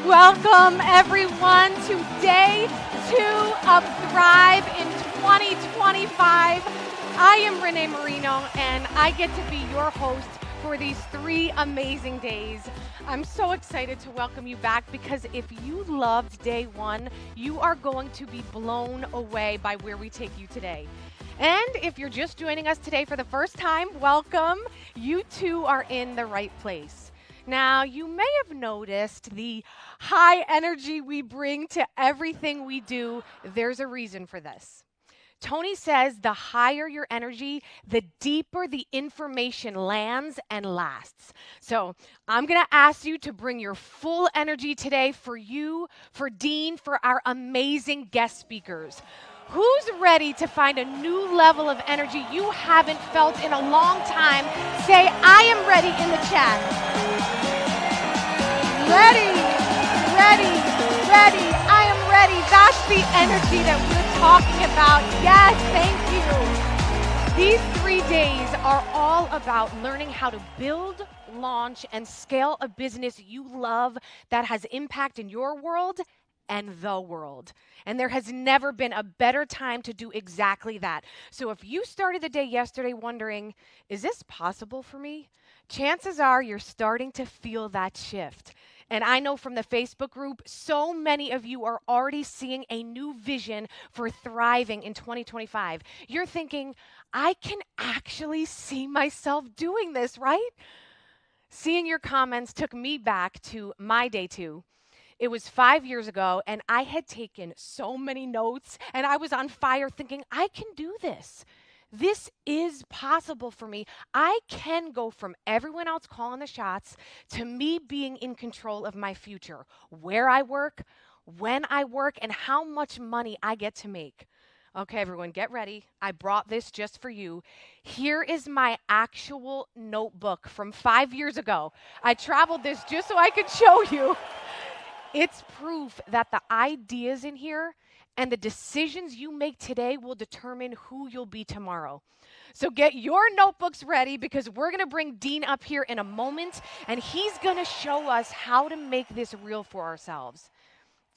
Welcome, everyone, to day 2 of Thrive in 2025. I am Renee Marino, and I get to be your host for these 3 amazing days. I'm so excited to welcome you back because if you loved day 1, you are going to be blown away by where we take you today. And if you're just joining us today for the first time, welcome. You too are in the right place. Now, you may have noticed the high energy we bring to everything we do. There's a reason for this. Tony says the higher your energy, the deeper the information lands and lasts. So I'm going to ask you to bring your full energy today for you, for Dean, for our amazing guest speakers. Who's ready to find a new level of energy you haven't felt in a long time? Say, I am ready in the chat. Ready, ready, ready. I am ready. That's the energy that we're talking about. Yes, thank you. These 3 days are all about learning how to build, launch, and scale a business you love that has impact in your world and the world. And there has never been a better time to do exactly that. So if you started the day yesterday wondering, is this possible for me? Chances are you're starting to feel that shift. And I know from the Facebook group, so many of you are already seeing a new vision for thriving in 2025. You're thinking, I can actually see myself doing this, right? Seeing your comments took me back to my day 2. It was 5 years ago, and I had taken so many notes, and I was on fire thinking, I can do this. This is possible for me. I can go from everyone else calling the shots to me being in control of my future, where I work, when I work, and how much money I get to make. Okay, everyone, get ready. I brought this just for you. Here is my actual notebook from 5 years ago. I traveled this just so I could show you. It's proof that the ideas in here and the decisions you make today will determine who you'll be tomorrow. So get your notebooks ready because we're going to bring Dean up here in a moment, and he's going to show us how to make this real for ourselves.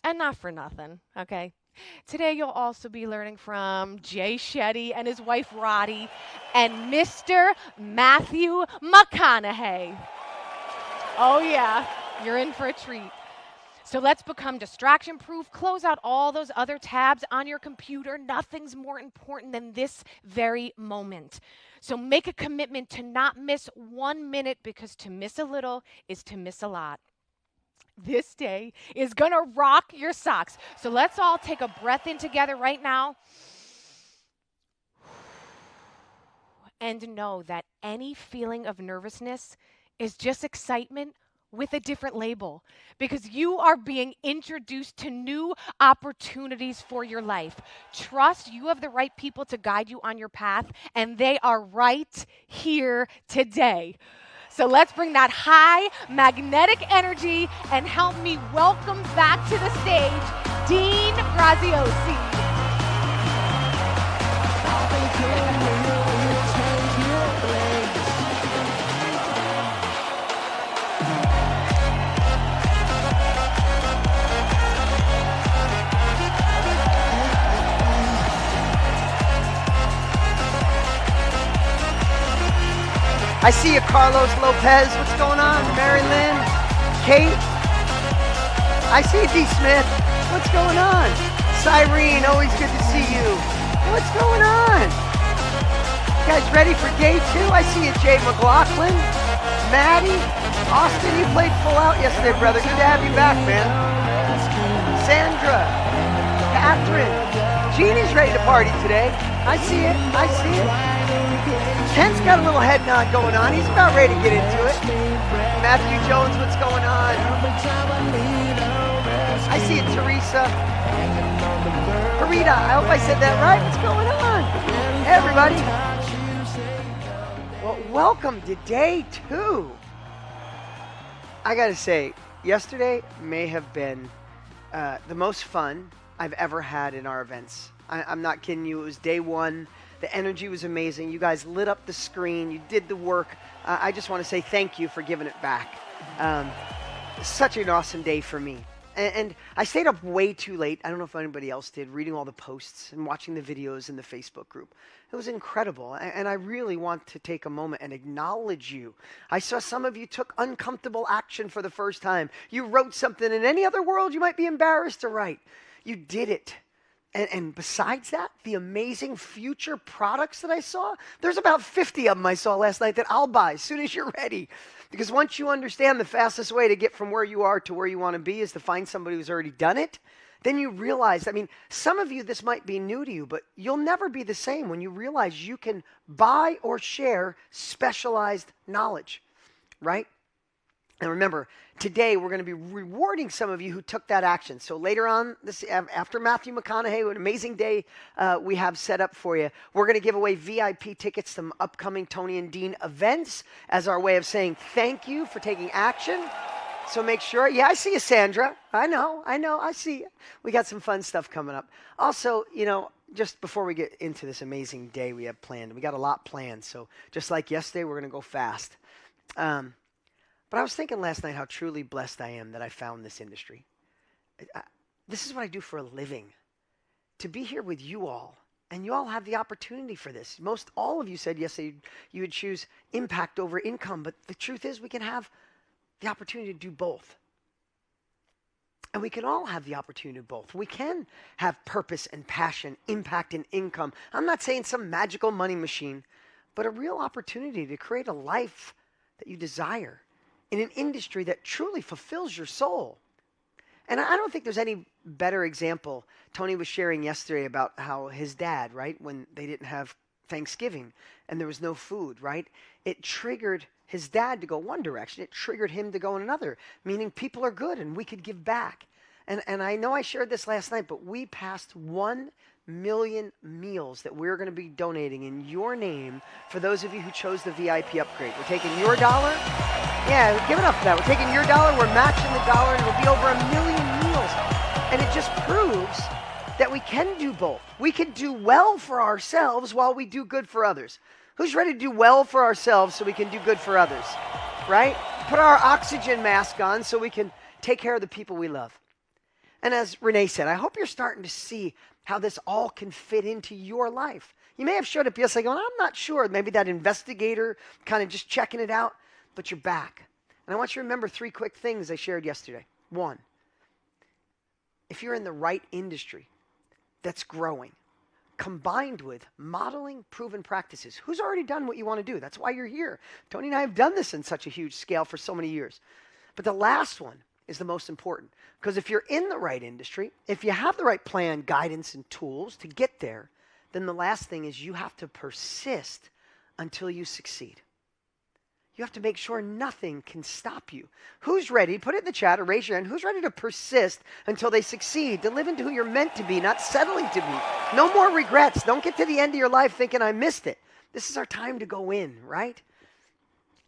And not for nothing, okay? Today you'll also be learning from Jay Shetty and his wife Roddy and Mr. Matthew McConaughey. Oh yeah, you're in for a treat. So let's become distraction-proof. Close out all those other tabs on your computer. Nothing's more important than this very moment. So make a commitment to not miss 1 minute because to miss a little is to miss a lot. This day is going to rock your socks. So let's all take a breath in together right now. And know that any feeling of nervousness is just excitement with a different label, because you are being introduced to new opportunities for your life. Trust you have the right people to guide you on your path, and they are right here today. So let's bring that high magnetic energy and help me welcome back to the stage, Dean Graziosi. I see you, Carlos Lopez. What's going on? Mary Lynn, Kate. I see you, D. Smith. What's going on? Cyrene, always good to see you. What's going on? You guys ready for day 2? I see you, Jay McLaughlin, Maddie, Austin. You played full out yesterday, brother. Good to have you back, man. Sandra, Catherine, Jeannie's ready to party today. I see it. I see it. Kent's got a little head nod going on. He's about ready to get into it. Matthew Jones, what's going on? I see it, Teresa. Harita, I hope I said that right. What's going on? Hey, everybody. Well, welcome to day 2. I got to say, yesterday may have been the most fun I've ever had in our events I'm not kidding you. It was day one. The energy was amazing. You guys lit up the screen. You did the work. I just want to say thank you for giving it back. Such an awesome day for me. And I stayed up way too late. I don't know if anybody else did, reading all the posts and watching the videos in the Facebook group. It was incredible. And I really want to take a moment and acknowledge you. I saw some of you took uncomfortable action for the first time. You wrote something in any other world you might be embarrassed to write. You did it. And besides that, the amazing future products that I saw, there's about 50 of them I saw last night that I'll buy as soon as you're ready. Because once you understand the fastest way to get from where you are to where you want to be is to find somebody who's already done it, then you realize, I mean, some of you, this might be new to you, but you'll never be the same when you realize you can buy or share specialized knowledge, right? And remember, today we're going to be rewarding some of you who took that action. So later on, after Matthew McConaughey, an amazing day we have set up for you. We're going to give away VIP tickets to some upcoming Tony and Dean events as our way of saying thank you for taking action. So make sure. Yeah, I see you, Sandra. I know, I see you. We got some fun stuff coming up. Also, just before we get into this amazing day we have planned, we got a lot planned. So just like yesterday, we're going to go fast. But I was thinking last night how truly blessed I am that I found this industry. This is what I do for a living. To be here with you all, and you all have the opportunity for this. Most all of you said yesterday you would choose impact over income, but the truth is we can have the opportunity to do both. And we can all have the opportunity to do both. We can have purpose and passion, impact and income. I'm not saying some magical money machine, but a real opportunity to create a life that you desire in an industry that truly fulfills your soul. And I don't think there's any better example. Tony was sharing yesterday about how his dad, right, when they didn't have Thanksgiving and there was no food, right, it triggered his dad to go one direction. It triggered him to go in another, meaning people are good and we could give back. And I know I shared this last night, but we passed 1 million meals that we're going to be donating in your name for those of you who chose the VIP upgrade. We're taking your dollar. Yeah, give it up for that. We're taking your dollar, we're matching the dollar, and it'll be over 1 million meals. And it just proves that we can do both. We can do well for ourselves while we do good for others. Who's ready to do well for ourselves so we can do good for others, right? Put our oxygen mask on so we can take care of the people we love. And as Renee said, I hope you're starting to see how this all can fit into your life. You may have showed up yesterday going, I'm not sure. Maybe that investigator kind of just checking it out, but you're back. And I want you to remember 3 quick things I shared yesterday. 1, if you're in the right industry that's growing, combined with modeling proven practices. Who's already done what you want to do? That's why you're here. Tony and I have done this in such a huge scale for so many years. But the last one is the most important. Because if you're in the right industry, if you have the right plan, guidance, and tools to get there, then the last thing is you have to persist until you succeed. You have to make sure nothing can stop you. Who's ready? Put it in the chat or raise your hand. Who's ready to persist until they succeed, to live into who you're meant to be, not settling to be? No more regrets. Don't get to the end of your life thinking I missed it. This is our time to go in, right?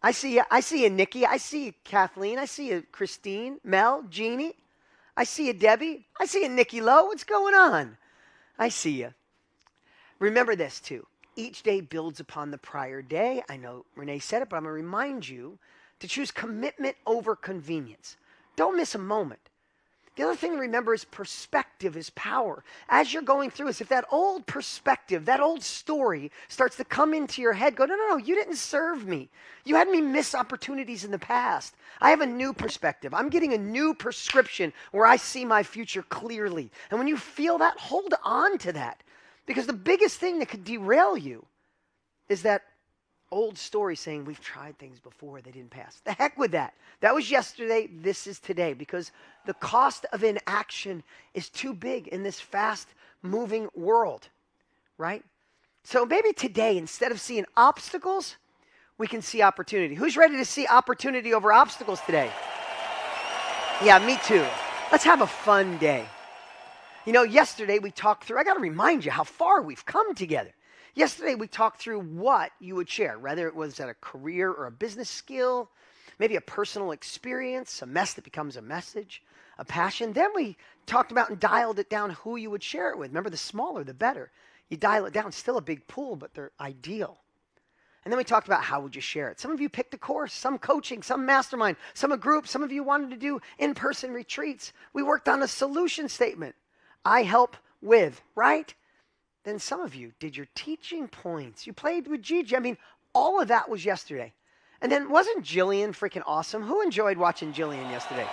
I see you, Nikki. I see you, Kathleen. I see you, Christine, Mel, Jeannie. I see you, Debbie. I see you, Nikki Lowe. What's going on? I see you. Remember this, too. Each day builds upon the prior day. I know Renee said it, but I'm going to remind you to choose commitment over convenience. Don't miss a moment. The other thing to remember is perspective is power. As you're going through this, if that old perspective, that old story starts to come into your head, go, no, you didn't serve me. You had me miss opportunities in the past. I have a new perspective. I'm getting a new prescription where I see my future clearly. And when you feel that, hold on to that. Because the biggest thing that could derail you is that old story saying we've tried things before, they didn't pass. The heck with that. That was yesterday, this is today. Because the cost of inaction is too big in this fast-moving world, right? So maybe today, instead of seeing obstacles, we can see opportunity. Who's ready to see opportunity over obstacles today? Yeah, me too. Let's have a fun day. You know, yesterday we talked through, I got to remind you how far we've come together. Yesterday we talked through what you would share, whether it was at a career or a business skill, maybe a personal experience, a mess that becomes a message, a passion. Then we talked about and dialed it down who you would share it with. Remember, the smaller, the better. You dial it down, still a big pool, but they're ideal. And then we talked about how would you share it. Some of you picked a course, some coaching, some mastermind, some a group. Some of you wanted to do in-person retreats. We worked on a solution statement. I help with, right? Then some of you did your teaching points. You played with Gigi. I mean, all of that was yesterday. And then wasn't Jillian freaking awesome? Who enjoyed watching Jillian yesterday?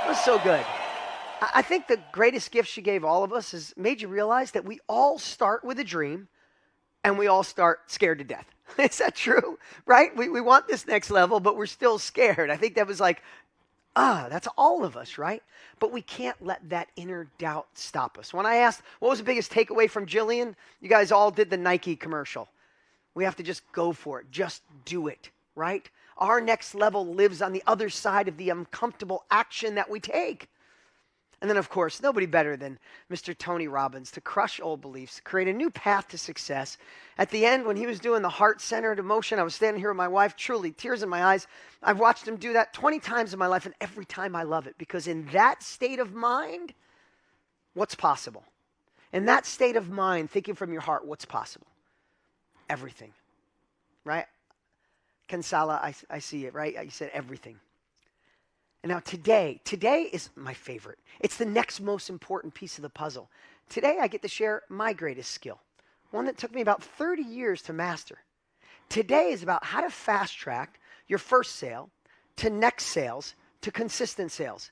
It was so good. I think the greatest gift she gave all of us is made you realize that we all start with a dream and we all start scared to death. Is that true? Right? We want this next level, but we're still scared. I think that was like, that's all of us, right? But we can't let that inner doubt stop us. When I asked, what was the biggest takeaway from Jillian? You guys all did the Nike commercial. We have to just go for it. Just do it, right? Our next level lives on the other side of the uncomfortable action that we take. And then, of course, nobody better than Mr. Tony Robbins to crush old beliefs, create a new path to success. At the end, when he was doing the heart-centered emotion, I was standing here with my wife, truly, tears in my eyes. I've watched him do that 20 times in my life, and every time I love it, because in that state of mind, what's possible? In that state of mind, thinking from your heart, what's possible? Everything, right? Kansala, I see it, right? You said everything. And now today is my favorite. It's the next most important piece of the puzzle. Today I get to share my greatest skill, one that took me about 30 years to master. Today is about how to fast track your first sale to next sales to consistent sales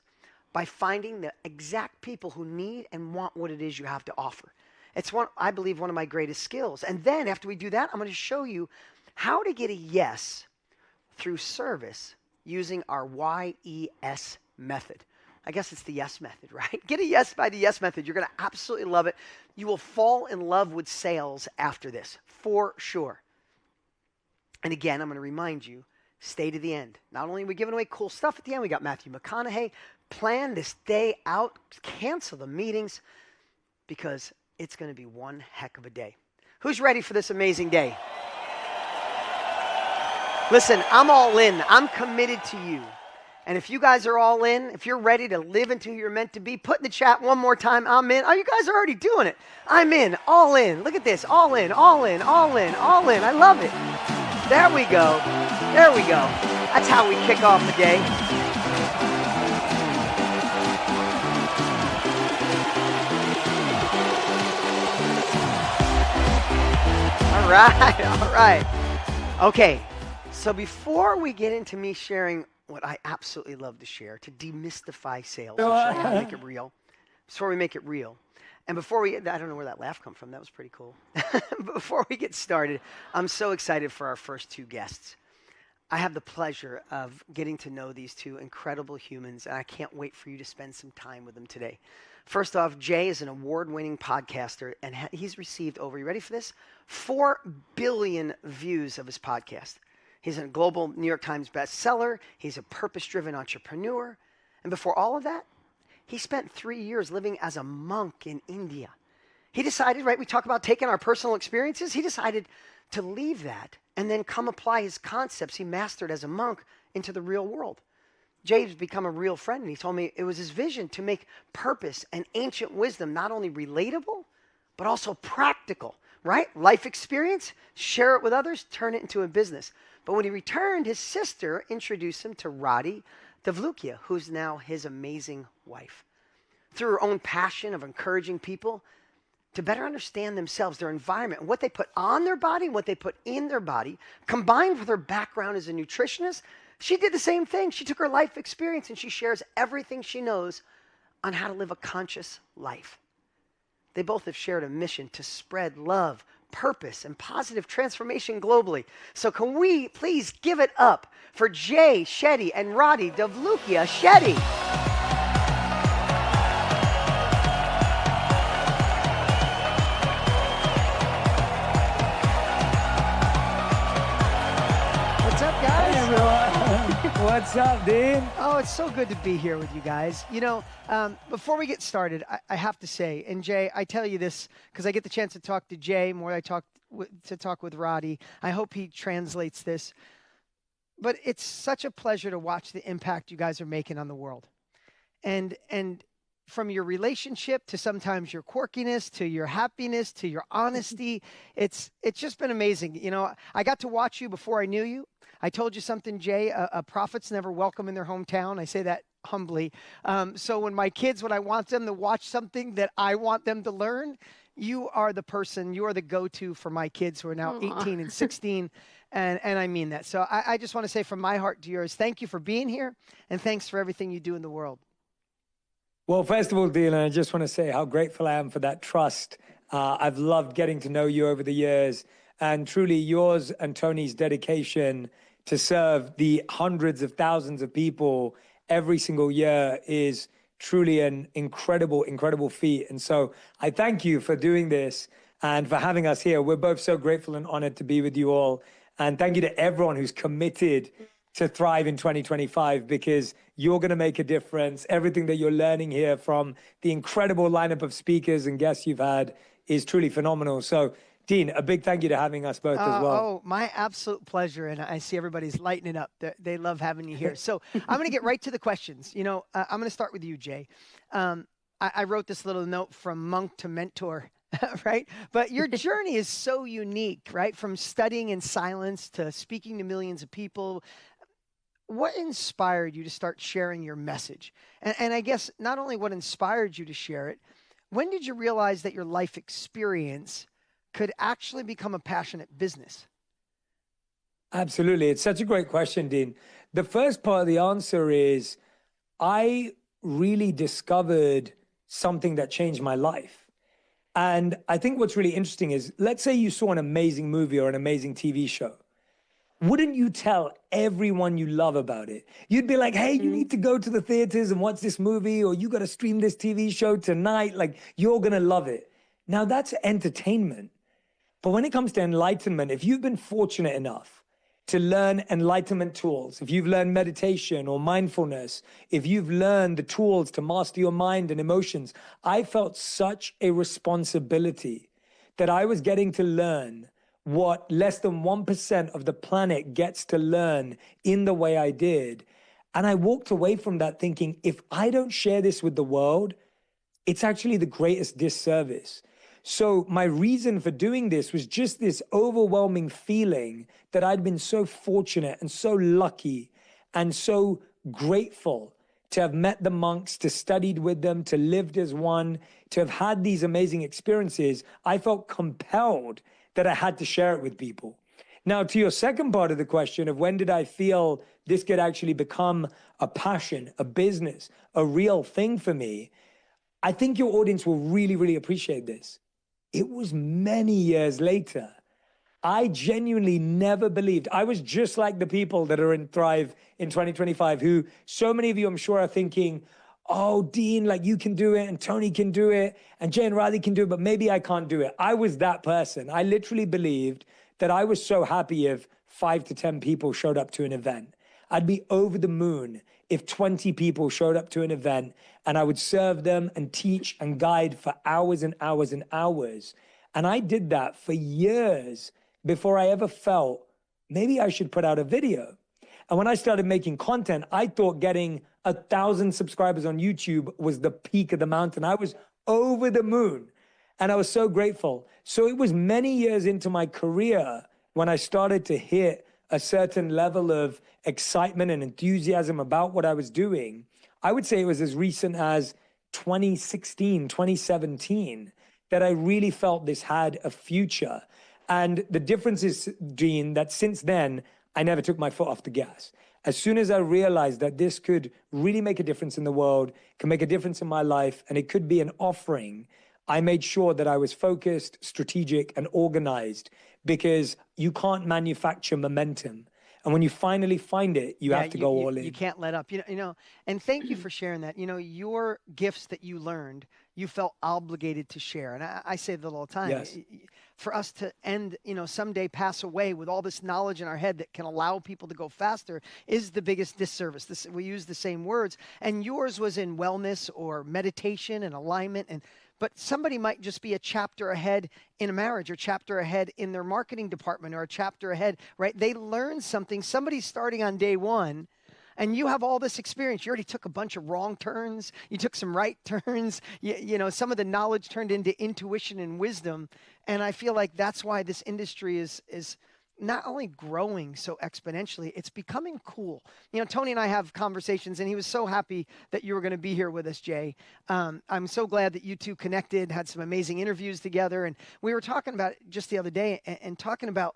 by finding the exact people who need and want what it is you have to offer. It's I believe one of my greatest skills. And then after we do that, I'm going to show you how to get a yes through service using our YES method. I guess it's the yes method, right? Get a yes by the yes method. You're going to absolutely love it. You will fall in love with sales after this, for sure. And again, I'm going to remind you, stay to the end. Not only are we giving away cool stuff at the end, we got Matthew McConaughey. Plan this day out. Cancel the meetings because it's going to be one heck of a day. Who's ready for this amazing day? Listen, I'm all in. I'm committed to you. And if you guys are all in, if you're ready to live into who you're meant to be, put in the chat one more time, I'm in. Oh, you guys are already doing it. I'm in, all in. Look at this, all in, all in, all in, all in. I love it. There we go. There we go. That's how we kick off the day. All right, all right. Okay. So before we get into me sharing what I absolutely love to share, to demystify sales, and show you how to make it real, before we make it real, and before we, I don't know where that laugh come from, that was pretty cool. But before we get started, I'm so excited for our first two guests. I have the pleasure of getting to know these two incredible humans, and I can't wait for you to spend some time with them today. First off, Jay is an award-winning podcaster, and he's received over, you ready for this? 4 billion views of his podcast. He's a global New York Times bestseller. He's a purpose-driven entrepreneur. And before all of that, he spent 3 years living as a monk in India. He decided, right, we talk about taking our personal experiences. He decided to leave that and then come apply his concepts he mastered as a monk into the real world. Jay's become a real friend, and he told me it was his vision to make purpose and ancient wisdom not only relatable, but also practical, right? Life experience, share it with others, turn it into a business. But when he returned, his sister introduced him to Roddy Devlukia, who's now his amazing wife. Through her own passion of encouraging people to better understand themselves, their environment, and what they put on their body, what they put in their body, combined with her background as a nutritionist, she did the same thing. She took her life experience and she shares everything she knows on how to live a conscious life. They both have shared a mission to spread love, purpose, and positive transformation globally. So can we please give it up for Jay Shetty and Roddy Devlukia Shetty. What's up, guys? Hey, everyone. What's up, Dean? Oh, it's so good to be here with you guys. You know, before we get started, I have to say, and Jay, I tell you this because I get the chance to talk to Jay more than I talk with Roddy. I hope he translates this. But it's such a pleasure to watch the impact you guys are making on the world. and from your relationship to sometimes your quirkiness to your happiness to your honesty, it's just been amazing. You know, I got to watch you before I knew you. I told you something, Jay. A prophet's never welcome in their hometown. I say that humbly. So when I want them to watch something that I want them to learn, you are the person, you are the go-to for my kids who are now 18 and 16. And I mean that. So I just want to say from my heart to yours, thank you for being here. And thanks for everything you do in the world. Well, first of all, Dylan, I just want to say how grateful I am for that trust. I've loved getting to know you over the years, and truly yours and Tony's dedication to serve the hundreds of thousands of people every single year is truly an incredible, incredible feat. And so I thank you for doing this and for having us here. We're both so grateful and honored to be with you all. And thank you to everyone who's committed to thrive in 2025, because you're going to make a difference. Everything that you're learning here from the incredible lineup of speakers and guests you've had is truly phenomenal. So, Dean, a big thank you to having us both as well. Oh, my absolute pleasure. And I see everybody's lighting up. They love having you here. So I'm going to get right to the questions. You know, I'm going to start with you, Jay. I wrote this little note from monk to mentor. Right? But your journey is so unique, right? From studying in silence to speaking to millions of people. What inspired you to start sharing your message? And I guess not only what inspired you to share it, when did you realize that your life experience could actually become a passionate business? Absolutely. It's such a great question, Dean. The first part of the answer is I really discovered something that changed my life. And I think what's really interesting is, let's say you saw an amazing movie or an amazing TV show. Wouldn't you tell everyone you love about it? You'd be like, hey, you need to go to the theaters and watch this movie, or you got to stream this TV show tonight. Like, you're going to love it. Now, that's entertainment. But when it comes to enlightenment, if you've been fortunate enough to learn enlightenment tools, if you've learned meditation or mindfulness, if you've learned the tools to master your mind and emotions, I felt such a responsibility that I was getting to learn what less than 1% of the planet gets to learn in the way I did. And I walked away from that thinking, if I don't share this with the world, it's actually the greatest disservice. So my reason for doing this was just this overwhelming feeling that I'd been so fortunate and so lucky and so grateful to have met the monks, to studied with them, to lived as one, to have had these amazing experiences. I felt compelled that I had to share it with people. Now, to your second part of the question of when did I feel this could actually become a passion, a business, a real thing for me, I think your audience will really, really appreciate this. It was many years later. I genuinely never believed. I was just like the people that are in Thrive in 2025, who so many of you, I'm sure, are thinking, oh, Dean, like you can do it, and Tony can do it, and Jay and Riley can do it, but maybe I can't do it. I was that person. I literally believed that I was so happy if 5 to 10 people showed up to an event. I'd be over the moon if 20 people showed up to an event, and I would serve them and teach and guide for hours and hours and hours. And I did that for years before I ever felt maybe I should put out a video. And when I started making content, I thought getting 1,000 subscribers on YouTube was the peak of the mountain. I was over the moon, and I was so grateful. So it was many years into my career when I started to hit a certain level of excitement and enthusiasm about what I was doing. I would say it was as recent as 2016, 2017, that I really felt this had a future. And the difference is, Dean, that since then, I never took my foot off the gas. As soon as I realized that this could really make a difference in the world, can make a difference in my life, and it could be an offering, I made sure that I was focused, strategic, and organized, because you can't manufacture momentum. And when you finally find it, you have to go all in. You can't let up. And thank you for sharing that. Your gifts that you learned, you felt obligated to share. And I say that all the time. Yes. For us to end, someday pass away with all this knowledge in our head that can allow people to go faster is the biggest disservice. We use the same words. And yours was in wellness or meditation and alignment. But somebody might just be a chapter ahead in a marriage, or chapter ahead in their marketing department, or a chapter ahead, right? They learn something. Somebody's starting on day one. And you have all this experience. You already took a bunch of wrong turns. You took some right turns. You know, some of the knowledge turned into intuition and wisdom. And I feel like that's why this industry is not only growing so exponentially, it's becoming cool. You know, Tony and I have conversations, and he was so happy that you were going to be here with us, Jay. I'm so glad that you two connected, had some amazing interviews together. And we were talking about it just the other day and talking about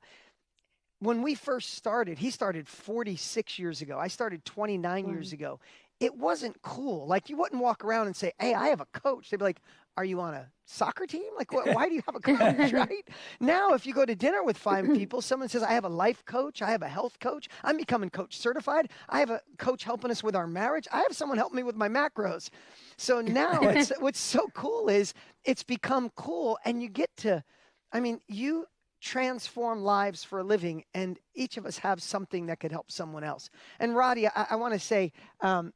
when we first started. He started 46 years ago. I started 29 years ago. It wasn't cool. Like, you wouldn't walk around and say, hey, I have a coach. They'd be like, are you on a soccer team? Like, why do you have a coach, right? Now, if you go to dinner with 5 people, someone says, I have a life coach. I have a health coach. I'm becoming coach certified. I have a coach helping us with our marriage. I have someone help me with my macros. So now what's so cool is it's become cool, and you get to, I mean, you transform lives for a living, and each of us have something that could help someone else. And Roddy, I want to say,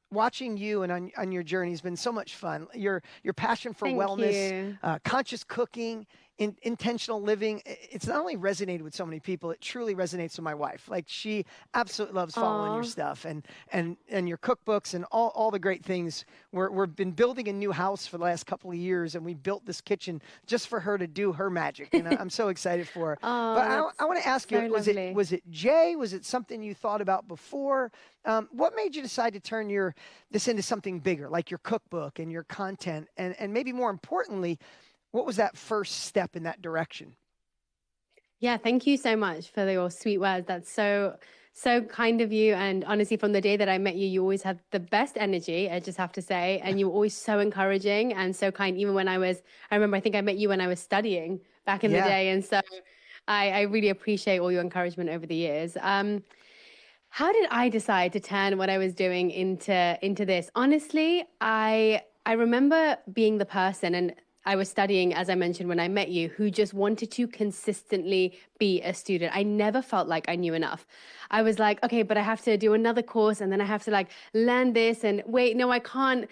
watching you and on your journey has been so much fun. Your passion for wellness, conscious cooking, intentional living, it's not only resonated with so many people, it truly resonates with my wife. Like, she absolutely loves following your stuff and your cookbooks and all the great things. We've been building a new house for the last couple of years, and we built this kitchen just for her to do her magic. And I'm so excited for her. But I want to ask you, was it Jay? Was it something you thought about before? What made you decide to turn this into something bigger, like your cookbook and your content? And maybe more importantly, what was that first step in that direction? Yeah, thank you so much for your sweet words. That's so kind of you. And honestly, from the day that I met you, you always had the best energy, I just have to say. And you were always so encouraging and so kind. Even when I remember, I think I met you when I was studying back in the day. And so I really appreciate all your encouragement over the years. How did I decide to turn what I was doing into this? Honestly, I remember being the person, and I was studying, as I mentioned, when I met you, who just wanted to consistently be a student. I never felt like I knew enough. I was like, okay, but I have to do another course, and then I have to like learn this, and wait, no, I can't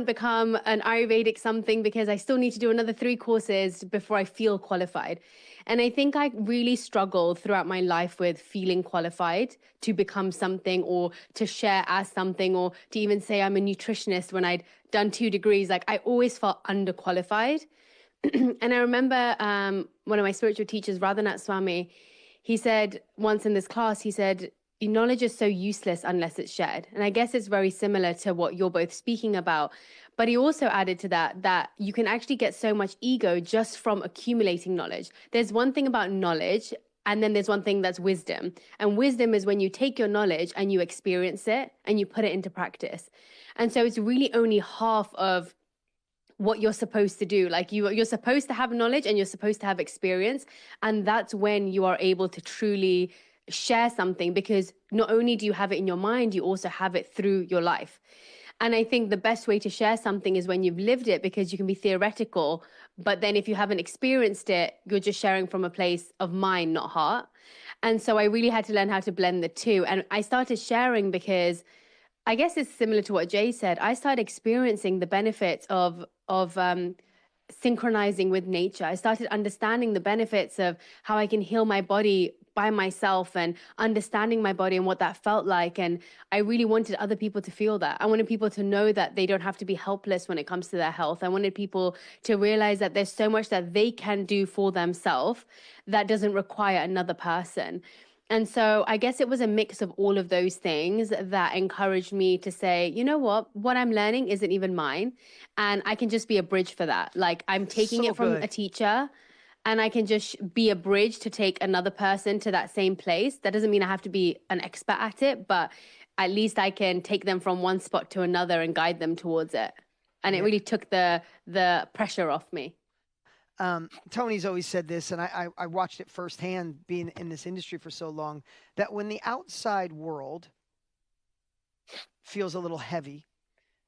become an Ayurvedic something because I still need to do another 3 courses before I feel qualified. And I think I really struggled throughout my life with feeling qualified to become something, or to share as something, or to even say I'm a nutritionist when I'd done 2 degrees. Like, I always felt underqualified. And I remember one of my spiritual teachers, Radhanath Swami, he said once in this class, he said, knowledge is so useless unless it's shared. And I guess it's very similar to what you're both speaking about. But he also added to that you can actually get so much ego just from accumulating knowledge. There's one thing about knowledge, and then there's one thing that's wisdom. And wisdom is when you take your knowledge and you experience it and you put it into practice. And so it's really only half of what you're supposed to do. Like, you're supposed to have knowledge and you're supposed to have experience. And that's when you are able to truly share something, because not only do you have it in your mind, you also have it through your life. And I think the best way to share something is when you've lived it, because you can be theoretical, but then if you haven't experienced it, you're just sharing from a place of mind, not heart. And so I really had to learn how to blend the two. And I started sharing because I guess it's similar to what Jay said. I started experiencing the benefits of synchronizing with nature. I started understanding the benefits of how I can heal my body by myself, and understanding my body and what that felt like. And I really wanted other people to feel that. I wanted people to know that they don't have to be helpless when it comes to their health. I wanted people to realize that there's so much that they can do for themselves that doesn't require another person. And so I guess it was a mix of all of those things that encouraged me to say, you know what I'm learning isn't even mine. And I can just be a bridge for that. Like, I'm taking it from a teacher, and I can just be a bridge to take another person to that same place. That doesn't mean I have to be an expert at it, but at least I can take them from one spot to another and guide them towards it. And it really took the pressure off me. Tony's always said this, and I watched it firsthand being in this industry for so long, that when the outside world feels a little heavy,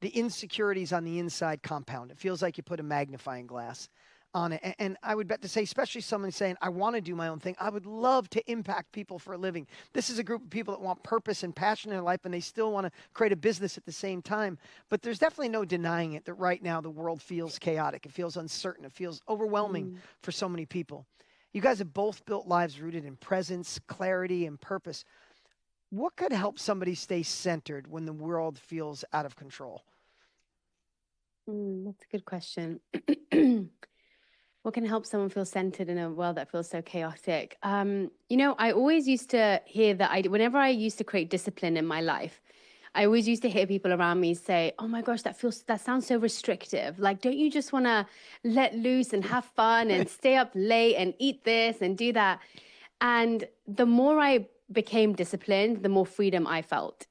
the insecurities on the inside compound. It feels like you put a magnifying glass on it. And I would bet to say, especially someone saying, I want to do my own thing. I would love to impact people for a living. This is a group of people that want purpose and passion in their life, and they still want to create a business at the same time. But there's definitely no denying it that right now the world feels chaotic. It feels uncertain. It feels overwhelming for so many people. You guys have both built lives rooted in presence, clarity, and purpose. what could help somebody stay centered when the world feels out of control? That's a good question. What can help someone feel centered in a world that feels so chaotic? I always used to hear that whenever I used to create discipline in my life, I always used to hear people around me say, "Oh my gosh, that sounds so restrictive. Like, don't you just want to let loose and have fun and stay up late and eat this and do that?" And the more I became disciplined, the more freedom I felt.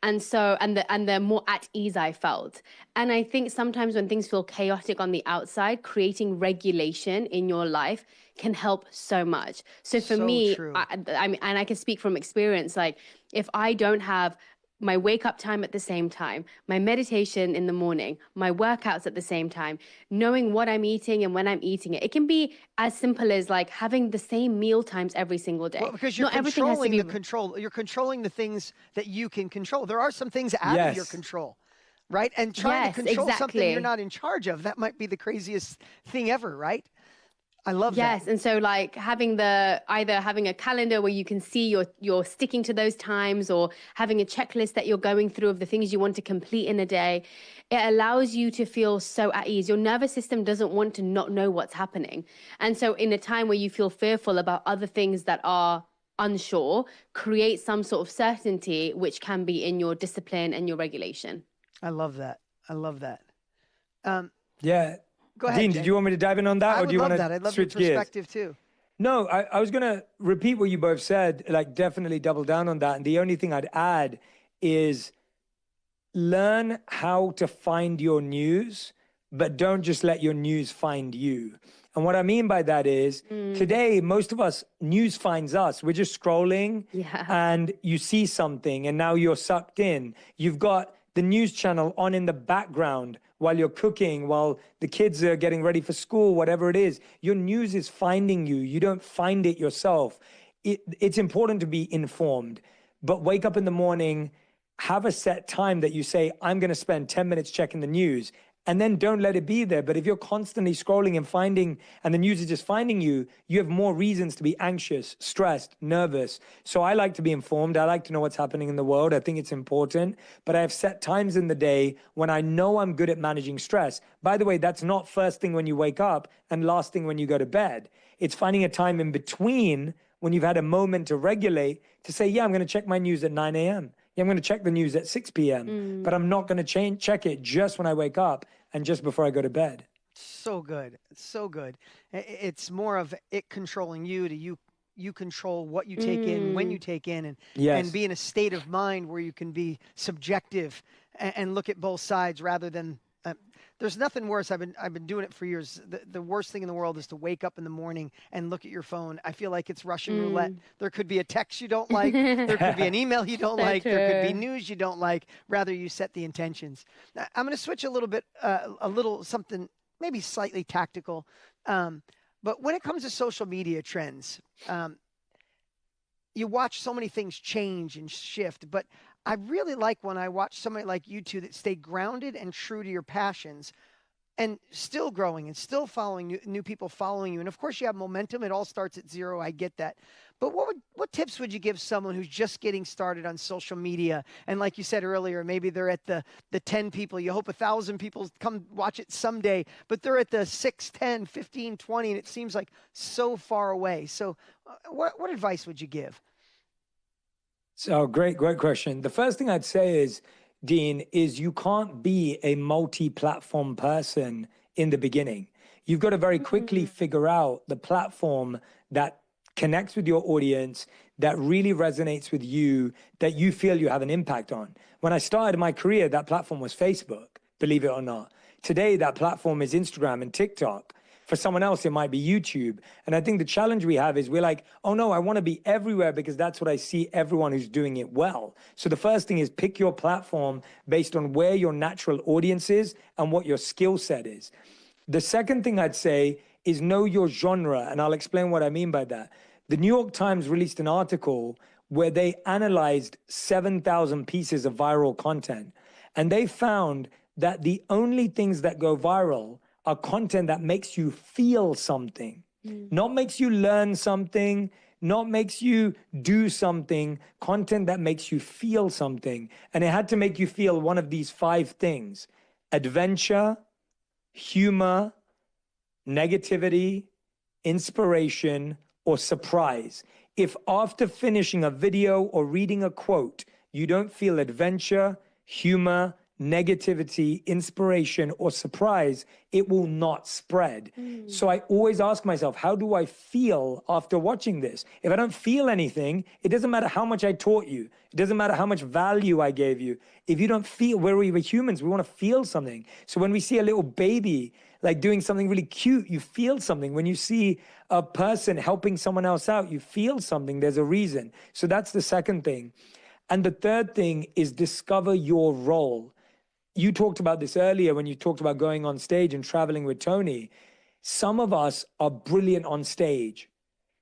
And so, and the more at ease I felt. And I think sometimes when things feel chaotic on the outside, creating regulation in your life can help so much. So for So me, true. I mean, and I can speak from experience, like if I don't have my wake up time at the same time, my meditation in the morning, my workouts at the same time, knowing what I'm eating and when I'm eating it. It can be as simple as like having the same meal times every single day. Well, because you're Not everything has to controlling be the control. You're controlling the things that you can control. There are some things out of your Yes. control, right? And trying to Yes, control something you're exactly. not in charge of, that might be the craziest thing ever, right? I love that. Yes, and so like either having a calendar where you can see you're sticking to those times, or having a checklist that you're going through of the things you want to complete in a day, it allows you to feel so at ease. Your nervous system doesn't want to not know what's happening. And so in a time where you feel fearful about other things that are unsure, create some sort of certainty which can be in your discipline and your regulation. I love that. I love that. Um, Yeah. Go ahead, Dean, Jay. did you want me to dive in on that, I or would do you love want that. to I'd love your switch gears? perspective too. No, I was going to repeat what you both said, like definitely double down on that. And the only thing I'd add is learn how to find your news, but don't just let your news find you. And what I mean by that is today, most of us, news finds us. We're just scrolling Yeah. and you see something and now you're sucked in. You've got the news channel on in the background while you're cooking, while the kids are getting ready for school, whatever it is. Your news is finding you. You don't find it yourself. It's important to be informed, but wake up in the morning, have a set time that you say, I'm going to spend 10 minutes checking the news, and then don't let it be there. But if you're constantly scrolling and finding, and the news is just finding you, you have more reasons to be anxious, stressed, nervous. So I like to be informed. I like to know what's happening in the world. I think it's important. But I have set times in the day when I know I'm good at managing stress. By the way, that's not first thing when you wake up and last thing when you go to bed. It's finding a time in between when you've had a moment to regulate to say, yeah, I'm going to check my news at 9 a.m. Yeah, I'm going to check the news at 6 p.m., but I'm not going to check it just when I wake up and just before I go to bed. So good. So good. It's more of it controlling you to you control what you take in, when you take in, and Yes. be in a state of mind where you can be subjective and look at both sides rather than there's nothing worse. I've been doing it for years. The worst thing in the world is to wake up in the morning and look at your phone. I feel like it's Russian roulette. There could be a text you don't like. There could be an email you don't So like. There could be true. news you don't like. Rather, you set the intentions. Now, I'm going to switch a little bit, a little something maybe slightly tactical. But when it comes to social media trends, you watch so many things change and shift, but I really like when I watch somebody like you two that stay grounded and true to your passions and still growing and still following new people following you. And of course you have momentum. It all starts at zero. I get that. But what tips would you give someone who's just getting started on social media? And like you said earlier, maybe they're at the 10 people. You hope 1,000 people come watch it someday, but they're at the 6, 10, 15, 20, and it seems like so far away. So what advice would you give? So great question. The first thing I'd say is, Dean, is you can't be a multi-platform person in the beginning. You've got to very quickly figure out the platform that connects with your audience, that really resonates with you, that you feel you have an impact on. When I started my career, that platform was Facebook, believe it or not. Today, that platform is Instagram and TikTok. For someone else, it might be YouTube. And I think the challenge we have is we're like, oh no, I want to be everywhere because that's what I see everyone who's doing it well. So the first thing is pick your platform based on where your natural audience is and what your skill set is. The second thing I'd say is know your genre, and I'll explain what I mean by that. The New York Times released an article where they analyzed 7,000 pieces of viral content, and they found that the only things that go viral are content that makes you feel something, not makes you learn something, not makes you do something, content that makes you feel something. And it had to make you feel one of these 5 things: adventure, humor, negativity, inspiration, or surprise. If after finishing a video or reading a quote, you don't feel adventure, humor, negativity, inspiration, or surprise, it will not spread. So I always ask myself, how do I feel after watching this? If I don't feel anything, it doesn't matter how much I taught you. It doesn't matter how much value I gave you. If you don't feel, we're humans, we want to feel something. So when we see a little baby like doing something really cute, you feel something. When you see a person helping someone else out, you feel something. There's a reason. So that's the second thing. And the third thing is discover your role. You talked about this earlier when you talked about going on stage and traveling with Tony. Some of us are brilliant on stage.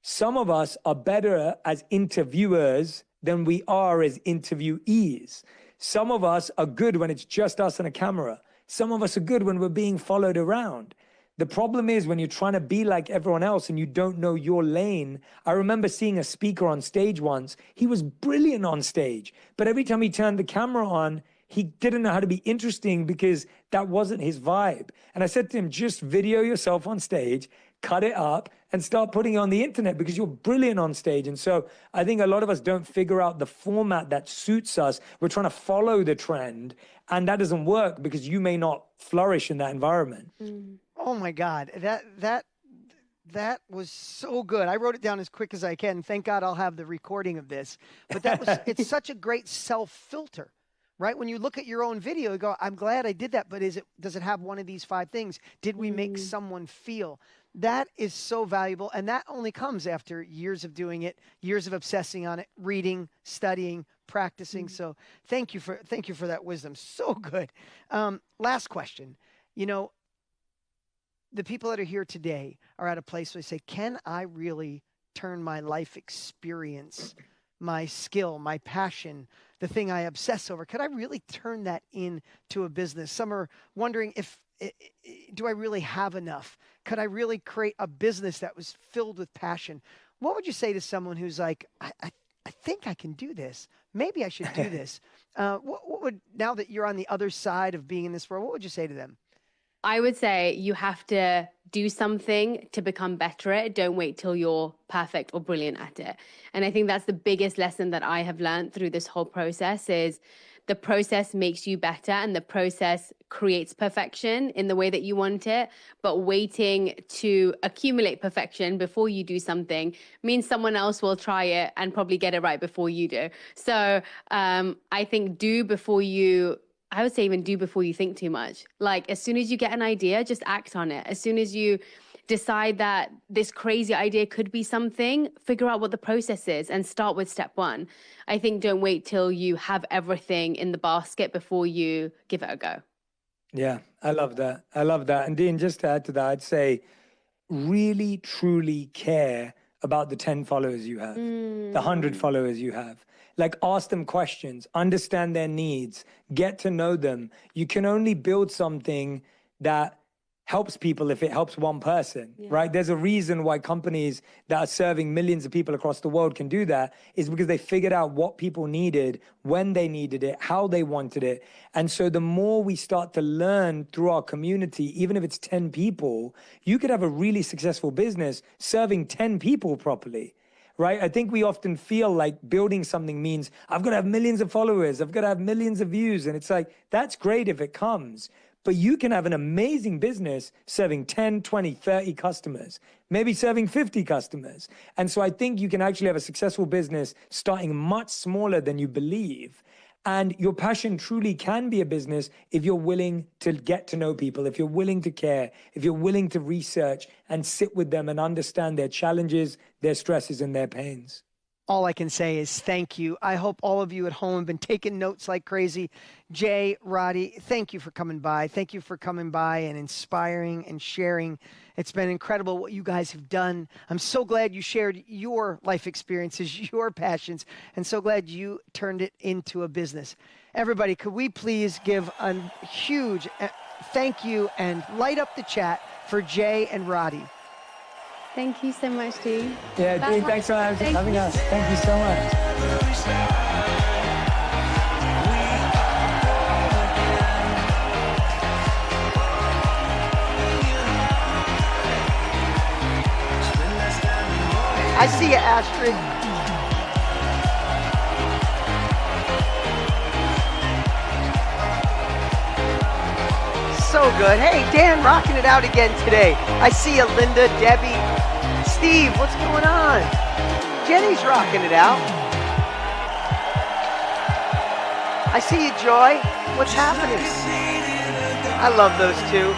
Some of us are better as interviewers than we are as interviewees. Some of us are good when it's just us and a camera. Some of us are good when we're being followed around. The problem is when you're trying to be like everyone else and you don't know your lane. I remember seeing a speaker on stage once. He was brilliant on stage, but every time he turned the camera on, he didn't know how to be interesting because that wasn't his vibe. And I said to him, just video yourself on stage, cut it up, and start putting it on the internet because you're brilliant on stage. And so I think a lot of us don't figure out the format that suits us. We're trying to follow the trend, and that doesn't work because you may not flourish in that environment. Oh my God, that was so good. I wrote it down as quick as I can. Thank God I'll have the recording of this. But that was it's such a great self-filter. Right? When you look at your own video, you go, I'm glad I did that, but does it have one of these 5 things? Did we make someone feel? That is so valuable, and that only comes after years of doing it, years of obsessing on it, reading, studying, practicing. So thank you for that wisdom. So good. Last question. You know, the people that are here today are at a place where they say, can I really turn my life experience, my skill, my passion, the thing I obsess over, could I really turn that into a business? Some are wondering do I really have enough? Could I really create a business that was filled with passion? What would you say to someone who's like, I think I can do this. Maybe I should do this. What would, now that you're on the other side of being in this world, what would you say to them? I would say you have to do something to become better at it. Don't wait till you're perfect or brilliant at it. And I think that's the biggest lesson that I have learned through this whole process is the process makes you better and the process creates perfection in the way that you want it. But waiting to accumulate perfection before you do something means someone else will try it and probably get it right before you do. So I think I would say even do before you think too much. Like as soon as you get an idea, just act on it. As soon as you decide that this crazy idea could be something, figure out what the process is and start with step 1. I think don't wait till you have everything in the basket before you give it a go. Yeah, I love that. I love that. And Dean, just to add to that, I'd say really, truly care about the 10 followers you have, the 100 followers you have. Like ask them questions, understand their needs, get to know them. You can only build something that helps people if it helps one person, right? There's a reason why companies that are serving millions of people across the world can do that is because they figured out what people needed, when they needed it, how they wanted it. And so the more we start to learn through our community, even if it's 10 people, you could have a really successful business serving 10 people properly. Right? I think we often feel like building something means I've got to have millions of followers. I've got to have millions of views. And it's like, that's great if it comes. But you can have an amazing business serving 10, 20, 30 customers, maybe serving 50 customers. And so I think you can actually have a successful business starting much smaller than you believe. And your passion truly can be a business if you're willing to get to know people, if you're willing to care, if you're willing to research and sit with them and understand their challenges, their stresses, and their pains. All I can say is thank you. I hope all of you at home have been taking notes like crazy. Jay, Roddy, thank you for coming by. Thank you for coming by and inspiring and sharing. It's been incredible what you guys have done. I'm so glad you shared your life experiences, your passions, and so glad you turned it into a business. Everybody, could we please give a huge thank you and light up the chat for Jay and Roddy. Thank you so much, Dean. Yeah, Dean, thanks for having us. Thank you so much. I see you, Astrid. So good. Hey, Dan, rocking it out again today. I see you, Linda, Debbie, Steve. What's going on? Jenny's rocking it out. I see you, Joy. What's happening? I love those two.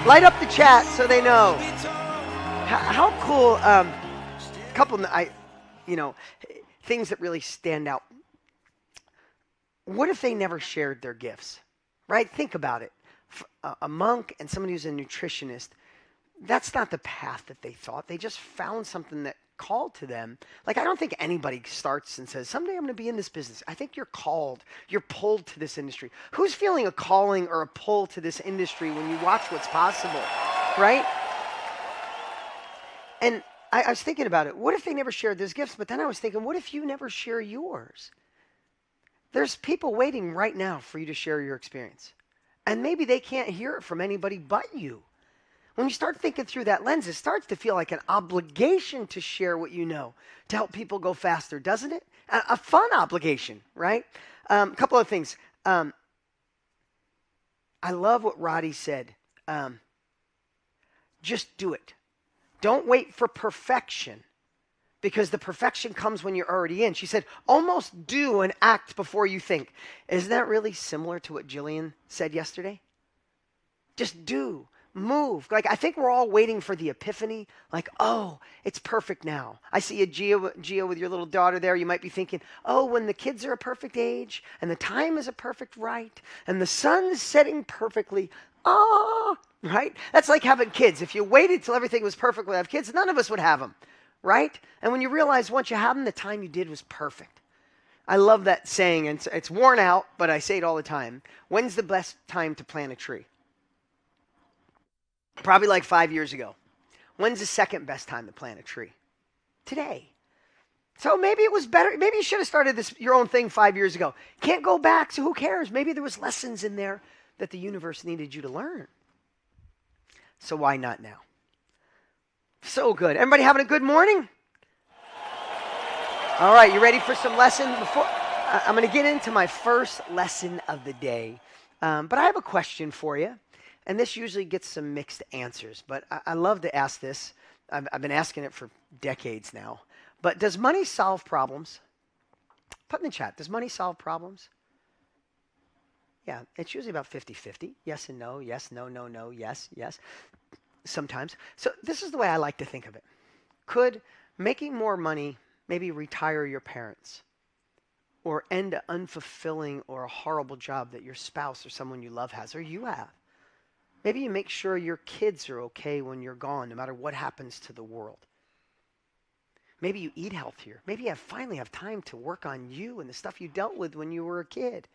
Light up the chat so they know. How cool. Couple, things that really stand out. What if they never shared their gifts, right? Think about it. A monk and somebody who's a nutritionist, that's not the path that they thought. They just found something that called to them. Like, I don't think anybody starts and says, someday I'm going to be in this business. I think you're called. You're pulled to this industry. Who's feeling a calling or a pull to this industry when you watch what's possible, right? And I was thinking about it. What if they never shared those gifts? But then I was thinking, what if you never share yours? There's people waiting right now for you to share your experience. And maybe they can't hear it from anybody but you. When you start thinking through that lens, it starts to feel like an obligation to share what you know to help people go faster, doesn't it? A fun obligation, right? A couple of things. I love what Roddy said. Just do it. Don't wait for perfection, because the perfection comes when you're already in. She said, almost do and act before you think. Isn't that really similar to what Jillian said yesterday? Just do, move. Like, I think we're all waiting for the epiphany. Like, oh, it's perfect now. I see a Gio with your little daughter there. You might be thinking, oh, when the kids are a perfect age and the time is a perfect right and the sun's setting perfectly, right? That's like having kids. If you waited till everything was perfect to have kids, none of us would have them, right? And when you realize once you have them, the time you did was perfect. I love that saying, and it's worn out, but I say it all the time. When's the best time to plant a tree? Probably like 5 years ago. When's the second best time to plant a tree? Today. So maybe it was better. Maybe you should have started your own thing 5 years ago. Can't go back, so who cares? Maybe there was lessons in there that the universe needed you to learn. So why not now? So good. Everybody having a good morning? All right, you ready for some lesson? I'm going to get into my first lesson of the day. But I have a question for you. And this usually gets some mixed answers. But I love to ask this. I've been asking it for decades now. But does money solve problems? Put in the chat. Does money solve problems? Yeah, it's usually about 50-50. Yes and no. Yes, no, no, no. Yes, yes. Sometimes. So this is the way I like to think of it. Could making more money maybe retire your parents or end an unfulfilling or a horrible job that your spouse or someone you love has or you have? Maybe you make sure your kids are okay when you're gone, no matter what happens to the world. Maybe you eat healthier. Maybe you finally have time to work on you and the stuff you dealt with when you were a kid.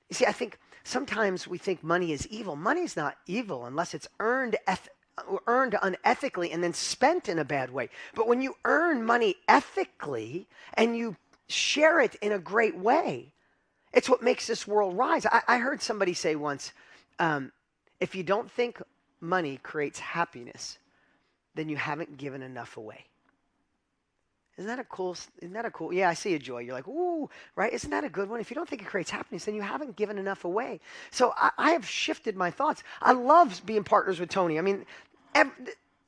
You see, I think sometimes we think money is evil. Money's not evil unless it's earned unethically and then spent in a bad way. But when you earn money ethically and you share it in a great way, it's what makes this world rise. I heard somebody say once, if you don't think money creates happiness, then you haven't given enough away. Isn't that a cool, yeah, I see a Joy. You're like, ooh, right? Isn't that a good one? If you don't think it creates happiness, then you haven't given enough away. So I have shifted my thoughts. I love being partners with Tony. I mean,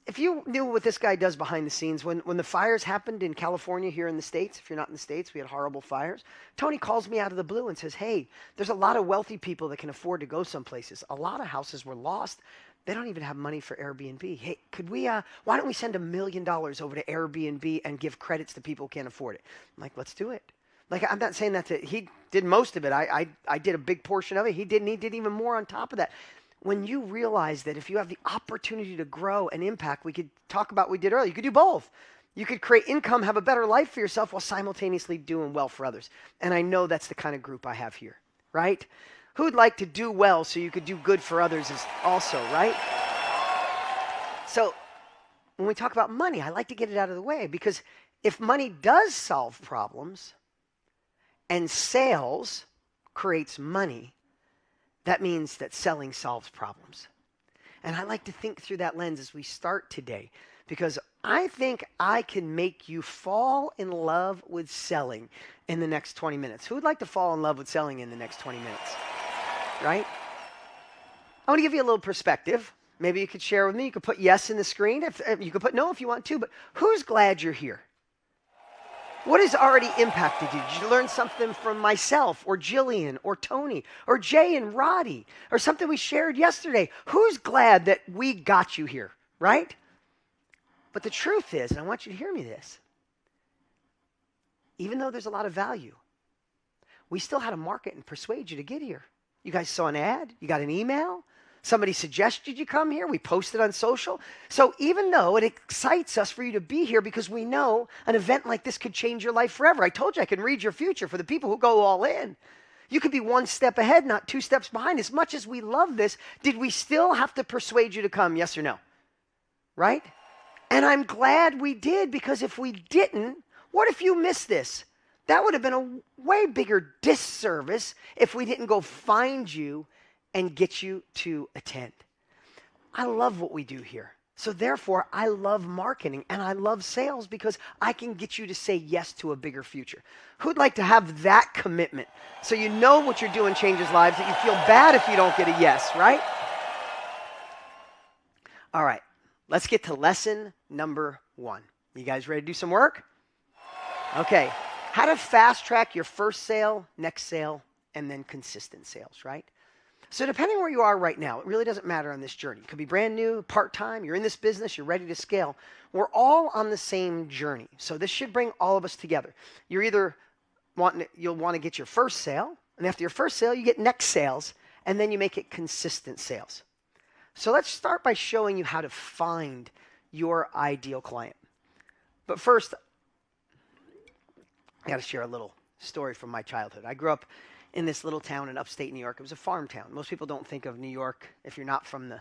if you knew what this guy does behind the scenes, when the fires happened in California here in the States, if you're not in the States, we had horrible fires. Tony calls me out of the blue and says, hey, there's a lot of wealthy people that can afford to go some places. A lot of houses were lost. They don't even have money for Airbnb. Hey, could we, why don't we send $1 million over to Airbnb and give credits to people who can't afford it? I'm like, let's do it. Like, I'm not saying that he did most of it. I did a big portion of it. He did even more on top of that. When you realize that if you have the opportunity to grow and impact, we could talk about what we did earlier. You could do both. You could create income, have a better life for yourself while simultaneously doing well for others. And I know that's the kind of group I have here, right? Who'd like to do well so you could do good for others is also, right? So when we talk about money, I like to get it out of the way, because if money does solve problems and sales creates money, that means that selling solves problems. And I like to think through that lens as we start today, because I think I can make you fall in love with selling in the next 20 minutes. Who would like to fall in love with selling in the next 20 minutes? Right? I want to give you a little perspective. Maybe you could share with me. You could put yes in the screen. If you could put no if you want to, but who's glad you're here? What has already impacted you? Did you learn something from myself or Jillian or Tony or Jay and Roddy or something we shared yesterday? Who's glad that we got you here, right? But the truth is, and I want you to hear me this, even though there's a lot of value, we still had to market and persuade you to get here. You guys saw an ad, you got an email, somebody suggested you come here, we posted on social. So even though it excites us for you to be here, because we know an event like this could change your life forever. I told you I can read your future for the people who go all in. You could be one step ahead, not two steps behind. As much as we love this, did we still have to persuade you to come? Yes or no? Right? And I'm glad we did, because if we didn't, what if you missed this? That would have been a way bigger disservice if we didn't go find you and get you to attend. I love what we do here. So therefore, I love marketing and I love sales, because I can get you to say yes to a bigger future. Who'd like to have that commitment? So you know what you're doing changes lives, that you feel bad if you don't get a yes, right? All right, let's get to lesson number 1. You guys ready to do some work? Okay, how to fast track your first sale, next sale, and then consistent sales, right? So depending where you are right now, it really doesn't matter on this journey. It could be brand new, part-time, you're in this business, you're ready to scale. We're all on the same journey. So this should bring all of us together. You'll want to get your first sale, and after your first sale, you get next sales, and then you make it consistent sales. So let's start by showing you how to find your ideal client. But first, I got to share a little story from my childhood. I grew up in this little town in upstate New York. It was a farm town. Most people don't think of New York, if you're not from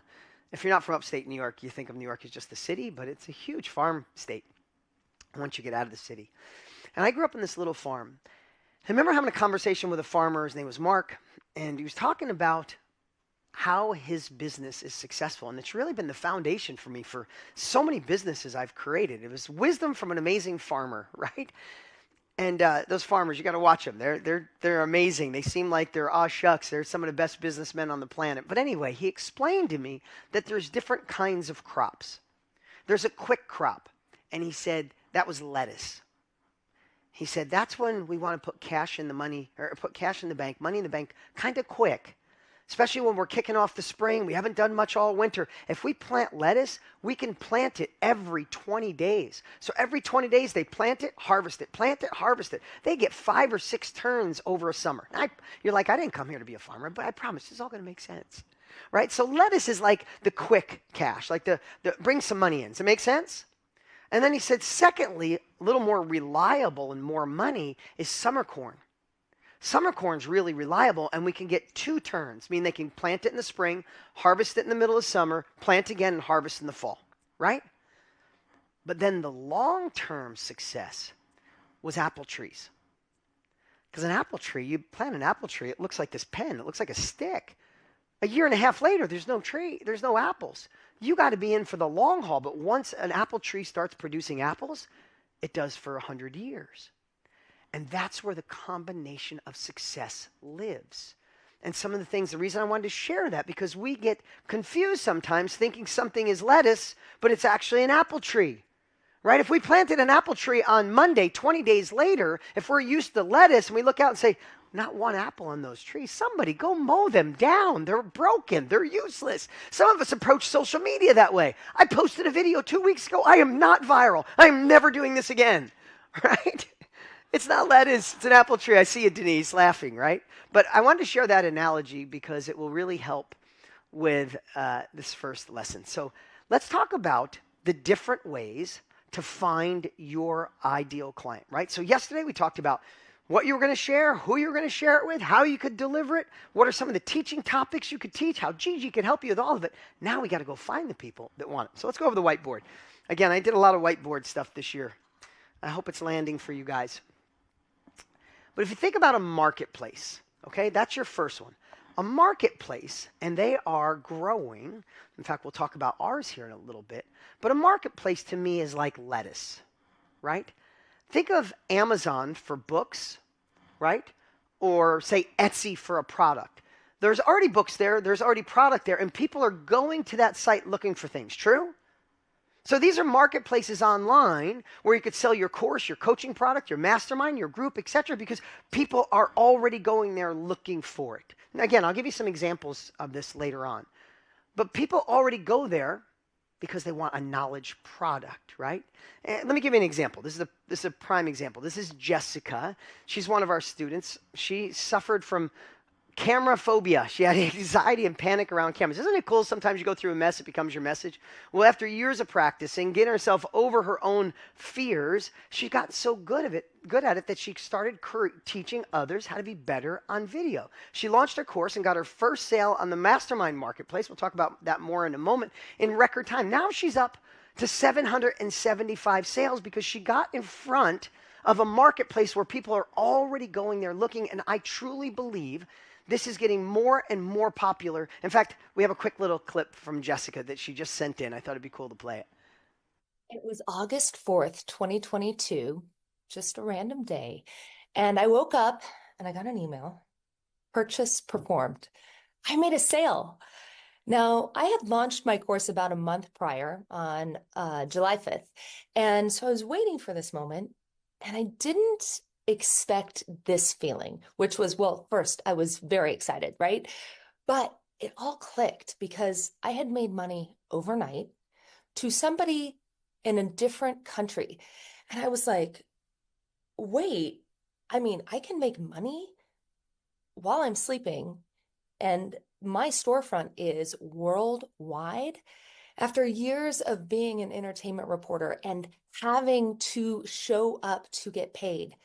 upstate New York, you think of New York as just the city, but it's a huge farm state once you get out of the city. And I grew up in this little farm. I remember having a conversation with a farmer. His name was Mark, and he was talking about how his business is successful. And it's really been the foundation for me for so many businesses I've created. It was wisdom from an amazing farmer, right? And those farmers, you got to watch them. They're amazing. They seem like they're shucks. They're some of the best businessmen on the planet. But anyway, he explained to me that there's different kinds of crops. There's a quick crop, and he said that was lettuce. He said that's when we want to put cash in the money, or put cash in the bank, money in the bank, kind of quick. Especially when we're kicking off the spring, we haven't done much all winter. If we plant lettuce, we can plant it every 20 days. So every 20 days, they plant it, harvest it, plant it, harvest it. They get 5 or 6 turns over a summer. You're like, I didn't come here to be a farmer, but I promise this is all going to make sense, right? So lettuce is like the quick cash, like the bring some money in. Does it make sense? And then he said, secondly, a little more reliable and more money is summer corn. Summer corn's really reliable, and we can get 2 turns, meaning they can plant it in the spring, harvest it in the middle of summer, plant again, and harvest in the fall, right? But then the long-term success was apple trees. Because an apple tree, you plant an apple tree, it looks like this pen, it looks like a stick. A year and a half later, there's no tree, there's no apples. You got to be in for the long haul, but once an apple tree starts producing apples, it does for 100 years. And that's where the combination of success lives. And some of the things, the reason I wanted to share that, because we get confused sometimes thinking something is lettuce, but it's actually an apple tree, right? If we planted an apple tree on Monday, 20 days later, if we're used to lettuce and we look out and say, not one apple on those trees, somebody go mow them down. They're broken. They're useless. Some of us approach social media that way. I posted a video 2 weeks ago. I am not viral. I am never doing this again, right? It's not lettuce, it's an apple tree. I see you, Denise, laughing, right? But I wanted to share that analogy because it will really help with this first lesson. So let's talk about the different ways to find your ideal client, right? So yesterday we talked about what you were going to share, who you were going to share it with, how you could deliver it, what are some of the teaching topics you could teach, how Gigi could help you with all of it. Now we got to go find the people that want it. So let's go over the whiteboard. Again, I did a lot of whiteboard stuff this year. I hope it's landing for you guys. But if you think about a marketplace, okay, that's your first one. A marketplace, and they are growing. In fact, we'll talk about ours here in a little bit. But a marketplace to me is like lettuce, right? Think of Amazon for books, right? Or say Etsy for a product. There's already books there, there's already product there, and people are going to that site looking for things, true? So these are marketplaces online where you could sell your course, your coaching product, your mastermind, your group, etc., because people are already going there looking for it. And again, I'll give you some examples of this later on. But people already go there because they want a knowledge product, right? And let me give you an example. This is a prime example. This is Jessica. She's one of our students. She suffered from camera phobia. She had anxiety and panic around cameras. Isn't it cool? Sometimes you go through a mess, it becomes your message. Well, after years of practicing, getting herself over her own fears, she got so good at it that she started teaching others how to be better on video. She launched her course and got her first sale on the mastermind marketplace. We'll talk about that more in a moment, in record time. Now she's up to 775 sales because she got in front of a marketplace where people are already going there looking, and I truly believe this is getting more and more popular. In fact, we have a quick little clip from Jessica that she just sent in. I thought it'd be cool to play it. It was August 4th, 2022, just a random day. And I woke up and I got an email. Purchase performed. I made a sale. Now, I had launched my course about a month prior on July 5th. And so I was waiting for this moment, and I didn't expect this feeling, which was, well, first, I was very excited, right? But it all clicked because I had made money overnight to somebody in a different country. And I was like, wait, I mean, I can make money while I'm sleeping, and my storefront is worldwide. After years of being an entertainment reporter and having to show up to get paid,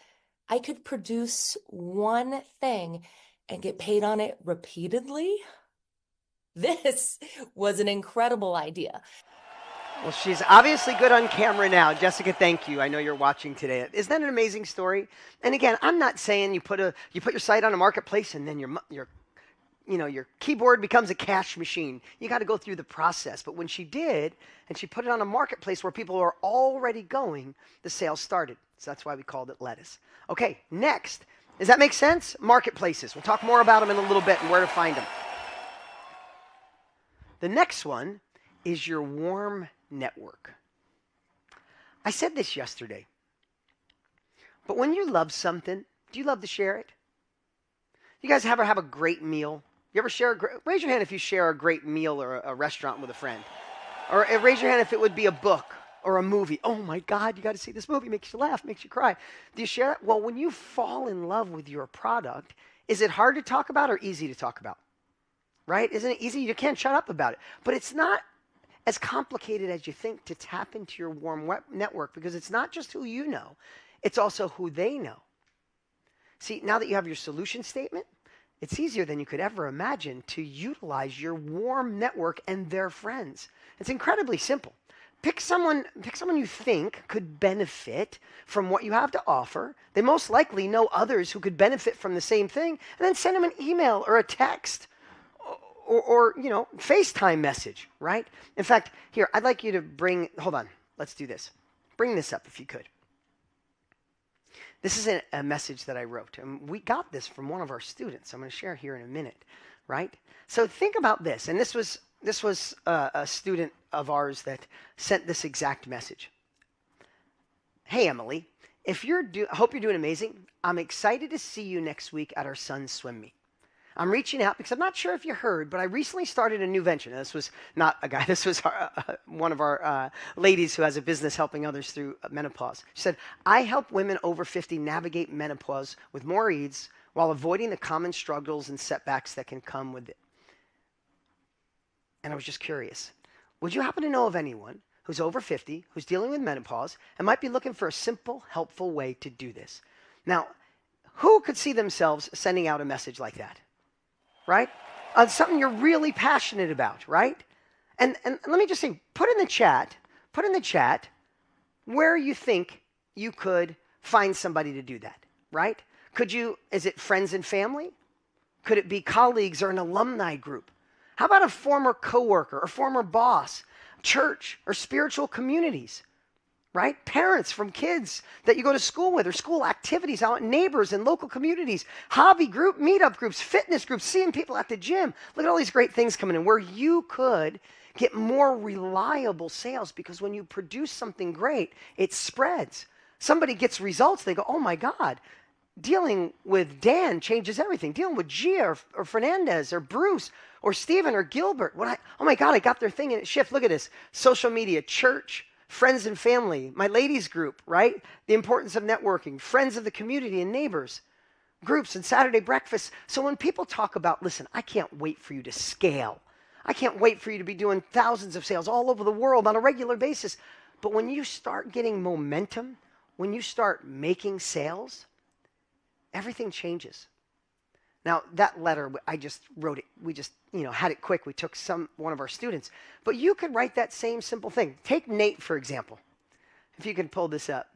I could produce one thing and get paid on it repeatedly. This was an incredible idea. Well, she's obviously good on camera now. Jessica, thank you. I know you're watching today. Isn't that an amazing story? And again, I'm not saying you put your site on a marketplace and then your keyboard becomes a cash machine. You got to go through the process. But when she did, and she put it on a marketplace where people are already going, the sales started. So that's why we called it lettuce. Okay, next. Does that make sense? Marketplaces. We'll talk more about them in a little bit and where to find them. The next one is your warm network. I said this yesterday, but when you love something, do you love to share it? You guys ever have a great meal? You ever share raise your hand if you share a great meal or a restaurant with a friend. Or raise your hand if it would be a book or a movie. Oh my God, you got to see this movie. Makes you laugh, makes you cry. Do you share it? Well, when you fall in love with your product, is it hard to talk about or easy to talk about? Right? Isn't it easy? You can't shut up about it. But it's not as complicated as you think to tap into your warm network, because it's not just who you know, it's also who they know. See, now that you have your solution statement, it's easier than you could ever imagine to utilize your warm network and their friends. It's incredibly simple. Pick someone you think could benefit from what you have to offer. They most likely know others who could benefit from the same thing, and then send them an email or a text or FaceTime message, right? In fact, here, I'd like you to hold on, let's do this. Bring this up if you could. This is a message that I wrote, and we got this from one of our students. I'm going to share here in a minute, right? So think about this, and this was a student of ours that sent this exact message. Hey, Emily, I hope you're doing amazing. I'm excited to see you next week at our son's swim meet. I'm reaching out because I'm not sure if you heard, but I recently started a new venture. Now, this was not a guy. This was one of our ladies who has a business helping others through menopause. She said, I help women over 50 navigate menopause with more ease while avoiding the common struggles and setbacks that can come with it. And I was just curious. Would you happen to know of anyone who's over 50, who's dealing with menopause, and might be looking for a simple, helpful way to do this? Now, who could see themselves sending out a message like that? Right? Something you're really passionate about, right? And let me just say, put in the chat Put in the chat where you think you could find somebody to do that, right? Is it friends and family? Could it be colleagues or an alumni group? How about a former coworker or former boss, church or spiritual communities, right? Parents from kids that you go to school with or school activities out, neighbors and local communities, hobby group, meetup groups, fitness groups, seeing people at the gym. Look at all these great things coming in where you could get more reliable sales, because when you produce something great, it spreads. Somebody gets results, they go, oh my God, dealing with Dan changes everything. Dealing with Gia or Fernandez or Bruce or Steven or Gilbert. Oh my God, I got their thing and it shifts. Look at this. Social media, church, friends and family, my ladies group, right? The importance of networking, friends of the community and neighbors, groups and Saturday breakfasts. So when people talk about, listen, I can't wait for you to scale. I can't wait for you to be doing thousands of sales all over the world on a regular basis. But when you start getting momentum, when you start making sales, everything changes. Now, that letter, I just wrote it. We just, had it quick. We took one of our students. But you could write that same simple thing. Take Nate, for example. If you can pull this up.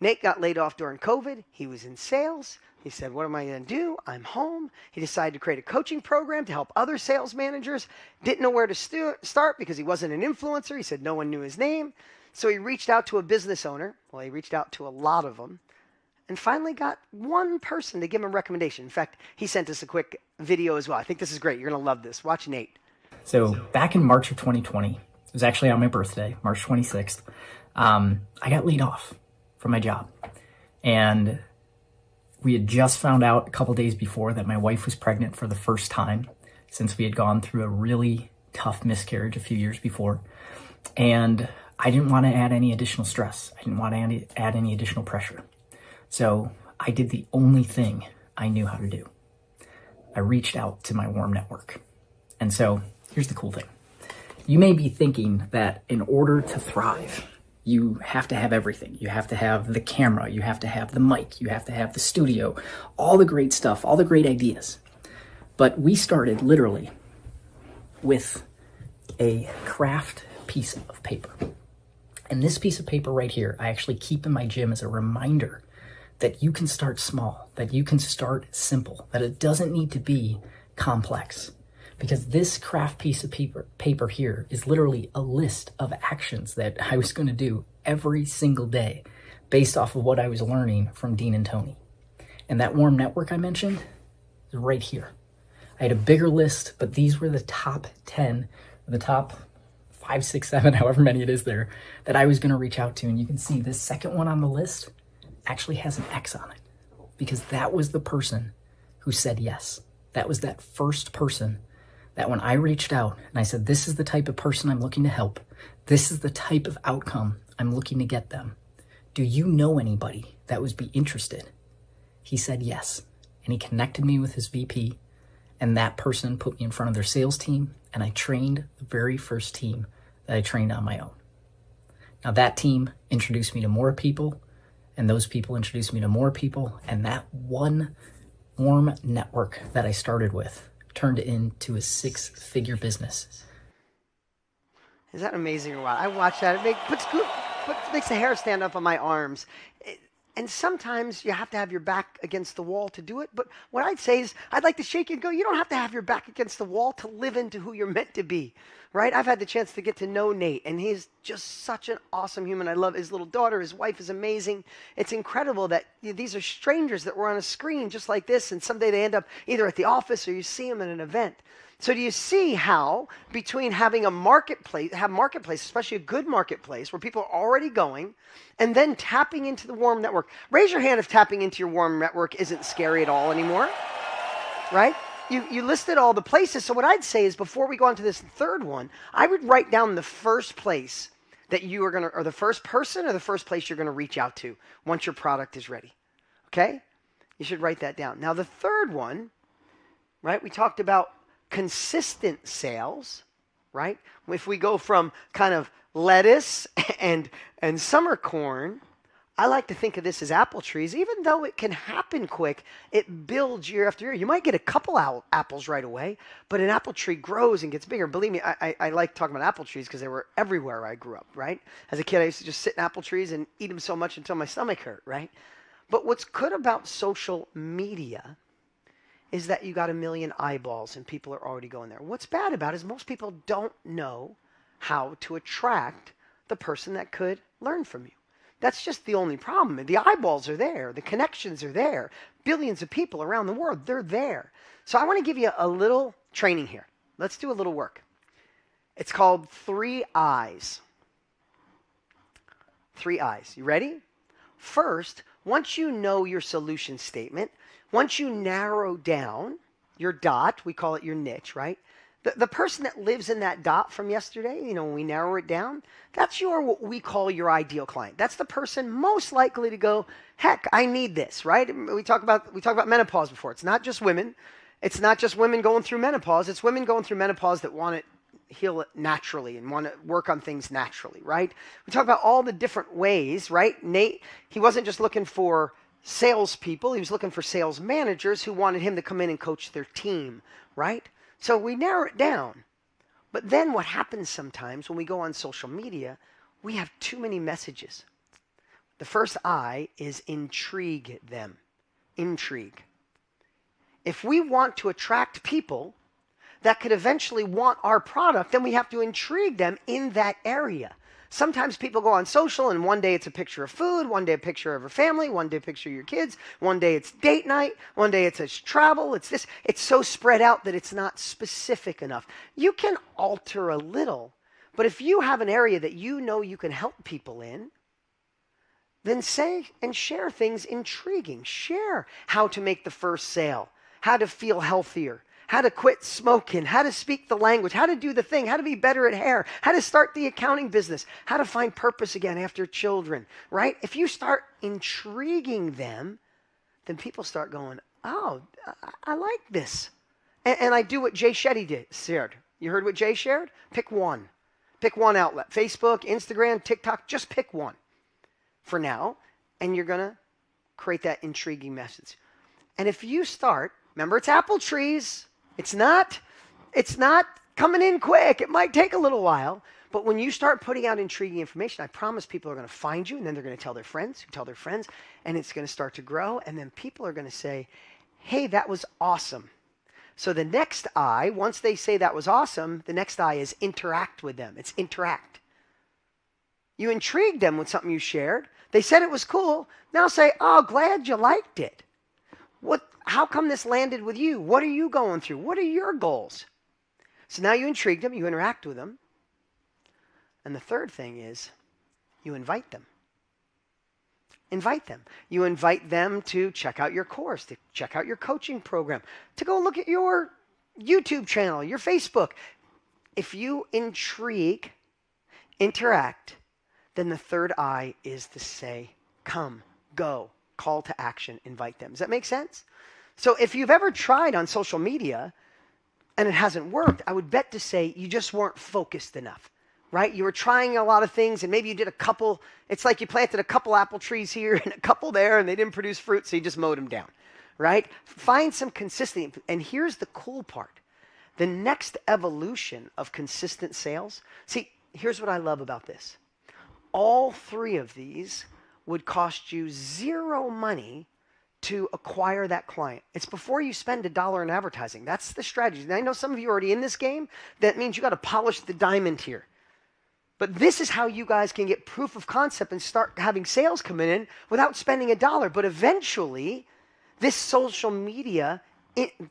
Nate got laid off during COVID. He was in sales. He said, what am I going to do? I'm home. He decided to create a coaching program to help other sales managers. Didn't know where to start because he wasn't an influencer. He said no one knew his name. So he reached out to a business owner. Well, he reached out to a lot of them. And finally got one person to give him a recommendation. In fact, he sent us a quick video as well. I think this is great. You're going to love this. Watch Nate. So back in March of 2020, it was actually on my birthday, March 26th, I got laid off from my job. And we had just found out a couple days before that my wife was pregnant for the first time since we had gone through a really tough miscarriage a few years before. And I didn't want to add any additional stress. I didn't want to add any additional pressure. So I did the only thing I knew how to do. I reached out to my warm network. And so here's the cool thing. You may be thinking that in order to thrive, you have to have everything. You have to have the camera, you have to have the mic, you have to have the studio, all the great stuff, all the great ideas. But we started literally with a craft piece of paper. And this piece of paper right here, I actually keep in my gym as a reminder that you can start small, that you can start simple, that it doesn't need to be complex. Because this craft piece of paper here is literally a list of actions that I was going to do every single day based off of what I was learning from Dean and Tony. And that warm network I mentioned is right here. I had a bigger list, but these were the top 10, the top 5, 6, 7, however many it is there, that I was going to reach out to. And you can see this second one on the list actually has an X on it because that was the person who said yes. That was that first person that when I reached out and I said, this is the type of person I'm looking to help, this is the type of outcome I'm looking to get them. Do you know anybody that would be interested? He said yes. And he connected me with his VP, and that person put me in front of their sales team, and I trained the very first team that I trained on my own. Now that team introduced me to more people, and those people introduced me to more people, and that one warm network that I started with turned into a 6-figure business. Is that amazing or what? I watch that. It makes the hair stand up on my arms. And sometimes you have to have your back against the wall to do it. But what I'd say is I'd like to shake you and go, you don't have to have your back against the wall to live into who you're meant to be, right? I've had the chance to get to know Nate, and he's just such an awesome human. I love his little daughter. His wife is amazing. It's incredible that these are strangers that were on a screen just like this, and someday they end up either at the office or you see them at an event. So do you see how between having a marketplace, especially a good marketplace where people are already going, and then tapping into the warm network? Raise your hand if tapping into your warm network isn't scary at all anymore, right? You listed all the places. So what I'd say is before we go on to this third one, I would write down the first place that you are going to, or the first person or the first place you're going to reach out to once your product is ready. Okay? You should write that down. Now the third one, right? We talked about consistent sales, right? If we go from kind of lettuce and summer corn I like to think of this as apple trees. Even though it can happen quick, it builds year after year. You might get a couple apples right away, but an apple tree grows and gets bigger. Believe me, I like talking about apple trees because they were everywhere where I grew up, right? As a kid, I used to just sit in apple trees and eat them so much until my stomach hurt, right? But what's good about social media is that you got 1 million eyeballs and people are already going there. What's bad about it is most people don't know how to attract the person that could learn from you. That's just the only problem. The eyeballs are there. The connections are there. Billions of people around the world, they're there. So I want to give you a little training here. Let's do a little work. It's called 3 Eyes. 3 Eyes. You ready? First, once you know your solution statement, once you narrow down your dot, we call it your niche, right? The person that lives in that dot from yesterday, when we narrow it down, that's what we call your ideal client. That's the person most likely to go, heck, I need this, right? We talk about menopause before. It's not just women. It's not just women going through menopause. It's women going through menopause that want to heal it naturally and want to work on things naturally, right? We talk about all the different ways, right? Nate, he wasn't just looking for salespeople. He was looking for sales managers who wanted him to come in and coach their team, right? So we narrow it down. But then what happens sometimes when we go on social media, we have too many messages. The first I is intrigue them. Intrigue. If we want to attract people that could eventually want our product, then we have to intrigue them in that area. Sometimes people go on social and one day it's a picture of food, one day a picture of a family, one day a picture of your kids, one day it's date night, one day it's travel, it's this. It's so spread out that it's not specific enough. You can alter a little, but if you have an area that you know you can help people in, then say and share things intriguing. Share how to make the first sale, how to feel healthier, how to quit smoking, how to speak the language, how to do the thing, how to be better at hair, how to start the accounting business, how to find purpose again after children, right? If you start intriguing them, then people start going, oh, I like this. And I do what Jay Shetty shared. You heard what Jay shared? Pick one. Pick one outlet. Facebook, Instagram, TikTok, just pick one for now. And you're going to create that intriguing message. And if you start, remember it's apple trees. It's not coming in quick. It might take a little while. But when you start putting out intriguing information, I promise people are going to find you, and then they're going to tell their friends, who tell their friends, and it's going to start to grow. And then people are going to say, hey, that was awesome. So the next I, once they say that was awesome, the next I is interact with them. It's interact. You intrigued them with something you shared. They said it was cool. Now say, oh, glad you liked it. How come this landed with you? What are you going through? What are your goals? So now you intrigue them, you interact with them. And the third thing is you invite them. Invite them. You invite them to check out your course, to check out your coaching program, to go look at your YouTube channel, your Facebook. If you intrigue, interact, then the third I is to say, come, go, call to action, invite them. Does that make sense? So if you've ever tried on social media and it hasn't worked, I would bet to say you just weren't focused enough, right? You were trying a lot of things and maybe you did a couple. It's like you planted a couple apple trees here and a couple there and they didn't produce fruit, so you just mowed them down, right? Find some consistency. And here's the cool part. The next evolution of consistent sales. See, here's what I love about this. All 3 of these would cost you 0 money to acquire that client. It's before you spend $1 in advertising. That's the strategy. And I know some of you are already in this game. That means you got to polish the diamond here. But this is how you guys can get proof of concept and start having sales coming in without spending $1. But eventually, this social media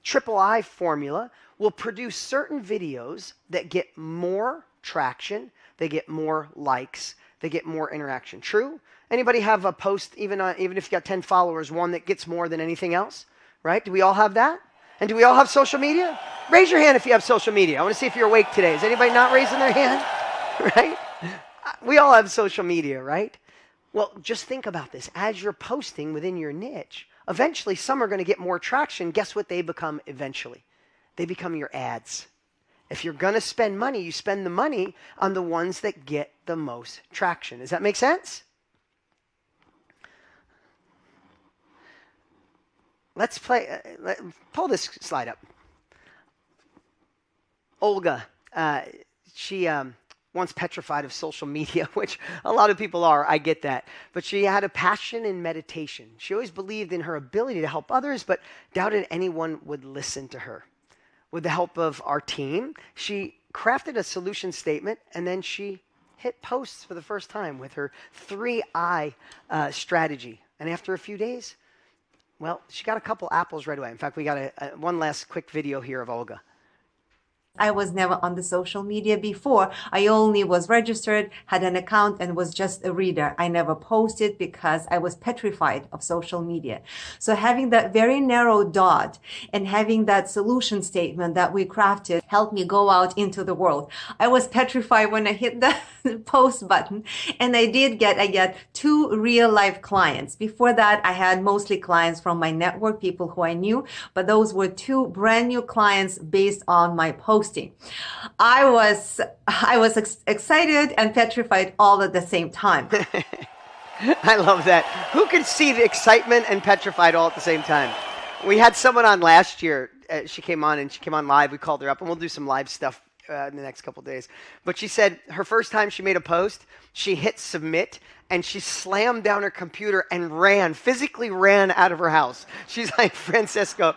triple I formula will produce certain videos that get more traction, they get more likes, they get more interaction. True? Anybody have a post, even if you got 10 followers, one that gets more than anything else? Right? Do we all have that? And do we all have social media? Raise your hand if you have social media. I want to see if you're awake today. Is anybody not raising their hand? Right? We all have social media, right? Well, just think about this. As you're posting within your niche, eventually some are going to get more traction. Guess what they become eventually? They become your ads. If you're going to spend money, you spend the money on the ones that get the most traction. Does that make sense? let's play. Pull this slide up. Olga, she once petrified of social media, which a lot of people are. I get that. But she had a passion in meditation. She always believed in her ability to help others, but doubted anyone would listen to her. With the help of our team, she crafted a solution statement, and then she hit posts for the first time with her 3I strategy. And after a few days, well, she got a couple apples right away. In fact, we got one last quick video here of Olga. I was never on the social media before. I only was registered, had an account, and was just a reader. I never posted because I was petrified of social media. So having that very narrow dot and having that solution statement that we crafted helped me go out into the world. I was petrified when I hit the post button, and I get 2 real life clients. Before that, I had mostly clients from my network, people who I knew, but those were 2 brand new clients based on my posting. I was excited and petrified all at the same time. I love that. Who can see the excitement and petrified all at the same time? We had someone on last year. She came on live. We called her up, and we'll do some live stuff in the next couple of days. But she said her first time she made a post, she hit submit, and she slammed down her computer and physically ran out of her house. She's like, Francesca,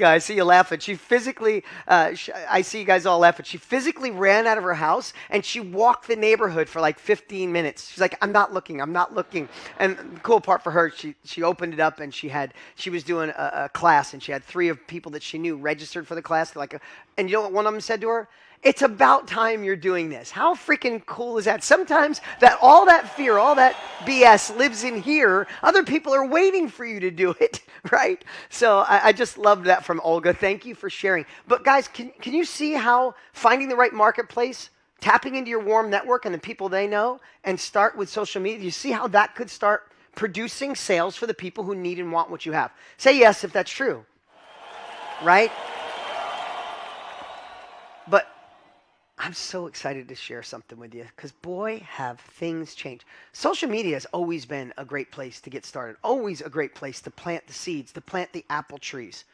I see you laughing. She physically, I see you guys all laughing. She physically ran out of her house, and she walked the neighborhood for like 15 minutes. She's like, I'm not looking. And the cool part for her, she opened it up, and she was doing a class, and she had 3 of people that she knew registered for the class. And you know what one of them said to her? It's about time you're doing this. How freaking cool is that? Sometimes all that fear, all that BS lives in here. Other people are waiting for you to do it, right? So I just loved that from Olga. Thank you for sharing. But guys, can you see how finding the right marketplace, tapping into your warm network and the people they know, and start with social media, you see how that could start producing sales for the people who need and want what you have? Say yes if that's true, right? But I'm so excited to share something with you because, boy, have things changed. Social media has always been a great place to get started, always a great place to plant the seeds, to plant the apple trees.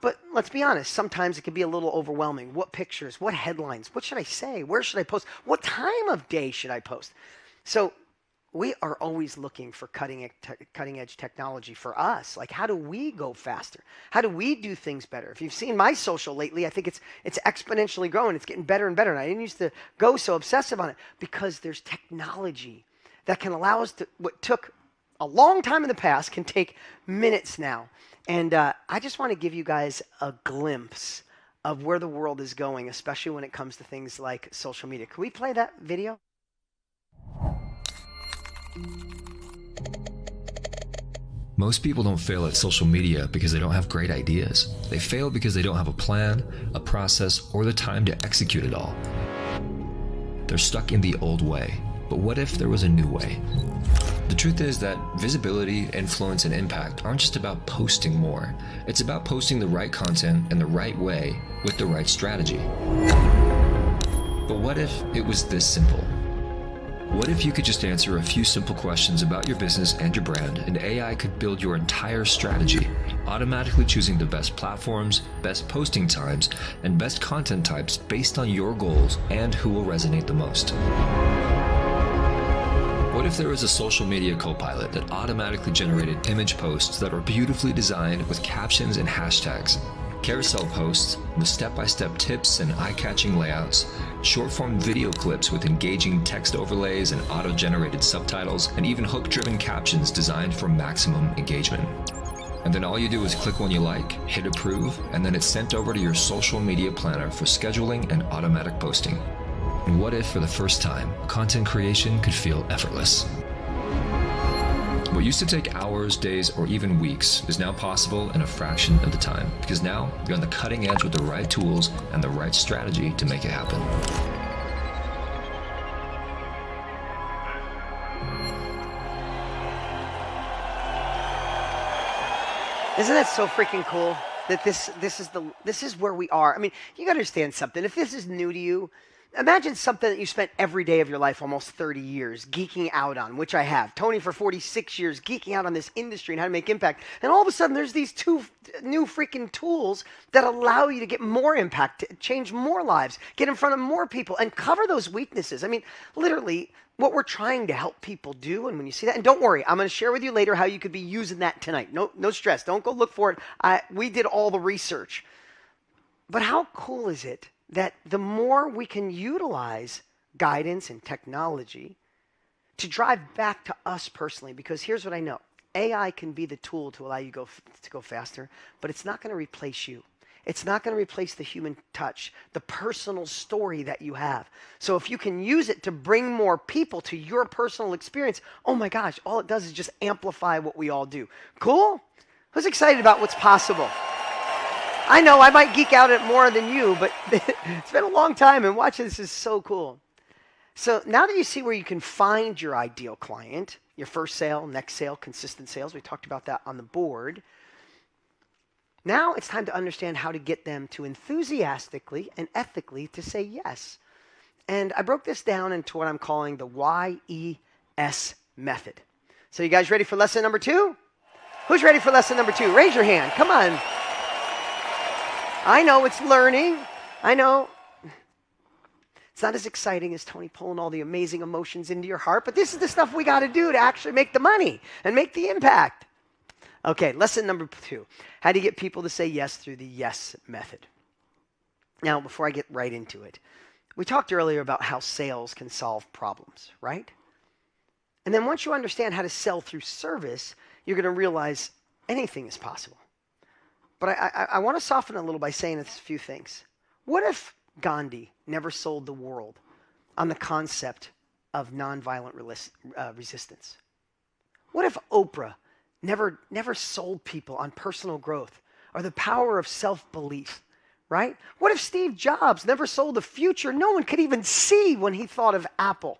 But let's be honest, sometimes it can be a little overwhelming. What pictures? What headlines? What should I say? Where should I post? What time of day should I post? So we are always looking for cutting edge technology for us. Like, how do we go faster? How do we do things better? If you've seen my social lately, I think it's exponentially growing. It's getting better and better. And I didn't used to go so obsessive on it because there's technology that can allow us to, what took a long time in the past can take minutes now. And I just want to give you guys a glimpse of where the world is going, especially when it comes to things like social media. Can we play that video? Most people don't fail at social media because they don't have great ideas. They fail because they don't have a plan, a process, or the time to execute it all. They're stuck in the old way. But what if there was a new way? The truth is that visibility, influence, and impact aren't just about posting more. It's about posting the right content in the right way with the right strategy. But what if it was this simple? What if you could just answer a few simple questions about your business and your brand, and AI could build your entire strategy, automatically choosing the best platforms, best posting times, and best content types based on your goals and who will resonate the most? What if there was a social media co-pilot that automatically generated image posts that are beautifully designed with captions and hashtags, carousel posts with step-by-step tips and eye-catching layouts, short-form video clips with engaging text overlays and auto-generated subtitles, and even hook-driven captions designed for maximum engagement? And then all you do is click one you like, hit approve, and then it's sent over to your social media planner for scheduling and automatic posting. And what if, for the first time, content creation could feel effortless? What used to take hours, days, or even weeks is now possible in a fraction of the time, because now you're on the cutting edge with the right tools and the right strategy to make it happen. Isn't that so freaking cool? That this is where we are. I mean, you gotta understand something. If this is new to you, Imagine something that you spent every day of your life, almost 30 years, geeking out on, which I have. Tony for 46 years, geeking out on this industry and how to make impact. And all of a sudden, there's these two new freaking tools that allow you to get more impact, to change more lives, get in front of more people, and cover those weaknesses. I mean, literally, what we're trying to help people do, and when you see that, and don't worry, I'm going to share with you later how you could be using that tonight. No stress. Don't go look for it. We did all the research. But how cool is it that the more we can utilize guidance and technology to drive back to us personally, because here's what I know. AI can be the tool to allow you to go faster, but it's not going to replace you. It's not going to replace the human touch, the personal story that you have. So if you can use it to bring more people to your personal experience, oh my gosh, all it does is just amplify what we all do. Cool? Who's excited about what's possible? I know I might geek out at more than you, but it's been a long time, and watching this is so cool. So now that you see where you can find your ideal client, your first sale, next sale, consistent sales, we talked about that on the board. Now it's time to understand how to get them to enthusiastically and ethically to say yes. And I broke this down into what I'm calling the YES method. So you guys ready for lesson number 2? Who's ready for lesson number 2? Raise your hand. Come on. I know it's learning. I know it's not as exciting as Tony pulling all the amazing emotions into your heart, but this is the stuff we got to do to actually make the money and make the impact. Okay, lesson number 2. How do you get people to say yes through the YES method? Now, before I get right into it, we talked earlier about how sales can solve problems, right? And then once you understand how to sell through service, you're going to realize anything is possible. But I want to soften it a little by saying a few things. What if Gandhi never sold the world on the concept of nonviolent resistance? What if Oprah never sold people on personal growth or the power of self-belief, right? What if Steve Jobs never sold the future no one could even see when he thought of Apple?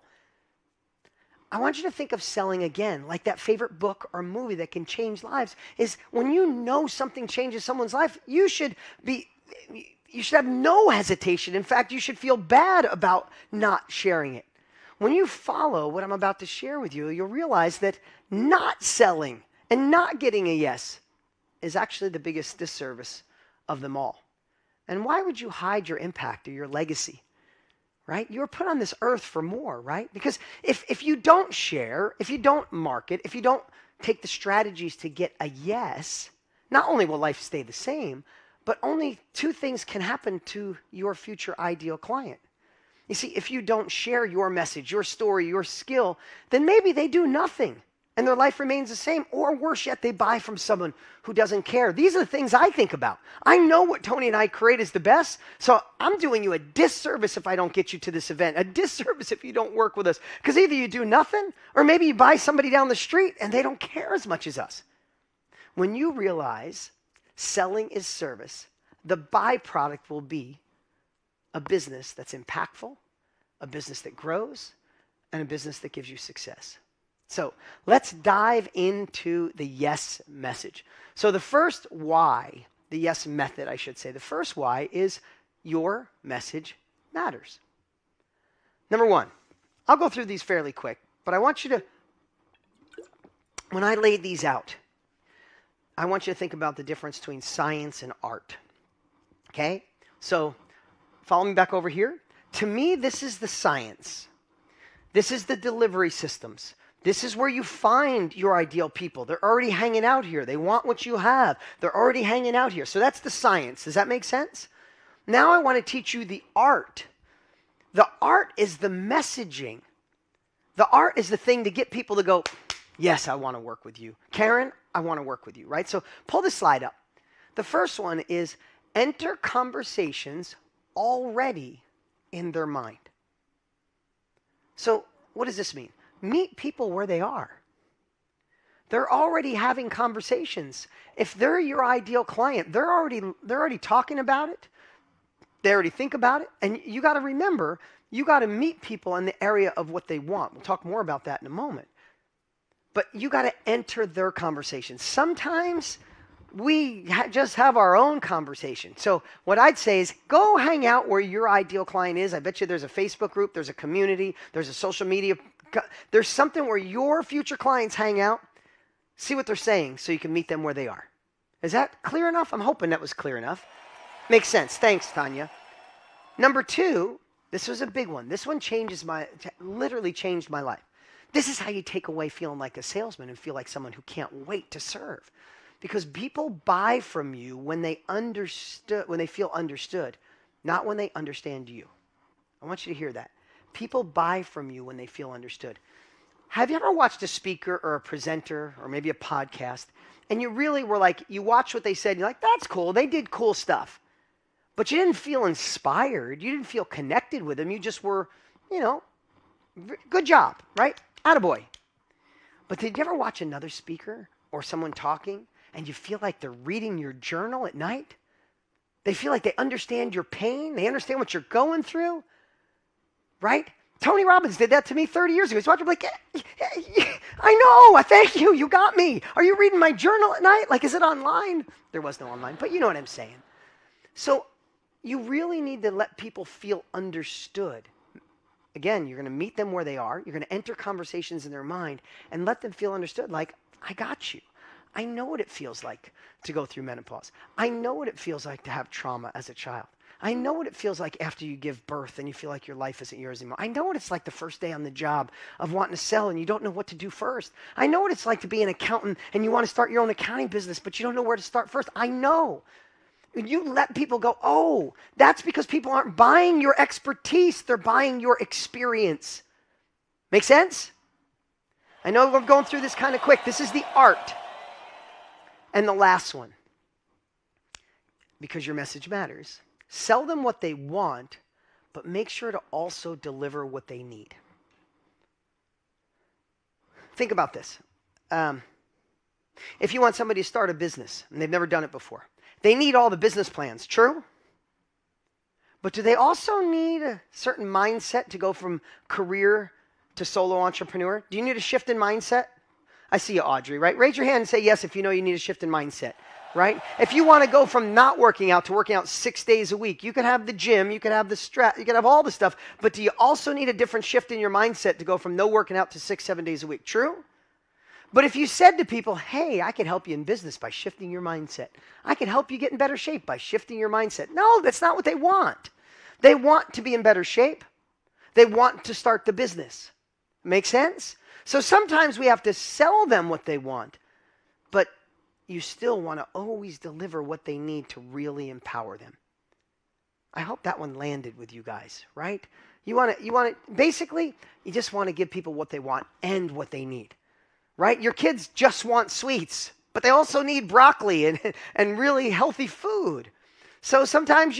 I want you to think of selling again, like that favorite book or movie that can change lives, is when you know something changes someone's life, you should have no hesitation. In fact, you should feel bad about not sharing it. When you follow what I'm about to share with you, you'll realize that not selling and not getting a yes is actually the biggest disservice of them all. And why would you hide your impact or your legacy? Right? You were put on this earth for more, right? Because if you don't share, if you don't market, if you don't take the strategies to get a yes, not only will life stay the same, but only 2 things can happen to your future ideal client. You see, if you don't share your message, your story, your skill, then maybe they do nothing and their life remains the same, or worse yet, they buy from someone who doesn't care. These are the things I think about. I know what Tony and I create is the best, so I'm doing you a disservice if I don't get you to this event, a disservice if you don't work with us, because either you do nothing, or maybe you buy somebody down the street and they don't care as much as us. When you realize selling is service, the byproduct will be a business that's impactful, a business that grows, and a business that gives you success. So let's dive into the yes message. So the first why, the yes method, I should say, the first why is your message matters. Number 1, I'll go through these fairly quick, but I want you to, when I laid these out, I want you to think about the difference between science and art. Okay? So follow me back over here. To me, this is the science. This is the delivery systems. This is where you find your ideal people. They're already hanging out here. They want what you have. They're already hanging out here. So that's the science. Does that make sense? Now I want to teach you the art. The art is the messaging. The art is the thing to get people to go, yes, I want to work with you. Karen, I want to work with you, right? So pull this slide up. The first one is enter conversations already in their mind. So what does this mean? Meet people where they are. They're already having conversations. If they're your ideal client, they're already talking about it. They already think about it. And you got to remember, you got to meet people in the area of what they want. We'll talk more about that in a moment. But you got to enter their conversation. Sometimes just have our own conversation. So what I'd say is go hang out where your ideal client is. I bet you there's a Facebook group, there's a community, there's a social media. There's something where your future clients hang out. See what they're saying so you can meet them where they are. Is that clear enough? I'm hoping that was clear enough. Makes sense. Thanks, Tanya. Number 2, this was a big one. This one literally changed my life. This is how you take away feeling like a salesman and feel like someone who can't wait to serve. Because people buy from you when they feel understood, not when they understand you. I want you to hear that. People buy from you when they feel understood. Have you ever watched a speaker or a presenter or maybe a podcast and you really were like, you watch what they said, and you're like, that's cool, they did cool stuff. But you didn't feel inspired, you didn't feel connected with them, you just were, good job, right? Attaboy. But did you ever watch another speaker or someone talking and you feel like they're reading your journal at night? They feel like they understand your pain, they understand what you're going through, right? Tony Robbins did that to me 30 years ago. He's watching, like, I know, thank you, you got me. Are you reading my journal at night? Like, is it online? There was no online, but you know what I'm saying. So you really need to let people feel understood. Again, you're going to meet them where they are. You're going to enter conversations in their mind and let them feel understood. Like, I got you. I know what it feels like to go through menopause. I know what it feels like to have trauma as a child. I know what it feels like after you give birth and you feel like your life isn't yours anymore. I know what it's like the first day on the job of wanting to sell and you don't know what to do first. I know what it's like to be an accountant and you want to start your own accounting business, but you don't know where to start first. I know. You let people go, oh, that's because people aren't buying your expertise. They're buying your experience. Make sense? I know we're going through this kind of quick. This is the art. And the last one, because your message matters. Sell them what they want, but make sure to also deliver what they need. Think about this. If you want somebody to start a business and they've never done it before, they need all the business plans, true? But do they also need a certain mindset to go from career to solo entrepreneur? Do you need a shift in mindset? I see you, Audrey, right? Raise your hand and say yes if you know you need a shift in mindset, right? If you want to go from not working out to working out 6 days a week, you could have the gym, you could have the strap, you could have all the stuff, but do you also need a different shift in your mindset to go from no working out to 6-7 days a week? True? But if you said to people, hey, I can help you in business by shifting your mindset. I can help you get in better shape by shifting your mindset. No, that's not what they want. They want to be in better shape. They want to start the business. Make sense? So sometimes we have to sell them what they want, but you still want to always deliver what they need to really empower them. I hope that one landed with you guys, right? Basically, you just want to give people what they want and what they need. Right? Your kids just want sweets, but they also need broccoli and really healthy food. So sometimes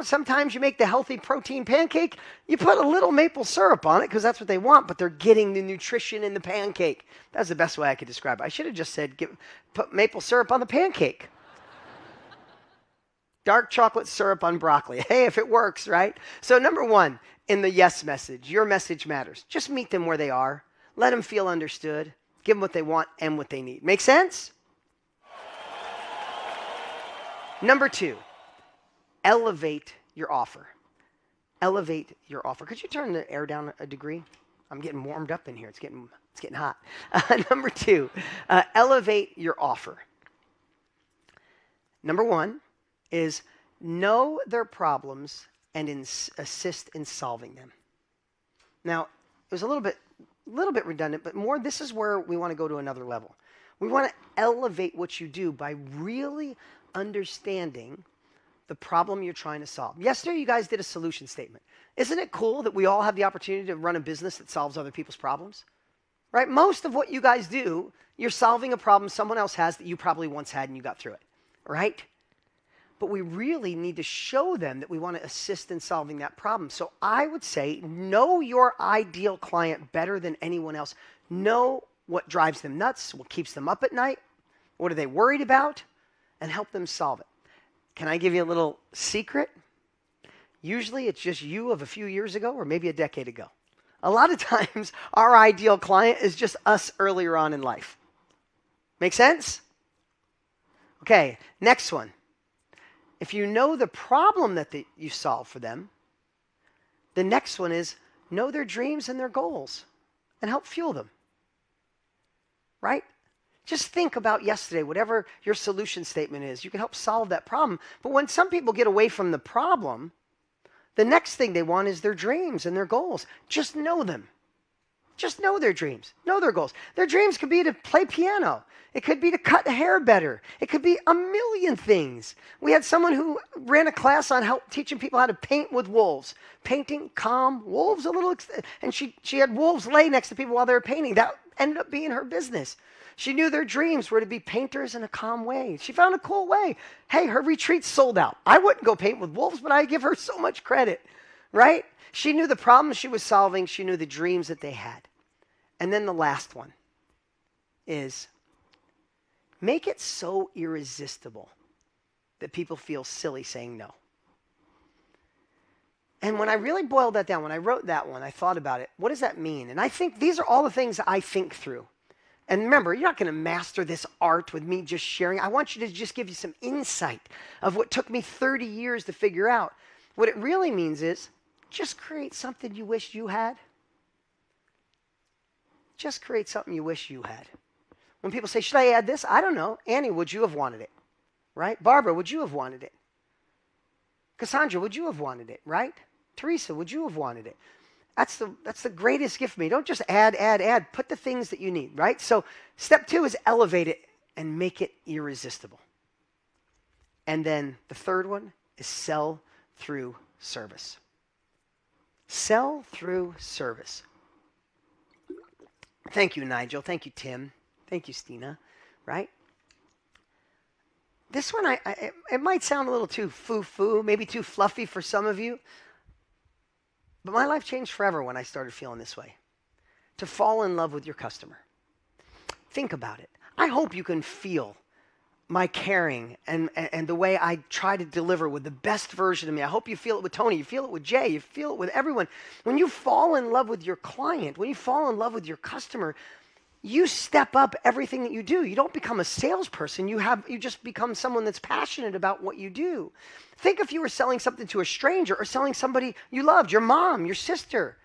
sometimes you make the healthy protein pancake, you put a little maple syrup on it because that's what they want, but they're getting the nutrition in the pancake. That's the best way I could describe it. I should have just said put maple syrup on the pancake. Dark chocolate syrup on broccoli. Hey, if it works, right? So number 1, in the yes message, your message matters. Just meet them where they are. Let them feel understood. Give them what they want and what they need. Make sense? Number 2, elevate your offer. Elevate your offer. Could you turn the air down a degree? I'm getting warmed up in here. It's getting hot. Number 2, elevate your offer. Number 1 is know their problems and assist in solving them. Now, it was a little bit redundant, but more, this is where we want to go to another level. We want to elevate what you do by really understanding the problem you're trying to solve. Yesterday, you guys did a solution statement. Isn't it cool that we all have the opportunity to run a business that solves other people's problems? Right? Most of what you guys do, you're solving a problem someone else has that you probably once had and you got through it. Right? But we really need to show them that we want to assist in solving that problem. So I would say, know your ideal client better than anyone else. Know what drives them nuts, what keeps them up at night, what are they worried about, and help them solve it. Can I give you a little secret? Usually it's just you of a few years ago or maybe a decade ago. A lot of times our ideal client is just us earlier on in life. Make sense? Okay, next one. If you know the problem that you solve for them, the next one is know their dreams and their goals and help fuel them. Right? Just think about yesterday, whatever your solution statement is. You can help solve that problem. But when some people get away from the problem, the next thing they want is their dreams and their goals. Just know them. Just know their dreams. Know their goals. Their dreams could be to play piano. It could be to cut hair better. It could be a million things. We had someone who ran a class on teaching people how to paint with wolves. Painting calm wolves and she had wolves lay next to people while they were painting. That ended up being her business. She knew their dreams were to be painters in a calm way. She found a cool way. Hey, her retreat sold out. I wouldn't go paint with wolves, but I give her so much credit, right? She knew the problems she was solving. She knew the dreams that they had. And then the last one is make it so irresistible that people feel silly saying no. And when I really boiled that down, when I wrote that one, I thought about it. What does that mean? And I think these are all the things I think through. And remember, you're not going to master this art with me just sharing. I want you to just give you some insight of what took me 30 years to figure out. What it really means is just create something you wish you had. Just create something you wish you had. When people say, should I add this? I don't know. Annie, would you have wanted it? Right? Barbara, would you have wanted it? Cassandra, would you have wanted it? Right? Teresa, would you have wanted it? That's the greatest gift for me. Don't just add. Put the things that you need, right? So step 2 is elevate it and make it irresistible. And then the third one is sell through service. Sell through service. Thank you, Nigel. Thank you, Tim. Thank you, Stina. Right? This one, it might sound a little too foo-foo, maybe too fluffy for some of you. But my life changed forever when I started feeling this way. To fall in love with your customer. Think about it. I hope you can feel my caring and the way I try to deliver with the best version of me. I hope you feel it with Tony. You feel it with Jay. You feel it with everyone. When you fall in love with your client, when you fall in love with your customer, you step up everything that you do. You don't become a salesperson. You just become someone that's passionate about what you do. Think if you were selling something to a stranger or selling somebody you loved, your mom, your sister,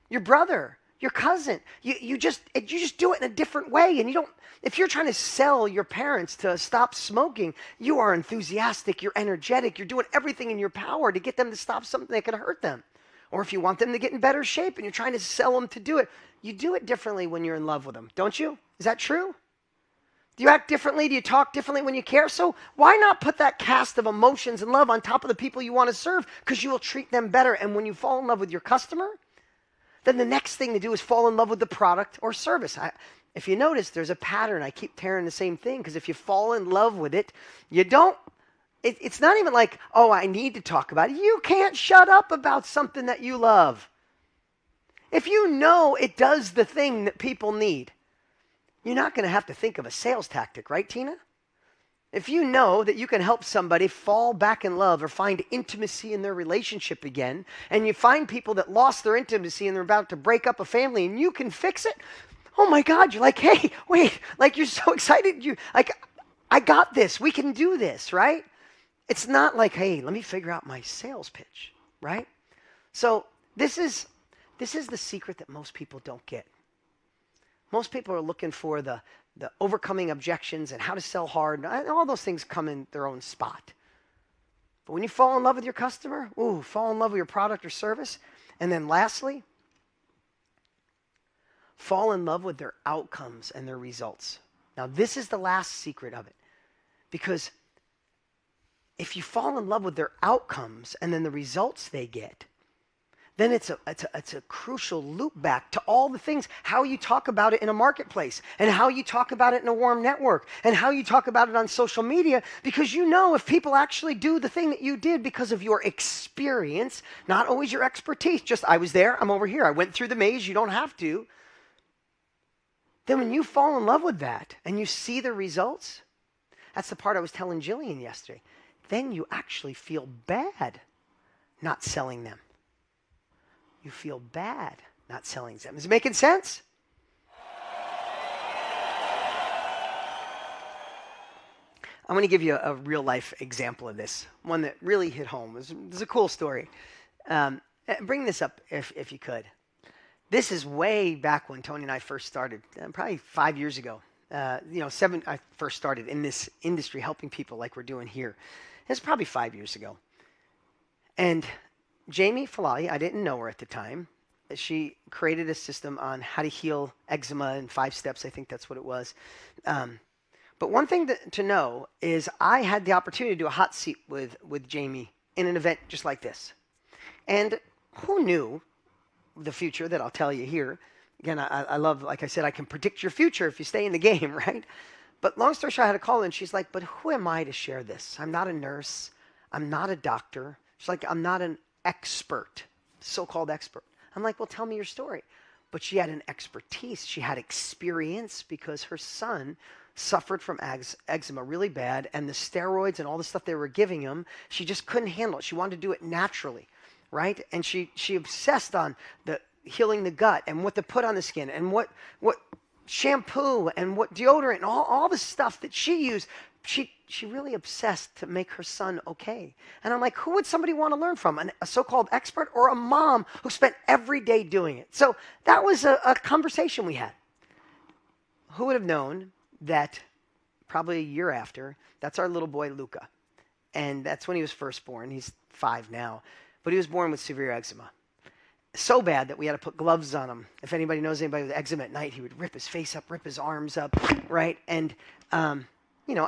your brother, your cousin. You just do it in a different way. And if you're trying to sell your parents to stop smoking, you are enthusiastic, you're energetic, you're doing everything in your power to get them to stop something that could hurt them. Or if you want them to get in better shape and you're trying to sell them to do it, you do it differently when you're in love with them, don't you? Is that true? Do you act differently? Do you talk differently when you care? So why not put that cast of emotions and love on top of the people you want to serve? Because you will treat them better. And when you fall in love with your customer, then the next thing to do is fall in love with the product or service. If you notice, there's a pattern. I keep tearing the same thing because if you fall in love with it, you don't. It's not even like, oh, I need to talk about it. You can't shut up about something that you love. If you know it does the thing that people need, you're not going to have to think of a sales tactic, right, Tina? If you know that you can help somebody fall back in love or find intimacy in their relationship again, and you find people that lost their intimacy and they're about to break up a family and you can fix it, oh my God, you're like, hey, wait, like you're so excited. I got this. We can do this, right? It's not like, hey, let me figure out my sales pitch, right? So this is the secret that most people don't get. Most people are looking for the overcoming objections and how to sell hard. And all those things come in their own spot. But when you fall in love with your customer, fall in love with your product or service. And then lastly, fall in love with their outcomes and their results. Now, this is the last secret of it. Because if you fall in love with their outcomes and then the results they get, then it's a crucial loop back to all the things, how you talk about it in a marketplace and how you talk about it in a warm network and how you talk about it on social media, because you know if people actually do the thing that you did because of your experience, not always your expertise, just I was there, I'm over here, I went through the maze, you don't have to. Then when you fall in love with that and you see the results, that's the part I was telling Jillian yesterday, then you actually feel bad not selling them. You feel bad not selling them. Is it making sense? I'm going to give you a real life example of this, one that really hit home. This is a cool story. Bring this up if you could. This is way back when Tony and I first started, probably 5 years ago. I first started in this industry helping people like we're doing here. It's probably 5 years ago. And Jamie Falali, I didn't know her at the time. She created a system on how to heal eczema in 5 steps. I think that's what it was. But one thing to know is I had the opportunity to do a hot seat with Jamie in an event just like this. And who knew the future that I'll tell you here? Again, I love, like I said, I can predict your future if you stay in the game, right? But long story short, I had a call and she's like, but who am I to share this? I'm not a nurse. I'm not a doctor. She's like, I'm not an expert, so-called expert. I'm like, well, tell me your story. But she had an expertise. She had experience because her son suffered from eczema really bad, and the steroids and all the stuff they were giving him, she just couldn't handle it. She wanted to do it naturally, right? And she obsessed on the healing the gut and what to put on the skin and what shampoo and what deodorant and all the stuff that she used. She really obsessed to make her son okay. And I'm like, who would somebody want to learn from? A so-called expert or a mom who spent every day doing it? So that was a conversation we had. Who would have known that probably a year after, that's our little boy, Luca. And that's when he was first born. He's 5 now. But he was born with severe eczema. So bad that we had to put gloves on him. If anybody knows anybody with eczema at night, he would rip his face up, rip his arms up, right? And, and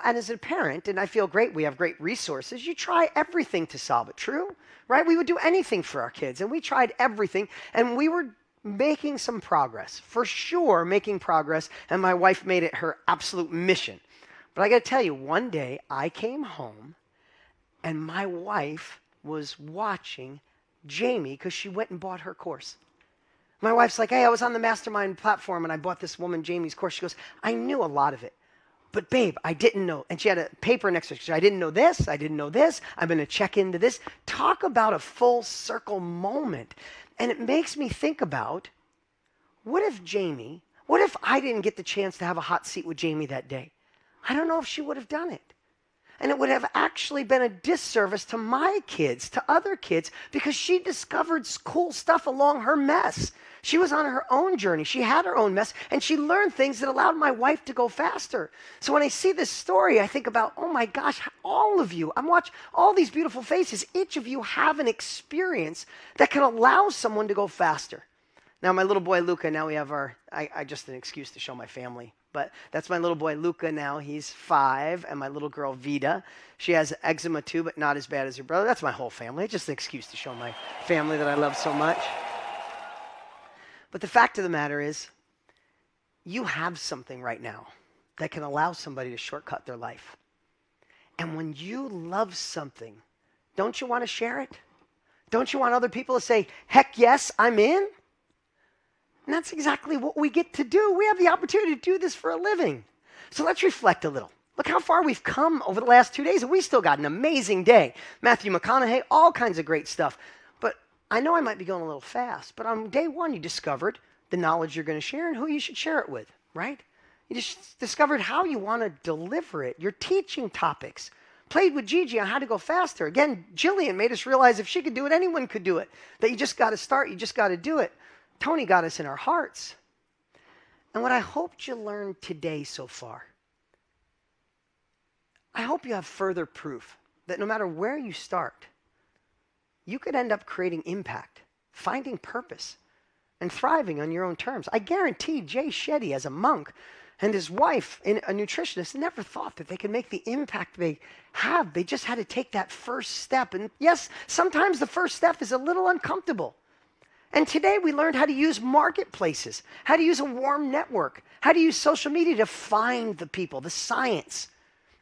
as a parent, and I feel great, we have great resources, you try everything to solve it, true? Right? We would do anything for our kids, and we tried everything, and we were making some progress, for sure making progress, and my wife made it her absolute mission. But I got to tell you, one day I came home, and my wife was watching Jamie because she went and bought her course. My wife's like, hey, I was on the mastermind platform, and I bought this woman Jamie's course. She goes, I knew a lot of it. But babe, I didn't know. And she had a paper next to her. She said, I didn't know this. I didn't know this. I'm going to check into this. Talk about a full circle moment. And it makes me think about, what if I didn't get the chance to have a hot seat with Jamie that day? I don't know if she would have done it. And it would have actually been a disservice to my kids, to other kids, because she discovered cool stuff along her mess. She was on her own journey. She had her own mess, and she learned things that allowed my wife to go faster. So when I see this story, I think about, oh my gosh, all of you. I'm watching all these beautiful faces. Each of you have an experience that can allow someone to go faster. Now, my little boy, Luca, now we have I just an excuse to show my family. But that's my little boy, Luca, now. He's 5. And my little girl, Vida. She has eczema too, but not as bad as her brother. That's my whole family. It's just an excuse to show my family that I love so much. But the fact of the matter is, you have something right now that can allow somebody to shortcut their life. And when you love something, don't you want to share it? Don't you want other people to say, heck yes, I'm in? And that's exactly what we get to do. We have the opportunity to do this for a living. So let's reflect a little. Look how far we've come over the last 2 days, and we still got an amazing day. Matthew McConaughey, all kinds of great stuff. But I know I might be going a little fast, but on day 1, you discovered the knowledge you're going to share and who you should share it with, right? You just discovered how you want to deliver it, your teaching topics. Played with Gigi on how to go faster. Again, Jillian made us realize if she could do it, anyone could do it. That you just got to start, you just got to do it. Tony got us in our hearts. And what I hoped you learned today so far, I hope you have further proof that no matter where you start, you could end up creating impact, finding purpose, and thriving on your own terms. I guarantee Jay Shetty, as a monk, and his wife, a nutritionist, never thought that they could make the impact they have. They just had to take that first step. And yes, sometimes the first step is a little uncomfortable. And today we learned how to use marketplaces, how to use a warm network, how to use social media to find the people, the science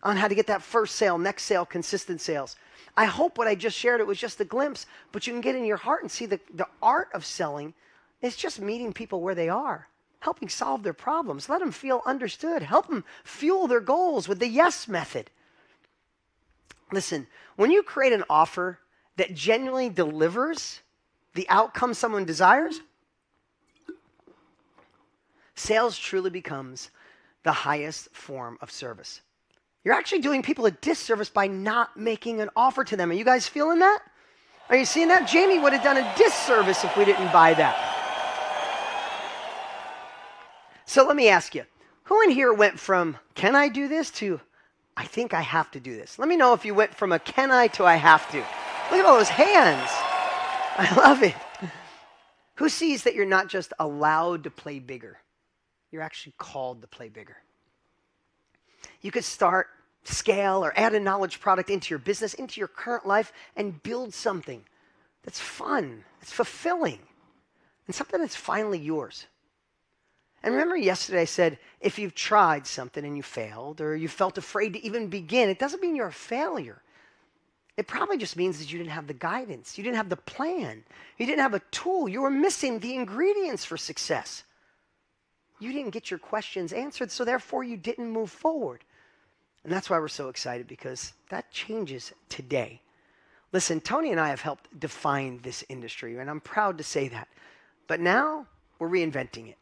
on how to get that first sale, next sale, consistent sales. I hope what I just shared, it was just a glimpse, but you can get in your heart and see the art of selling is just meeting people where they are, helping solve their problems, let them feel understood, help them fuel their goals with the yes method. Listen, when you create an offer that genuinely delivers the outcome someone desires, sales truly becomes the highest form of service. You're actually doing people a disservice by not making an offer to them. Are you guys feeling that? Are you seeing that? Jamie would have done a disservice if we didn't buy that. So let me ask you, who in here went from, can I do this, to, I think I have to do this? Let me know if you went from a can I to I have to. Look at all those hands. I love it. Who sees that you're not just allowed to play bigger? You're actually called to play bigger. You could start, scale, or add a knowledge product into your business, into your current life, and build something that's fun, it's fulfilling, and something that's finally yours. And remember yesterday I said, if you've tried something and you failed, or you felt afraid to even begin, it doesn't mean you're a failure. It probably just means that you didn't have the guidance, you didn't have the plan, you didn't have a tool, you were missing the ingredients for success. You didn't get your questions answered, so therefore you didn't move forward. And that's why we're so excited, because that changes today. Listen, Tony and I have helped define this industry, and I'm proud to say that. But now we're reinventing it.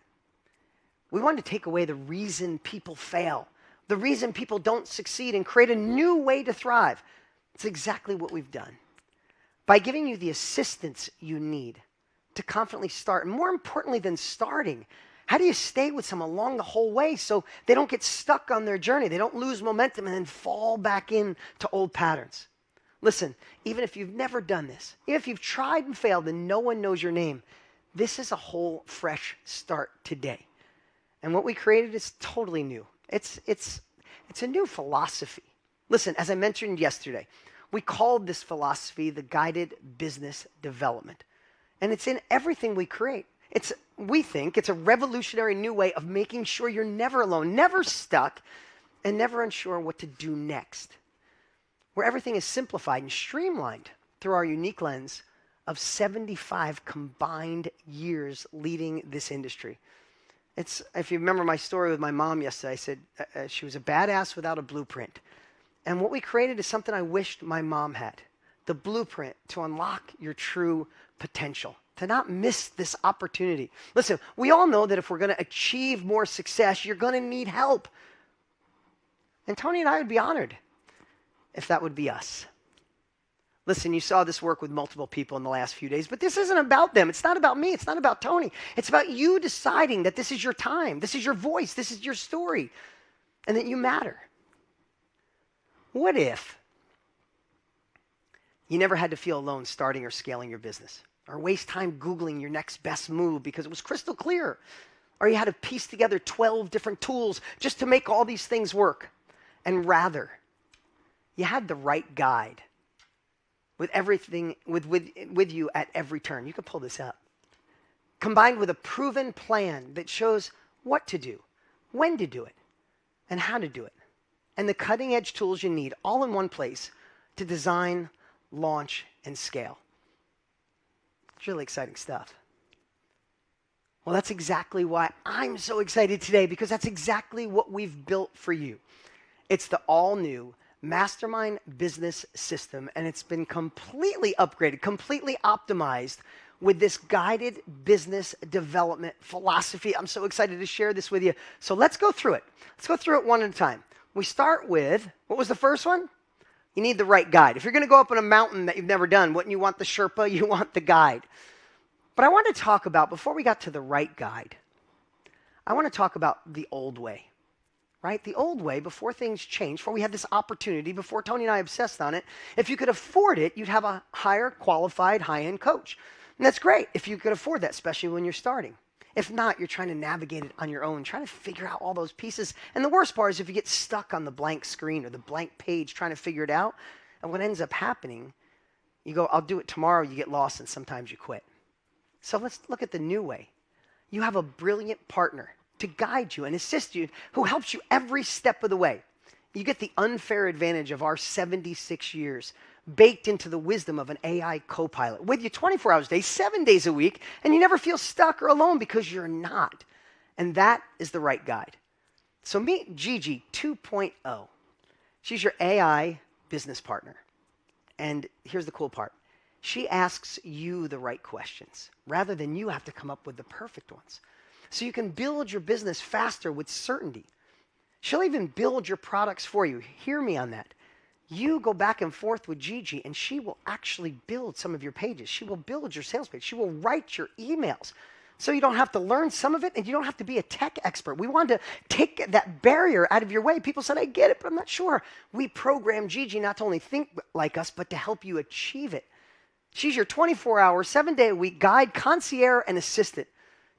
We want to take away the reason people fail, the reason people don't succeed, and create a new way to thrive. It's exactly what we've done. By giving you the assistance you need to confidently start, and more importantly than starting, how do you stay with someone along the whole way so they don't get stuck on their journey, they don't lose momentum and then fall back into old patterns? Listen, even if you've never done this, even if you've tried and failed and no one knows your name, this is a whole fresh start today. And what we created is totally new. It's a new philosophy. Listen, as I mentioned yesterday, we called this philosophy the guided business development. And it's in everything we create. We think it's a revolutionary new way of making sure you're never alone, never stuck, and never unsure what to do next. Where everything is simplified and streamlined through our unique lens of 75 combined years leading this industry. If you remember my story with my mom yesterday, I said she was a badass without a blueprint. And what we created is something I wished my mom had, the blueprint to unlock your true potential, to not miss this opportunity. Listen, we all know that if we're going to achieve more success, you're going to need help. And Tony and I would be honored if that would be us. Listen, you saw this work with multiple people in the last few days, but this isn't about them. It's not about me. It's not about Tony. It's about you deciding that this is your time, this is your voice, this is your story, and that you matter. What if you never had to feel alone starting or scaling your business, or waste time Googling your next best move because it was crystal clear, or you had to piece together 12 different tools just to make all these things work, and rather, you had the right guide with everything with you at every turn. You can pull this up. Combined with a proven plan that shows what to do, when to do it, and how to do it. And the cutting edge tools you need all in one place to design, launch, and scale. It's really exciting stuff. Well, that's exactly why I'm so excited today, because that's exactly what we've built for you. It's the all new Mastermind Business System, and it's been completely upgraded, completely optimized with this guided business development philosophy. I'm so excited to share this with you. So let's go through it. Let's go through it one at a time. We start with, what was the first one? You need the right guide. If you're going to go up on a mountain that you've never done, wouldn't you want the Sherpa? You want the guide. But I want to talk about, before we got to the right guide, I want to talk about the old way. Right? The old way, before things changed, before we had this opportunity, before Tony and I obsessed on it, if you could afford it, you'd have a higher qualified, high-end coach. And that's great if you could afford that, especially when you're starting. If not, you're trying to navigate it on your own, trying to figure out all those pieces. And the worst part is if you get stuck on the blank screen or the blank page trying to figure it out, and what ends up happening, you go, I'll do it tomorrow, you get lost, and sometimes you quit. So let's look at the new way. You have a brilliant partner to guide you and assist you, who helps you every step of the way. You get the unfair advantage of our 76 years baked into the wisdom of an AI co-pilot with you 24 hours a day, 7 days a week, and you never feel stuck or alone, because you're not. And that is the right guide. So meet Gigi 2.0. She's your AI business partner. And here's the cool part. She asks you the right questions rather than you have to come up with the perfect ones. So you can build your business faster with certainty. She'll even build your products for you. Hear me on that. You go back and forth with Gigi, and she will actually build some of your pages. She will build your sales page. She will write your emails. So you don't have to learn some of it, and you don't have to be a tech expert. We wanted to take that barrier out of your way. People said, I get it, but I'm not sure. We programmed Gigi not to only think like us, but to help you achieve it. She's your 24-hour, 7-day-a-week guide, concierge, and assistant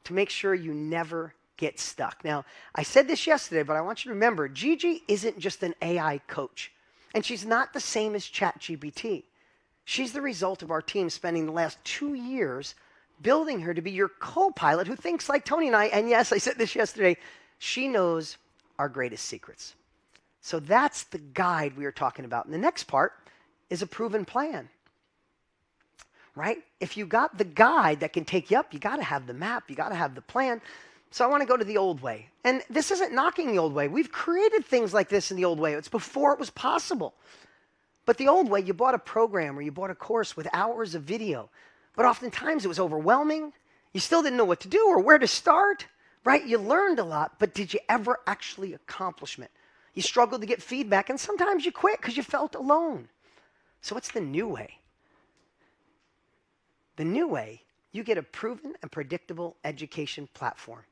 to make sure you never get stuck. Now, I said this yesterday, but I want you to remember, Gigi isn't just an AI coach, and she's not the same as ChatGPT. She's the result of our team spending the last 2 years building her to be your co-pilot who thinks like Tony and I. And yes, I said this yesterday, she knows our greatest secrets. So that's the guide we are talking about. And the next part is a proven plan, right? If you got the guide that can take you up, you got to have the map, you got to have the plan. So I want to go to the old way. And this isn't knocking the old way. We've created things like this in the old way. It's before it was possible. But the old way, you bought a program or you bought a course with hours of video. But oftentimes it was overwhelming. You still didn't know what to do or where to start, right? You learned a lot, but did you ever actually accomplish it? You struggled to get feedback, and sometimes you quit because you felt alone. So what's the new way? The new way, you get a proven and predictable education platform,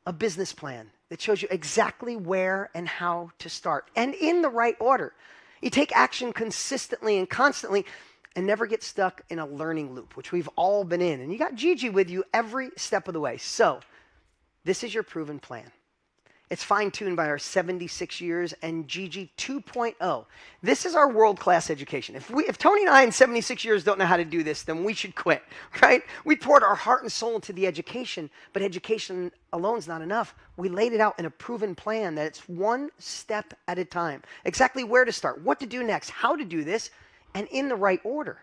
a business plan that shows you exactly where and how to start, and in the right order. You take action consistently and constantly, and never get stuck in a learning loop, which we've all been in. And you got Gigi with you every step of the way. So this is your proven plan. It's fine-tuned by our 76 years and Gigi 2.0. This is our world-class education. If Tony and I in 76 years don't know how to do this, then we should quit, right? We poured our heart and soul into the education, but education alone is not enough. We laid it out in a proven plan that it's one step at a time. Exactly where to start, what to do next, how to do this, and in the right order.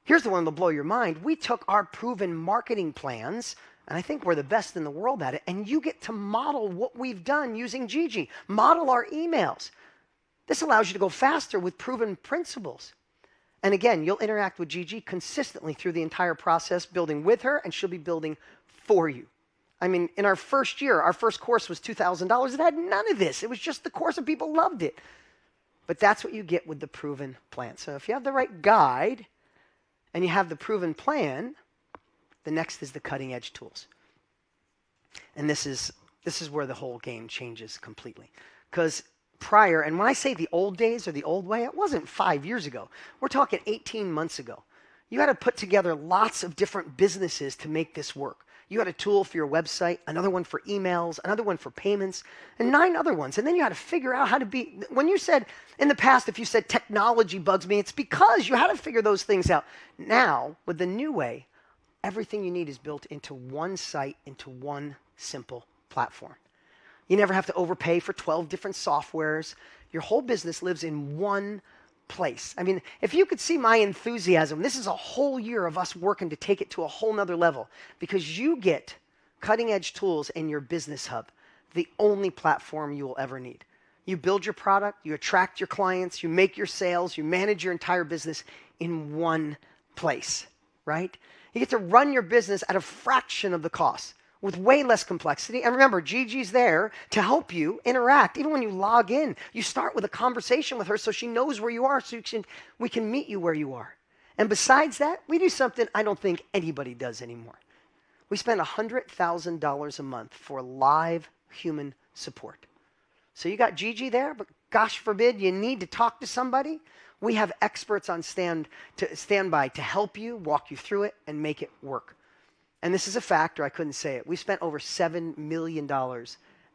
Here's the one that'll blow your mind. We took our proven marketing plans, and I think we're the best in the world at it, and you get to model what we've done using Gigi. Model our emails. This allows you to go faster with proven principles. And again, you'll interact with Gigi consistently through the entire process, building with her, and she'll be building for you. I mean, in our first year, our first course was $2,000. It had none of this. It was just the course, and people loved it. But that's what you get with the proven plan. So if you have the right guide and you have the proven plan, the next is the cutting edge tools. And this is where the whole game changes completely. Because prior, and when I say the old days or the old way, it wasn't 5 years ago. We're talking 18 months ago. You had to put together lots of different businesses to make this work. You had a tool for your website, another one for emails, another one for payments, and 9 other ones. And then you had to figure out how to be, when you said, in the past, if you said technology bugs me, it's because you had to figure those things out. Now, with the new way, everything you need is built into one site, into one simple platform. You never have to overpay for 12 different softwares. Your whole business lives in one place. I mean, if you could see my enthusiasm, this is a whole year of us working to take it to a whole nother level because you get cutting edge tools in your business hub, the only platform you will ever need. You build your product, you attract your clients, you make your sales, you manage your entire business in one place, right? You get to run your business at a fraction of the cost with way less complexity. And remember, Gigi's there to help you interact. Even when you log in, you start with a conversation with her so she knows where you are, so we can meet you where you are. And besides that, we do something I don't think anybody does anymore. We spend $100,000 a month for live human support. So you got Gigi there, but gosh forbid you need to talk to somebody. We have experts on standby to help you, walk you through it, and make it work. And this is a factor, I couldn't say it. We spent over $7 million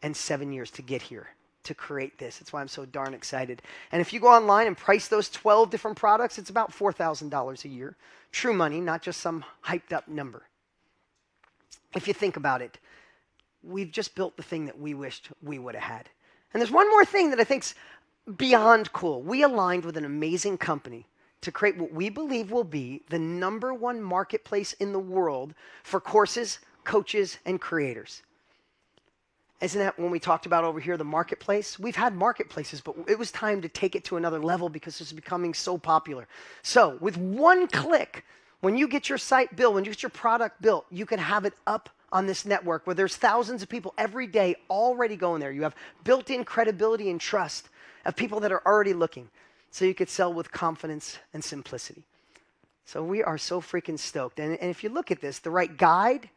in 7 years to get here, to create this. That's why I'm so darn excited. And if you go online and price those 12 different products, it's about $4,000 a year. True money, not just some hyped up number. If you think about it, we've just built the thing that we wished we would have had. And there's one more thing that I think's beyond cool. We aligned with an amazing company to create what we believe will be the #1 marketplace in the world for courses, coaches, and creators. Isn't that when we talked about over here, the marketplace? We've had marketplaces, but it was time to take it to another level because it's becoming so popular. So with one click, when you get your site built, when you get your product built, you can have it up on this network where there's thousands of people every day already going there. You have built-in credibility and trust of people that are already looking, so you could sell with confidence and simplicity. So we are so freaking stoked. And if you look at this, the right guide,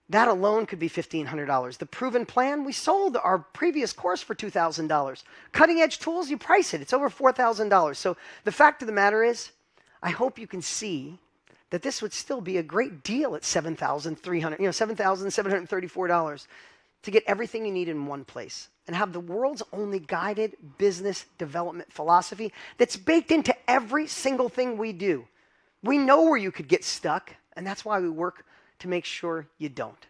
that alone could be $1,500. The proven plan, we sold our previous course for $2,000. Cutting edge tools, you price it. It's over $4,000. So the fact of the matter is, I hope you can see that this would still be a great deal at $7,734 to get everything you need in one place and have the world's only guided business development philosophy that's baked into every single thing we do. We know where you could get stuck, and that's why we work to make sure you don't.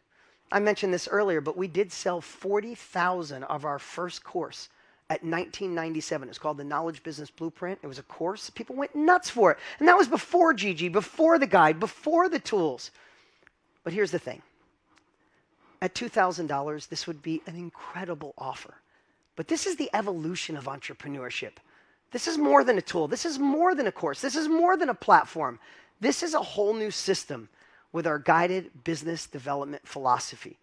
I mentioned this earlier, but we did sell 40,000 of our first course at $19.97. It was called the Knowledge Business Blueprint. It was a course. People went nuts for it. And that was before Gigi, before the guide, before the tools. But here's the thing. At $2,000, this would be an incredible offer. But this is the evolution of entrepreneurship. This is more than a tool. This is more than a course. This is more than a platform. This is a whole new system with our guided business development philosophy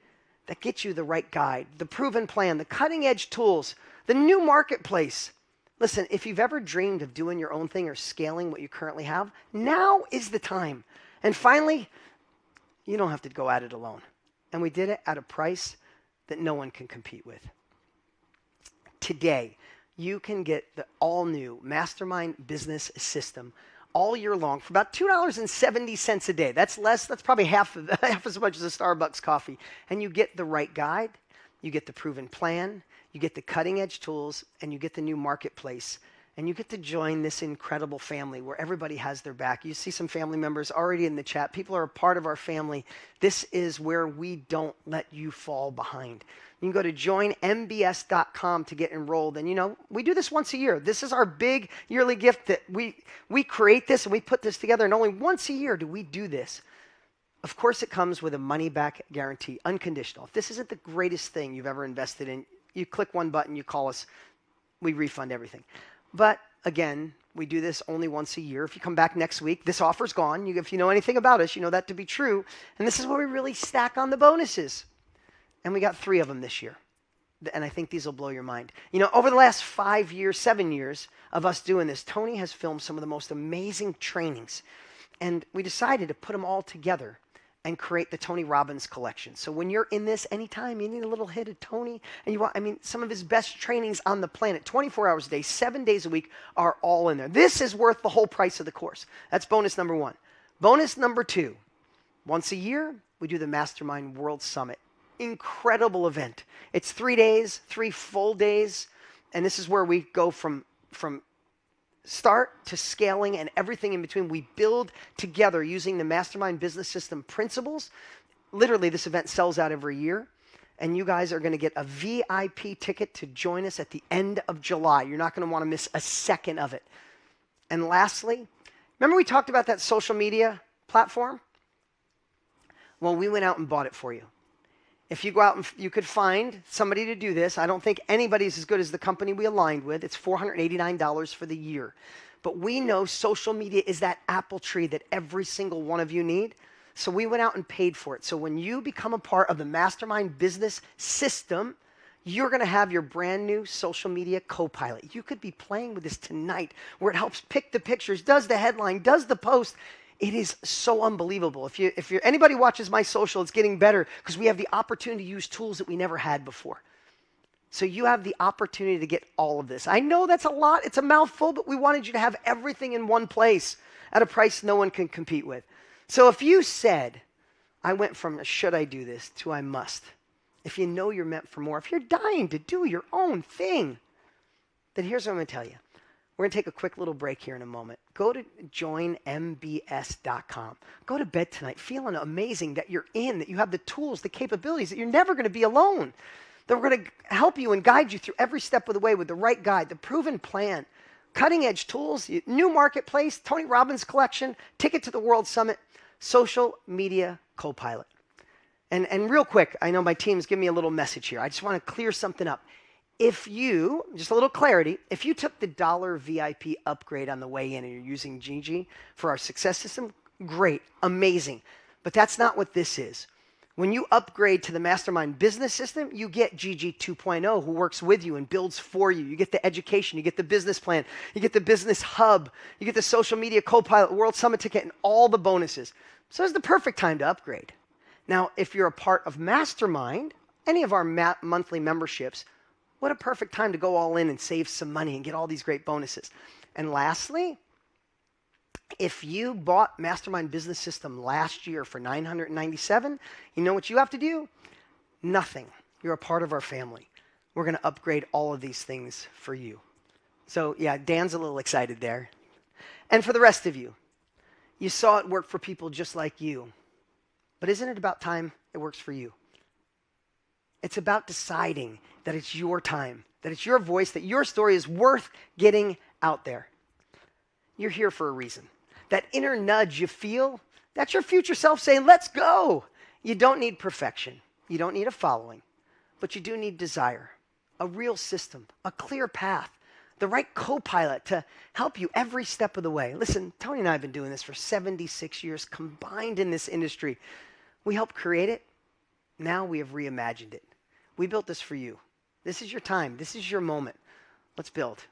that gets you the right guide, the proven plan, the cutting edge tools, the new marketplace. Listen, if you've ever dreamed of doing your own thing or scaling what you currently have, now is the time. And finally, you don't have to go at it alone. And we did it at a price that no one can compete with. Today, you can get the all-new Mastermind Business System all year long for about $2.70 a day. That's less. That's probably half as much as a Starbucks coffee. And you get the right guide, you get the proven plan, you get the cutting-edge tools, and you get the new marketplace. And you get to join this incredible family where everybody has their back. You see some family members already in the chat. People are a part of our family. This is where we don't let you fall behind. You can go to joinmbs.com to get enrolled. And, you know, we do this once a year. This is our big yearly gift that we create this and we put this together. And only once a year do we do this. Of course, it comes with a money-back guarantee, unconditional. If this isn't the greatest thing you've ever invested in, you click one button, you call us, we refund everything. But again, we do this only once a year. If you come back next week, this offer's gone. If you know anything about us, you know that to be true. And this is where we really stack on the bonuses. And we got 3 of them this year. And I think these will blow your mind. You know, over the last 5 years, 7 years of us doing this, Tony has filmed some of the most amazing trainings. And we decided to put them all together and create the Tony Robbins collection. So when you're in this, anytime you need a little hit of Tony, and you want, some of his best trainings on the planet, 24 hours a day, 7 days a week, are all in there. This is worth the whole price of the course. That's bonus number 1. Bonus number 2, once a year, we do the Mastermind World Summit. Incredible event. It's 3 days, 3 full days, and this is where we go from start to scaling and everything in between. We build together using the Mastermind Business System principles. Literally, this event sells out every year, and you guys are going to get a VIP ticket to join us at the end of July. You're not going to want to miss a second of it. And lastly, remember we talked about that social media platform? Well, we went out and bought it for you. If you go out and you could find somebody to do this, I don't think anybody's as good as the company we aligned with. It's $489 for the year. But we know social media is that apple tree that every single one of you need. So we went out and paid for it. So when you become a part of the Mastermind Business System, you're going to have your brand new social media co-pilot. You could be playing with this tonight where it helps pick the pictures, does the headline, does the post. It is so unbelievable. If anybody watches my social, it's getting better because we have the opportunity to use tools that we never had before. So you have the opportunity to get all of this. I know that's a lot. It's a mouthful, but we wanted you to have everything in one place at a price no one can compete with. So if you said, I went from should I do this to I must, if you know you're meant for more, if you're dying to do your own thing, then here's what I'm going to tell you. We're going to take a quick little break here in a moment. Go to joinmbs.com. Go to bed tonight feeling amazing that you're in, that you have the tools, the capabilities, that you're never going to be alone. That we're going to help you and guide you through every step of the way with the right guide, the proven plan, cutting edge tools, new marketplace, Tony Robbins collection, ticket to the World Summit, social media co-pilot. And real quick, I know my team's giving me a little message here. I just want to clear something up. If you, just a little clarity, if you took the $1 VIP upgrade on the way in and you're using Gigi for our success system, great, amazing. But that's not what this is. When you upgrade to the Mastermind Business System, you get Gigi 2.0, who works with you and builds for you. You get the education, you get the business plan, you get the business hub, you get the social media co-pilot, World Summit ticket, and all the bonuses. So it's the perfect time to upgrade. Now, if you're a part of Mastermind, any of our monthly memberships, what a perfect time to go all in and save some money and get all these great bonuses. And lastly, if you bought Mastermind Business System last year for $997, you know what you have to do? Nothing. You're a part of our family. We're going to upgrade all of these things for you. So yeah, Dan's a little excited there. And for the rest of you, you saw it work for people just like you. But isn't it about time it works for you? It's about deciding that it's your time, that it's your voice, that your story is worth getting out there. You're here for a reason. That inner nudge you feel, that's your future self saying, let's go. You don't need perfection. You don't need a following, but you do need desire, a real system, a clear path, the right co-pilot to help you every step of the way. Listen, Tony and I have been doing this for 76 years combined in this industry. We helped create it. Now we have reimagined it. We built this for you. This is your time. This is your moment. Let's build.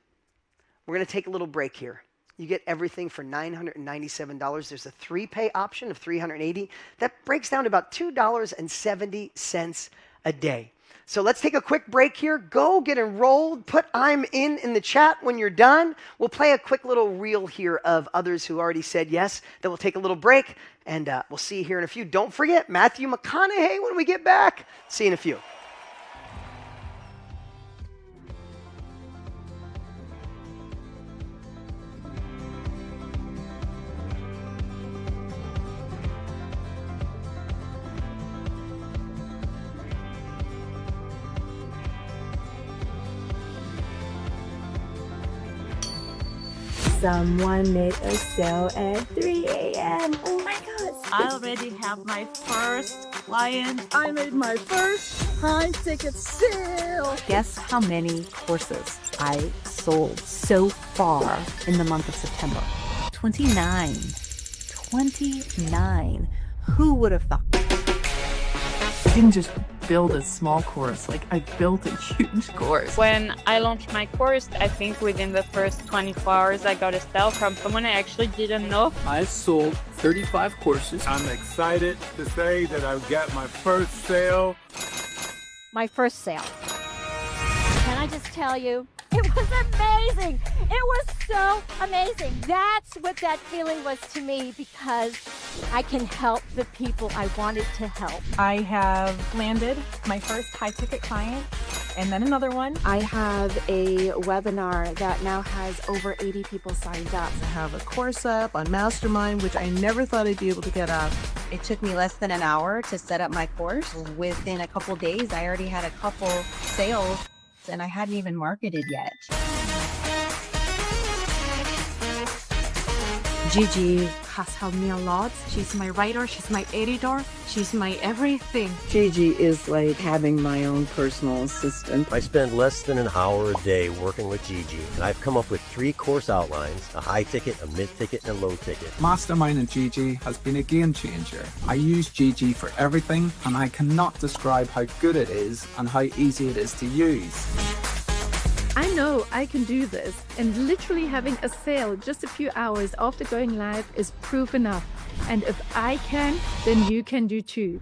We're going to take a little break here. You get everything for $997. There's a 3-pay option of $380. That breaks down to about $2.70 a day. So let's take a quick break here. Go get enrolled. Put I'm in the chat when you're done. We'll play a quick little reel here of others who already said yes. Then we'll take a little break, and we'll see you here in a few. Don't forget, Matthew McConaughey when we get back. See you in a few. Someone made a sale at 3 a.m. Oh my God. I already have my first client. I made my first high-ticket sale. Guess how many courses I sold so far in the month of September? 29. 29. Who would have thought? I didn't just build a small course, like I built a huge course. When I launched my course, I think within the first 24 hours, I got a sale from someone I actually didn't know. I sold 35 courses. I'm excited to say that I've got my first sale. My first sale. Can I just tell you, it was amazing. It was so amazing. That's what that feeling was to me, because I can help the people I wanted to help. I have landed my first high-ticket client, and then another one. I have a webinar that now has over 80 people signed up. I have a course up on Mastermind, which I never thought I'd be able to get up. It took me less than an hour to set up my course. Within a couple days, I already had a couple sales, and I hadn't even marketed yet. Gigi has helped me a lot. She's my writer, she's my editor, she's my everything. Gigi is like having my own personal assistant. I spend less than an hour a day working with Gigi, and I've come up with 3 course outlines, a high ticket, a mid ticket, and a low ticket. Mastermind and Gigi has been a game changer. I use Gigi for everything, and I cannot describe how good it is and how easy it is to use. I know I can do this, and literally having a sale just a few hours after going live is proof enough. And if I can, then you can do too.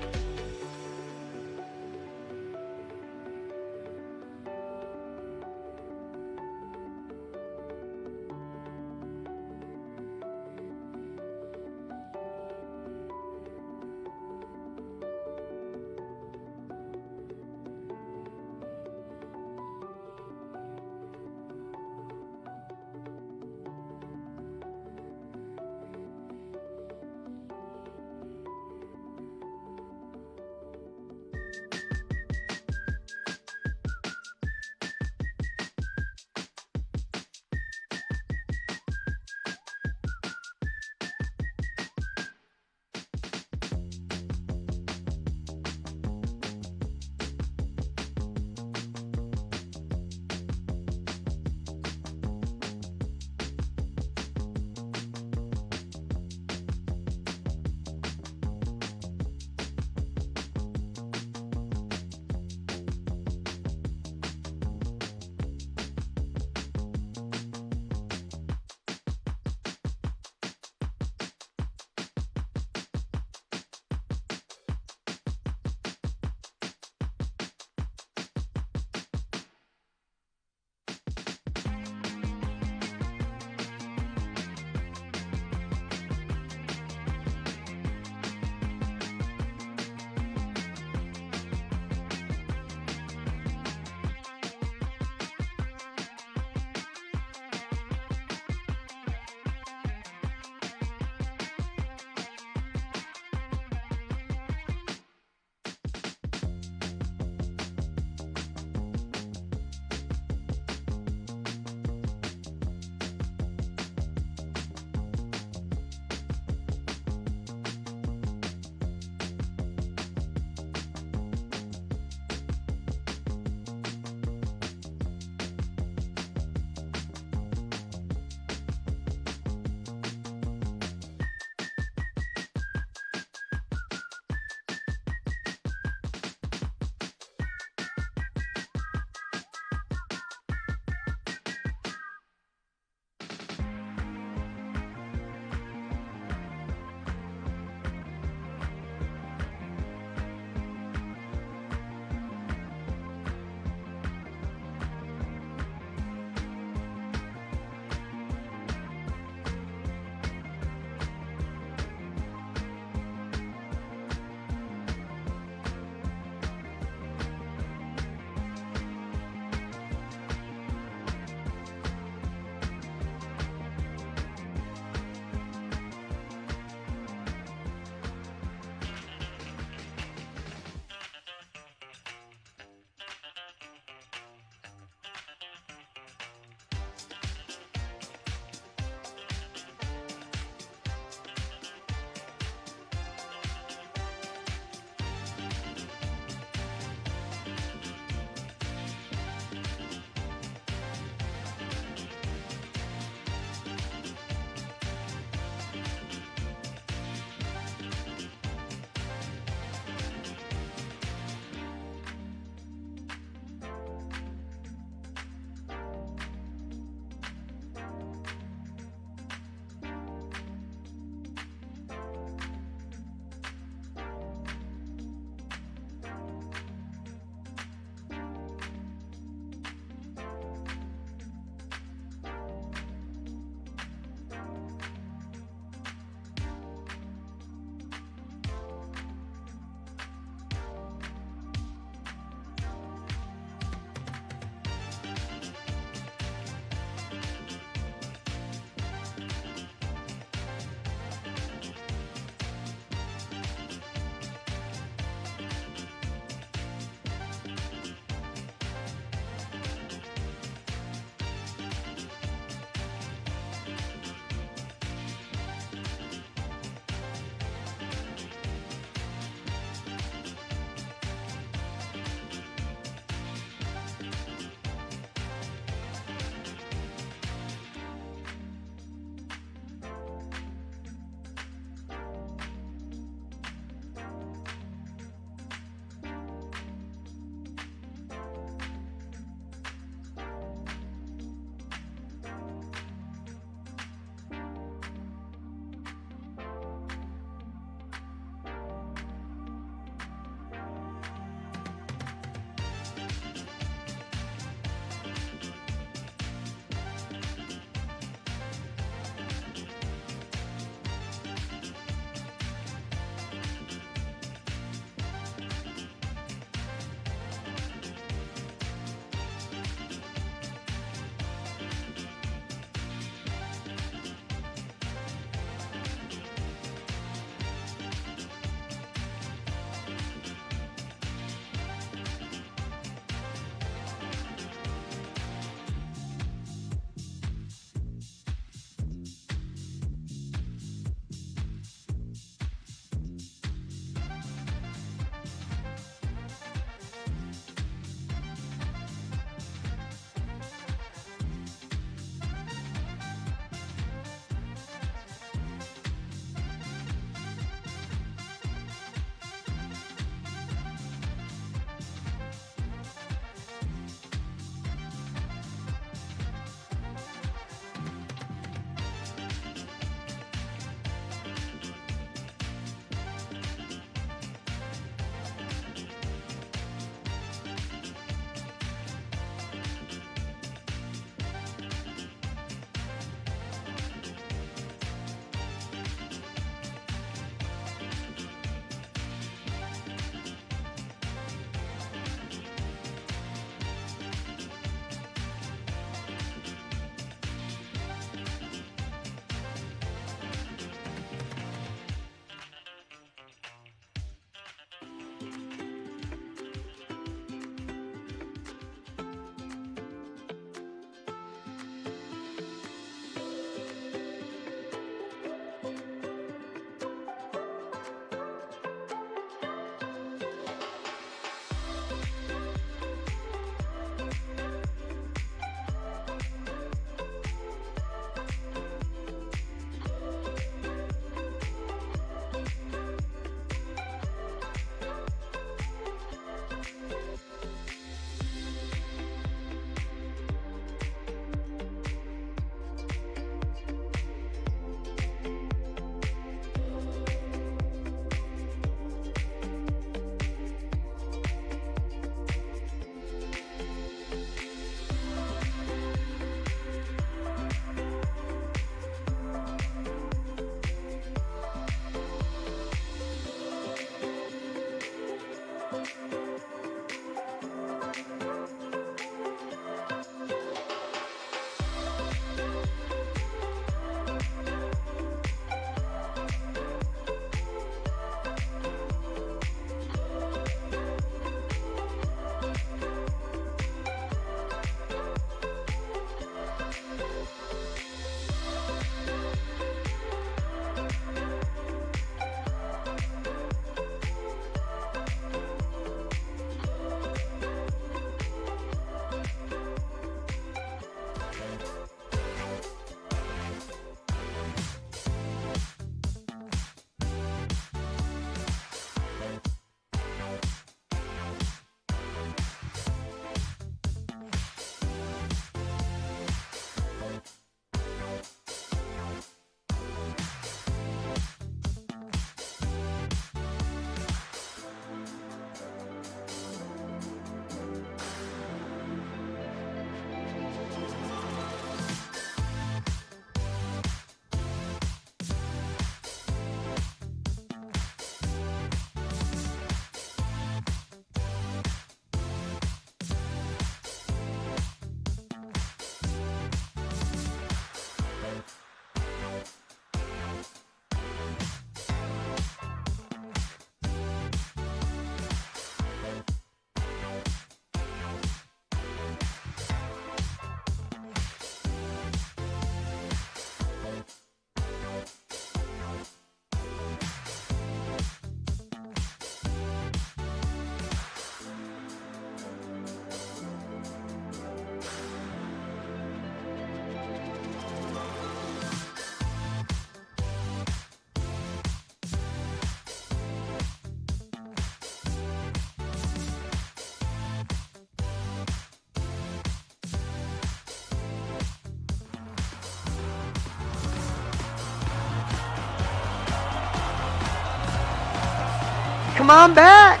Welcome on back.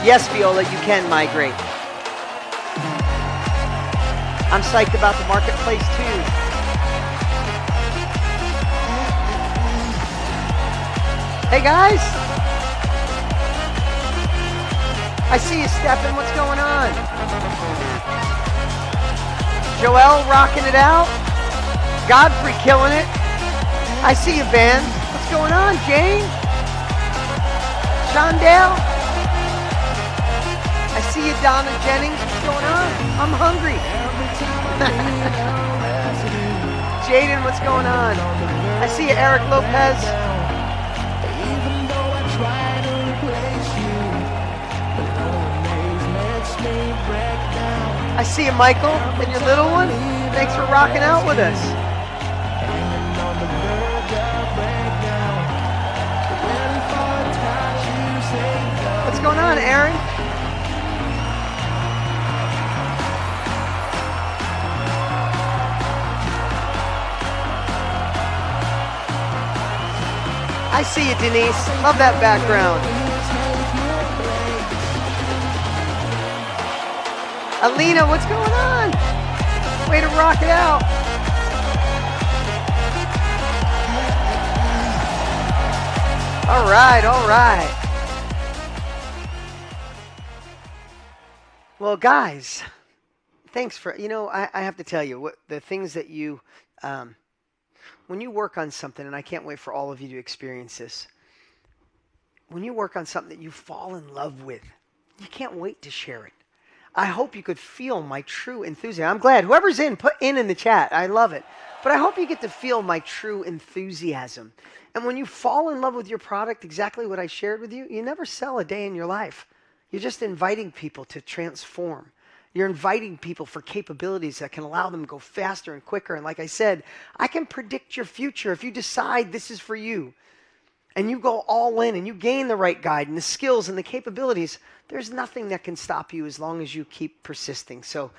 Yes, Viola, you can migrate. I'm psyched about the marketplace too. Hey guys. I see you, Stefan. What's going on? Joelle rocking it out. Godfrey killing it. I see you, Van. What's going on, Jane? Shondale? I see you, Donna Jennings. What's going on? I'm hungry. Jaden, what's going on? I see you, Eric Lopez. I see you, Michael, and your little one. Thanks for rocking out with us. What's going on, Aaron? I see you, Denise. Love that background. Alina, what's going on? Way to rock it out. All right, all right. Well, guys, thanks for, I have to tell you, the things that you, when you work on something, and I can't wait for all of you to experience this, when you work on something that you fall in love with, you can't wait to share it. I hope you could feel my true enthusiasm. I'm glad. Whoever's in, put in the chat. I love it. But I hope you get to feel my true enthusiasm. And when you fall in love with your product, exactly what I shared with you, you never sell a day in your life. You're just inviting people to transform. You're inviting people for capabilities that can allow them to go faster and quicker. And like I said, I can predict your future if you decide this is for you. And you go all in and you gain the right guide and the skills and the capabilities, there's nothing that can stop you as long as you keep persisting. So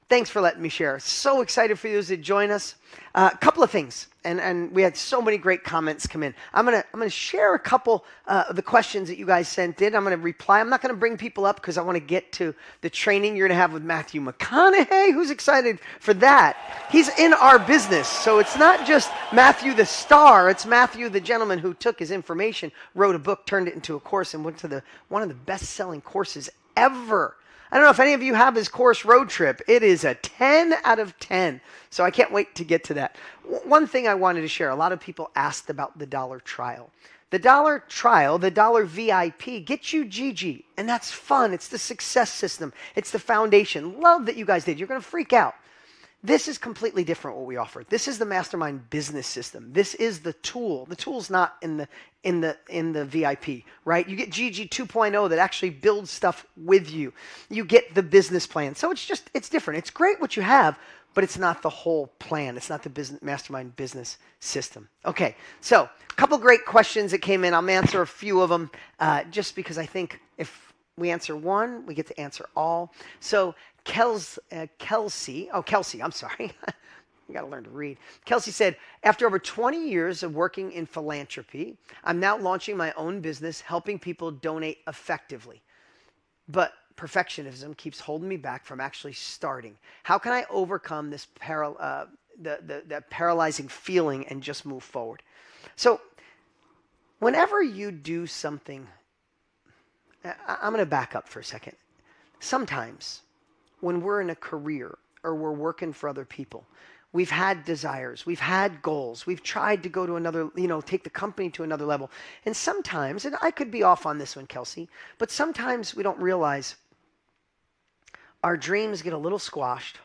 thanks for letting me share. So excited for you to join us. A couple of things, and we had so many great comments come in. I'm gonna share a couple of the questions that you guys sent in. I'm gonna reply. I'm not gonna bring people up because I want to get to the training you're gonna have with Matthew McConaughey. Who's excited for that? He's in our business, so it's not just Matthew the star. It's Matthew the gentleman who took his information, wrote a book, turned it into a course, and went to one of the best-selling courses ever. I don't know if any of you have his course Road Trip. It is a 10 out of 10. So I can't wait to get to that. One thing I wanted to share, a lot of people asked about the dollar trial. The dollar trial, the dollar VIP, gets you Gigi. And that's fun. It's the success system. It's the foundation. Love that you guys did. You're going to freak out. This is completely different what we offer. This is the mastermind business system. This is the tool. The tool's not in the VIP, right? You get GG 2.0 that actually builds stuff with you. You get the business plan. So it's different. It's great what you have, but it's not the whole plan. It's not the business mastermind business system. Okay, so a couple great questions that came in. I'll answer a few of them just because I think if we answer one, we get to answer all. So Kelsey, I'm sorry. You got to learn to read. Kelsey said, after over 20 years of working in philanthropy, I'm now launching my own business, helping people donate effectively. But perfectionism keeps holding me back from actually starting. How can I overcome this the paralyzing feeling and just move forward? So whenever you do something, I'm going to back up for a second. Sometimes when we're in a career or we're working for other people, we've had desires, we've had goals, we've tried to go to another, take the company to another level. And sometimes, and I could be off on this one, Kelsey, but sometimes we don't realize our dreams get a little squashed.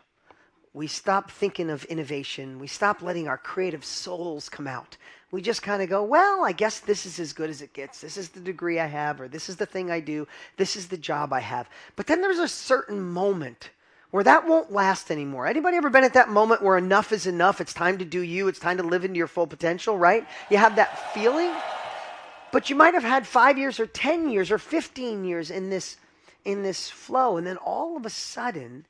We stop thinking of innovation. We stop letting our creative souls come out. We just kind of go, well, I guess this is as good as it gets. This is the degree I have, or this is the thing I do. This is the job I have. But then there's a certain moment where that won't last anymore. Anybody ever been at that moment where enough is enough? It's time to do you. It's time to live into your full potential, right? You have that feeling. But you might have had 5 years or 10 years or 15 years in this flow. And then all of a sudden,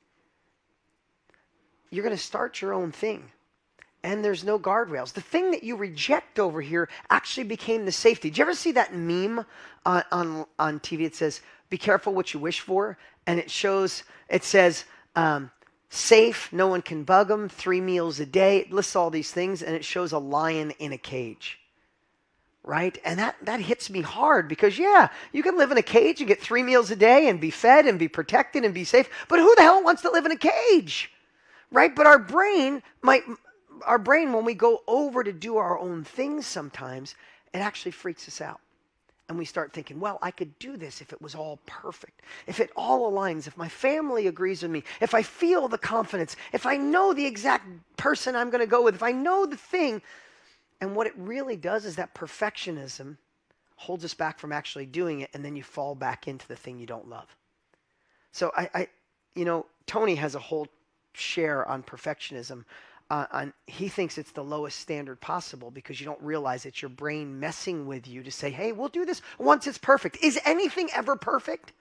you're going to start your own thing. and there's no guardrails. The thing that you reject over here actually became the safety. Did you ever see that meme on TV? It says, be careful what you wish for. And it says, safe, no one can bug them, 3 meals a day. It lists all these things, and it shows a lion in a cage. Right? And that hits me hard because, yeah, you can live in a cage and get 3 meals a day and be fed and be protected and be safe. But who the hell wants to live in a cage? Right? But our brain, when we go over to do our own things sometimes, it actually freaks us out. And we start thinking, well, I could do this if it was all perfect, if it all aligns, if my family agrees with me, if I feel the confidence, if I know the exact person I'm going to go with, if I know the thing. And what it really does is that perfectionism holds us back from actually doing it, and then you fall back into the thing you don't love. So Tony has a whole share on perfectionism. He thinks it's the lowest standard possible because you don't realize it's your brain messing with you to say, hey, we'll do this once it's perfect. Is anything ever perfect?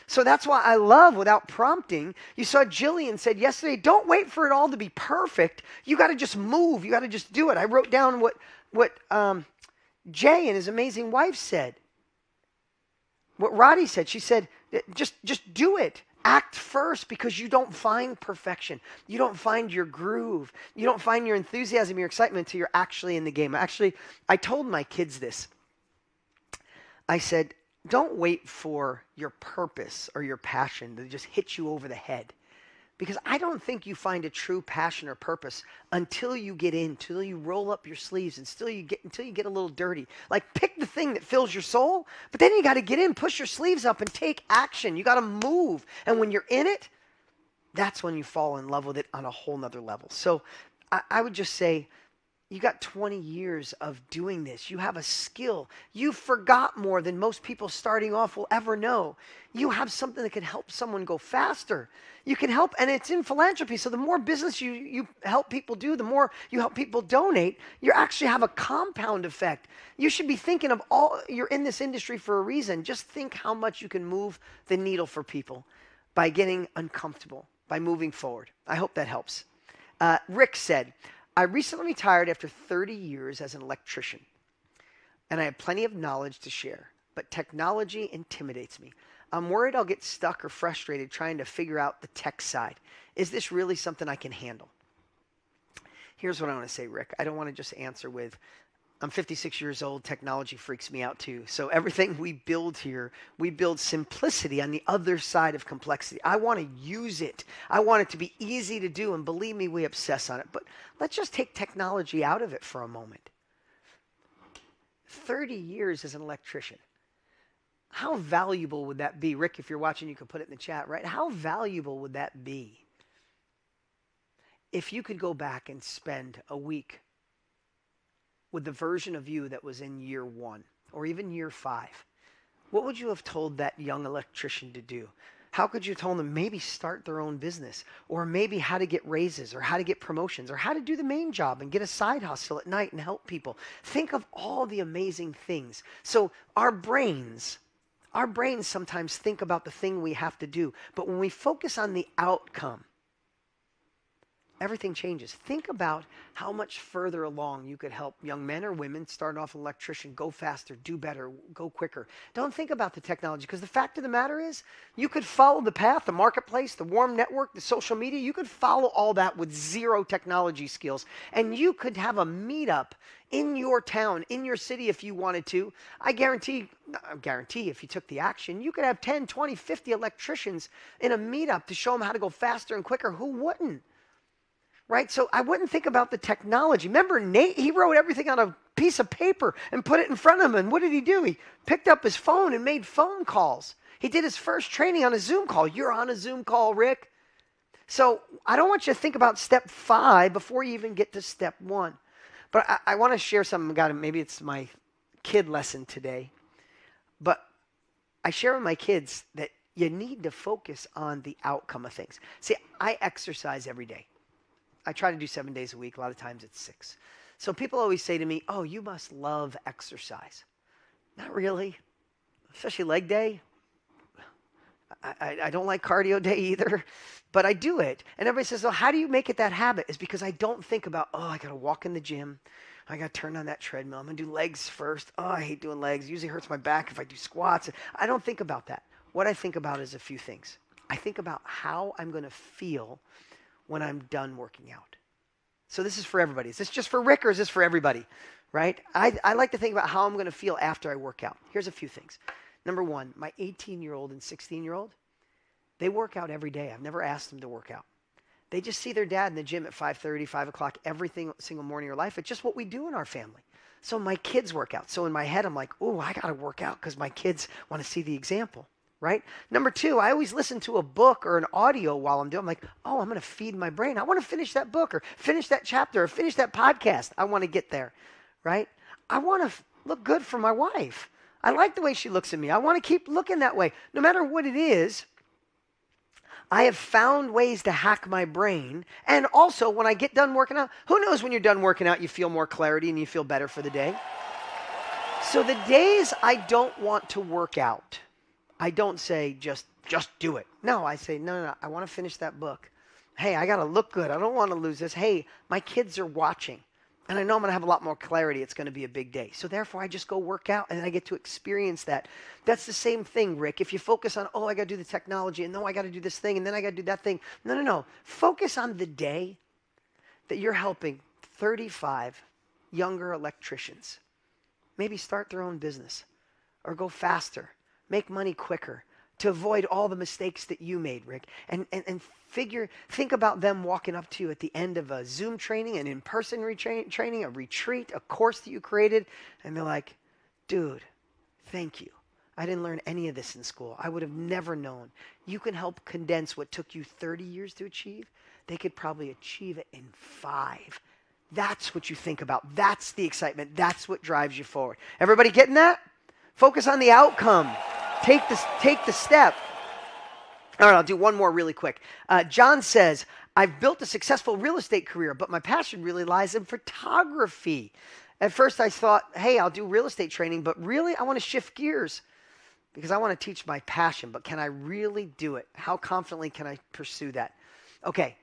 So that's why I love without prompting. You saw Jillian said yesterday, don't wait for it all to be perfect. You got to just move. You got to just do it. I wrote down what Jay and his amazing wife said. What Roddy said. She said, just do it. Act first, because you don't find perfection. You don't find your groove. You don't find your enthusiasm, your excitement until you're actually in the game. Actually, I told my kids this. I said, don't wait for your purpose or your passion to just hit you over the head. Because I don't think you find a true passion or purpose until you get in, until you roll up your sleeves, until you get a little dirty. Like, pick the thing that fills your soul, but then you got to get in, push your sleeves up, and take action. You got to move. And when you're in it, that's when you fall in love with it on a whole nother level. So I would just say, you got 20 years of doing this. You have a skill. You forgot more than most people starting off will ever know. You have something that can help someone go faster. You can help, and it's in philanthropy. So the more business you help people do, the more you help people donate, you actually have a compound effect. You should be thinking of you're in this industry for a reason. Just think how much you can move the needle for people by getting uncomfortable, by moving forward. I hope that helps. Rick said, I recently retired after 30 years as an electrician, and I have plenty of knowledge to share, but technology intimidates me. I'm worried I'll get stuck or frustrated trying to figure out the tech side. Is this really something I can handle? Here's what I want to say, Rick. I don't want to just answer with, I'm 56 years old, technology freaks me out too. So everything we build here, we build simplicity on the other side of complexity. I want to use it. I want it to be easy to do, and believe me, we obsess on it. But let's just take technology out of it for a moment. 30 years as an electrician. How valuable would that be? Rick, if you're watching, you can put it in the chat, right? How valuable would that be if you could go back and spend a week with the version of you that was in year 1 or even year 5? What would you have told that young electrician to do? How could you have told them maybe start their own business, or maybe how to get raises, or how to get promotions, or how to do the main job and get a side hustle at night and help people? Think of all the amazing things. So our brains sometimes think about the thing we have to do, but when we focus on the outcome, everything changes. Think about how much further along you could help young men or women start off an electrician, go faster, do better, go quicker. Don't think about the technology, because the fact of the matter is, you could follow the path, the marketplace, the warm network, the social media. You could follow all that with zero technology skills, and you could have a meetup in your town, in your city if you wanted to. I guarantee if you took the action, you could have 10, 20, 50 electricians in a meetup to show them how to go faster and quicker. Who wouldn't? Right? So I wouldn't think about the technology. Remember Nate, he wrote everything on a piece of paper and put it in front of him. And what did he do? He picked up his phone and made phone calls. He did his first training on a Zoom call. You're on a Zoom call, Rick. So I don't want you to think about step 5 before you even get to step 1. But I want to share something. Maybe it's my kid lesson today. But I share with my kids that you need to focus on the outcome of things. See, I exercise every day. I try to do 7 days a week. A lot of times it's 6. So people always say to me, oh, you must love exercise. Not really. Especially leg day. I don't like cardio day either, but I do it. And everybody says, well, how do you make it that habit? It's because I don't think about, oh, I got to walk in the gym. I got to turn on that treadmill. I'm going to do legs first. Oh, I hate doing legs. It usually hurts my back if I do squats. I don't think about that. What I think about is a few things. I think about how I'm going to feel when I'm done working out. So this is for everybody. Is this just for Rick, or is this for everybody? Right? I like to think about how I'm going to feel after I work out. Here's a few things. Number one, my 18-year-old and 16-year-old, they work out every day. I've never asked them to work out. They just see their dad in the gym at 5:30, 5 o'clock every single morning of their life. It's just what we do in our family. So my kids work out. So in my head, I'm like, oh, I got to work out because my kids want to see the example, right? Number two, I always listen to a book or an audio while I'm doing. I'm like, oh, I'm going to feed my brain. I want to finish that book or finish that chapter or finish that podcast. I want to get there, right? I want to look good for my wife. I like the way she looks at me. I want to keep looking that way. No matter what it is, I have found ways to hack my brain. And also, when I get done working out, who knows when you're done working out, you feel more clarity and you feel better for the day. So the days I don't want to work out, I don't say just do it. No, I say, no, I want to finish that book. Hey, I got to look good. I don't want to lose this. Hey, my kids are watching. And I know I'm going to have a lot more clarity. It's going to be a big day. So therefore, I just go work out and I get to experience that. That's the same thing, Rick. If you focus on, oh, I got to do the technology, and no, I got to do this thing, and then I got to do that thing. No. Focus on the day that you're helping 35 younger electricians maybe start their own business or go faster, make money quicker, to avoid all the mistakes that you made, Rick. And think about them walking up to you at the end of a Zoom training, an in-person training, a retreat, a course that you created, and they're like, dude, thank you. I didn't learn any of this in school. I would have never known. You can help condense what took you 30 years to achieve. They could probably achieve it in 5. That's what you think about. That's the excitement. That's what drives you forward. Everybody getting that? Focus on the outcome. Take the step. All right, I'll do one more really quick. John says, I've built a successful real estate career, but my passion really lies in photography. At first I thought, hey, I'll do real estate training, but really I want to shift gears because I want to teach my passion, but can I really do it? How confidently can I pursue that? Okay,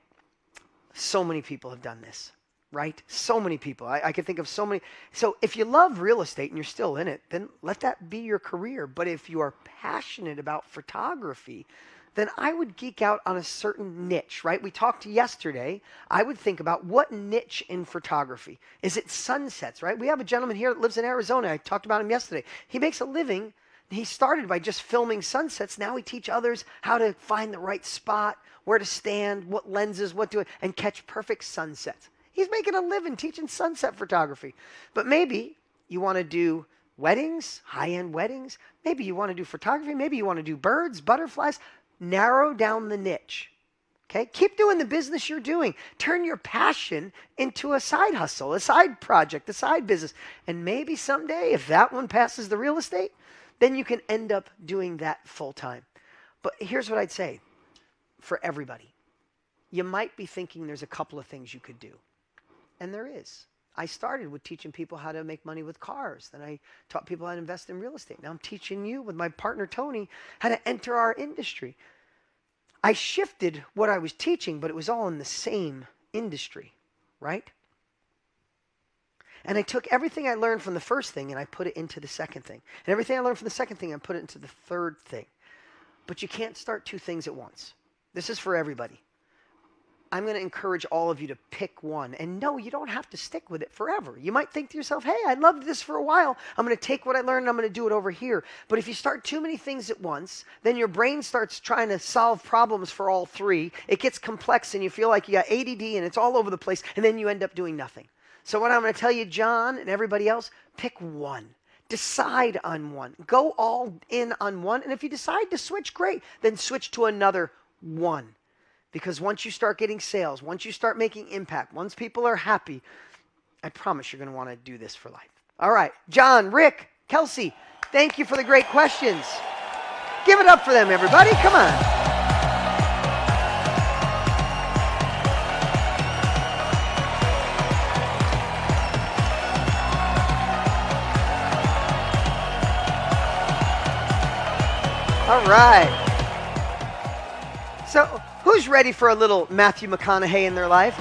so many people have done this. Right? So many people. I can think of so many. So if you love real estate and you're still in it, then let that be your career. But if you are passionate about photography, then I would geek out on a certain niche, right? We talked yesterday. I would think about what niche in photography. Is it sunsets, right? We have a gentleman here that lives in Arizona. I talked about him yesterday. He makes a living. He started by just filming sunsets. Now he teaches others how to find the right spot, where to stand, what lenses, what to, and catch perfect sunsets. He's making a living teaching sunset photography. But maybe you want to do weddings, high-end weddings. Maybe you want to do photography. Maybe you want to do birds, butterflies. Narrow down the niche. Okay? Keep doing the business you're doing. Turn your passion into a side hustle, a side project, a side business. And maybe someday, if that one passes the real estate, then you can end up doing that full-time. But here's what I'd say for everybody. You might be thinking there's a couple of things you could do. And there is. I started with teaching people how to make money with cars. Then I taught people how to invest in real estate. Now I'm teaching you with my partner, Tony, how to enter our industry. I shifted what I was teaching, but it was all in the same industry, right? And I took everything I learned from the first thing and I put it into the second thing. And everything I learned from the second thing, I put it into the third thing. But you can't start 2 things at once. This is for everybody. I'm going to encourage all of you to pick one. And no, you don't have to stick with it forever. You might think to yourself, hey, I loved this for a while. I'm going to take what I learned and I'm going to do it over here. But if you start too many things at once, then your brain starts trying to solve problems for all 3. It gets complex and you feel like you got ADD and it's all over the place. And then you end up doing nothing. So what I'm going to tell you, John and everybody else, pick one. Decide on one. Go all in on one. And if you decide to switch, great. Then switch to another one. Because once you start getting sales, once you start making impact, once people are happy, I promise you're going to want to do this for life. All right. John, Rick, Kelsey, thank you for the great questions. Give it up for them, everybody. Come on. All right. So, who's ready for a little Matthew McConaughey in their life?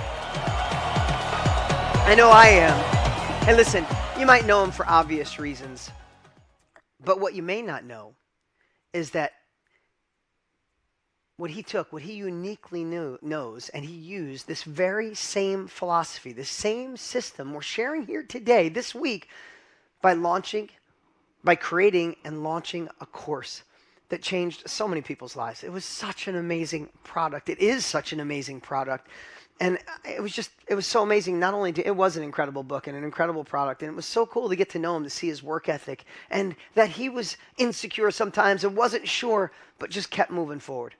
I know I am. Hey, listen, you might know him for obvious reasons, but what you may not know is that what he uniquely knows, and he used this very same philosophy, this same system we're sharing here today, this week, by creating and launching a course that changed so many people's lives. It was such an amazing product. It is such an amazing product. And it was so amazing. Not only it was an incredible book and an incredible product, and it was so cool to get to know him, to see his work ethic, and that he was insecure sometimes and wasn't sure, but just kept moving forward.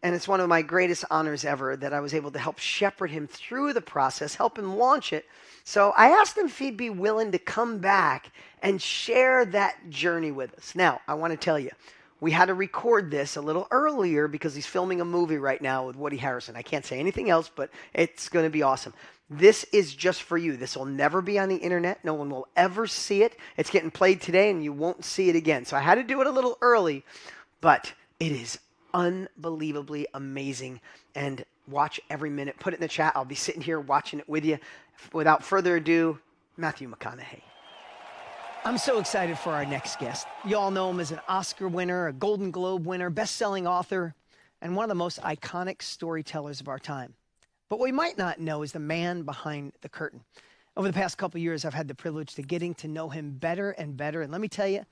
And it's one of my greatest honors ever that I was able to help shepherd him through the process, help him launch it. So I asked him if he'd be willing to come back and share that journey with us. Now, I want to tell you, we had to record this a little earlier because he's filming a movie right now with Woody Harrelson. I can't say anything else, but it's going to be awesome. This is just for you. This will never be on the internet. No one will ever see it. It's getting played today, and you won't see it again. So I had to do it a little early, but it is unbelievably amazing. And watch every minute. Put it in the chat. I'll be sitting here watching it with you. Without further ado, Matthew McConaughey. I'm so excited for our next guest. You all know him as an Oscar winner, a Golden Globe winner, best-selling author, and one of the most iconic storytellers of our time. But what we might not know is the man behind the curtain. Over the past couple of years, I've had the privilege of getting to know him better and better. And let me tell you,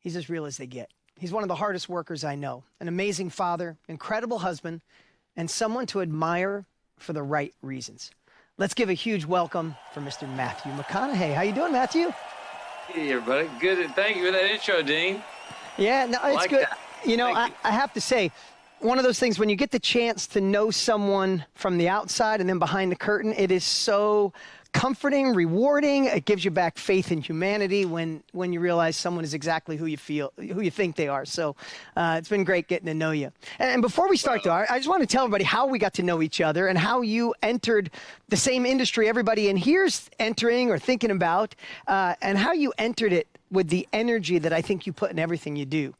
he's as real as they get. He's one of the hardest workers I know, an amazing father, incredible husband, and someone to admire for the right reasons. Let's give a huge welcome for Mr. Matthew McConaughey. How you doing, Matthew? Hey, everybody. Good. Thank you for that intro, Dean. Yeah, no, it's like good. That. You know, I have to say, one of those things when you get the chance to know someone from the outside and then behind the curtain, it is so comforting, rewarding. It gives you back faith in humanity when you realize someone is exactly who you think they are. So it's been great getting to know you. And before we start, though, I just want to tell everybody how we got to know each other and how you entered the same industry everybody in here's entering or thinking about, and how you entered it with the energy that I think you put in everything you do.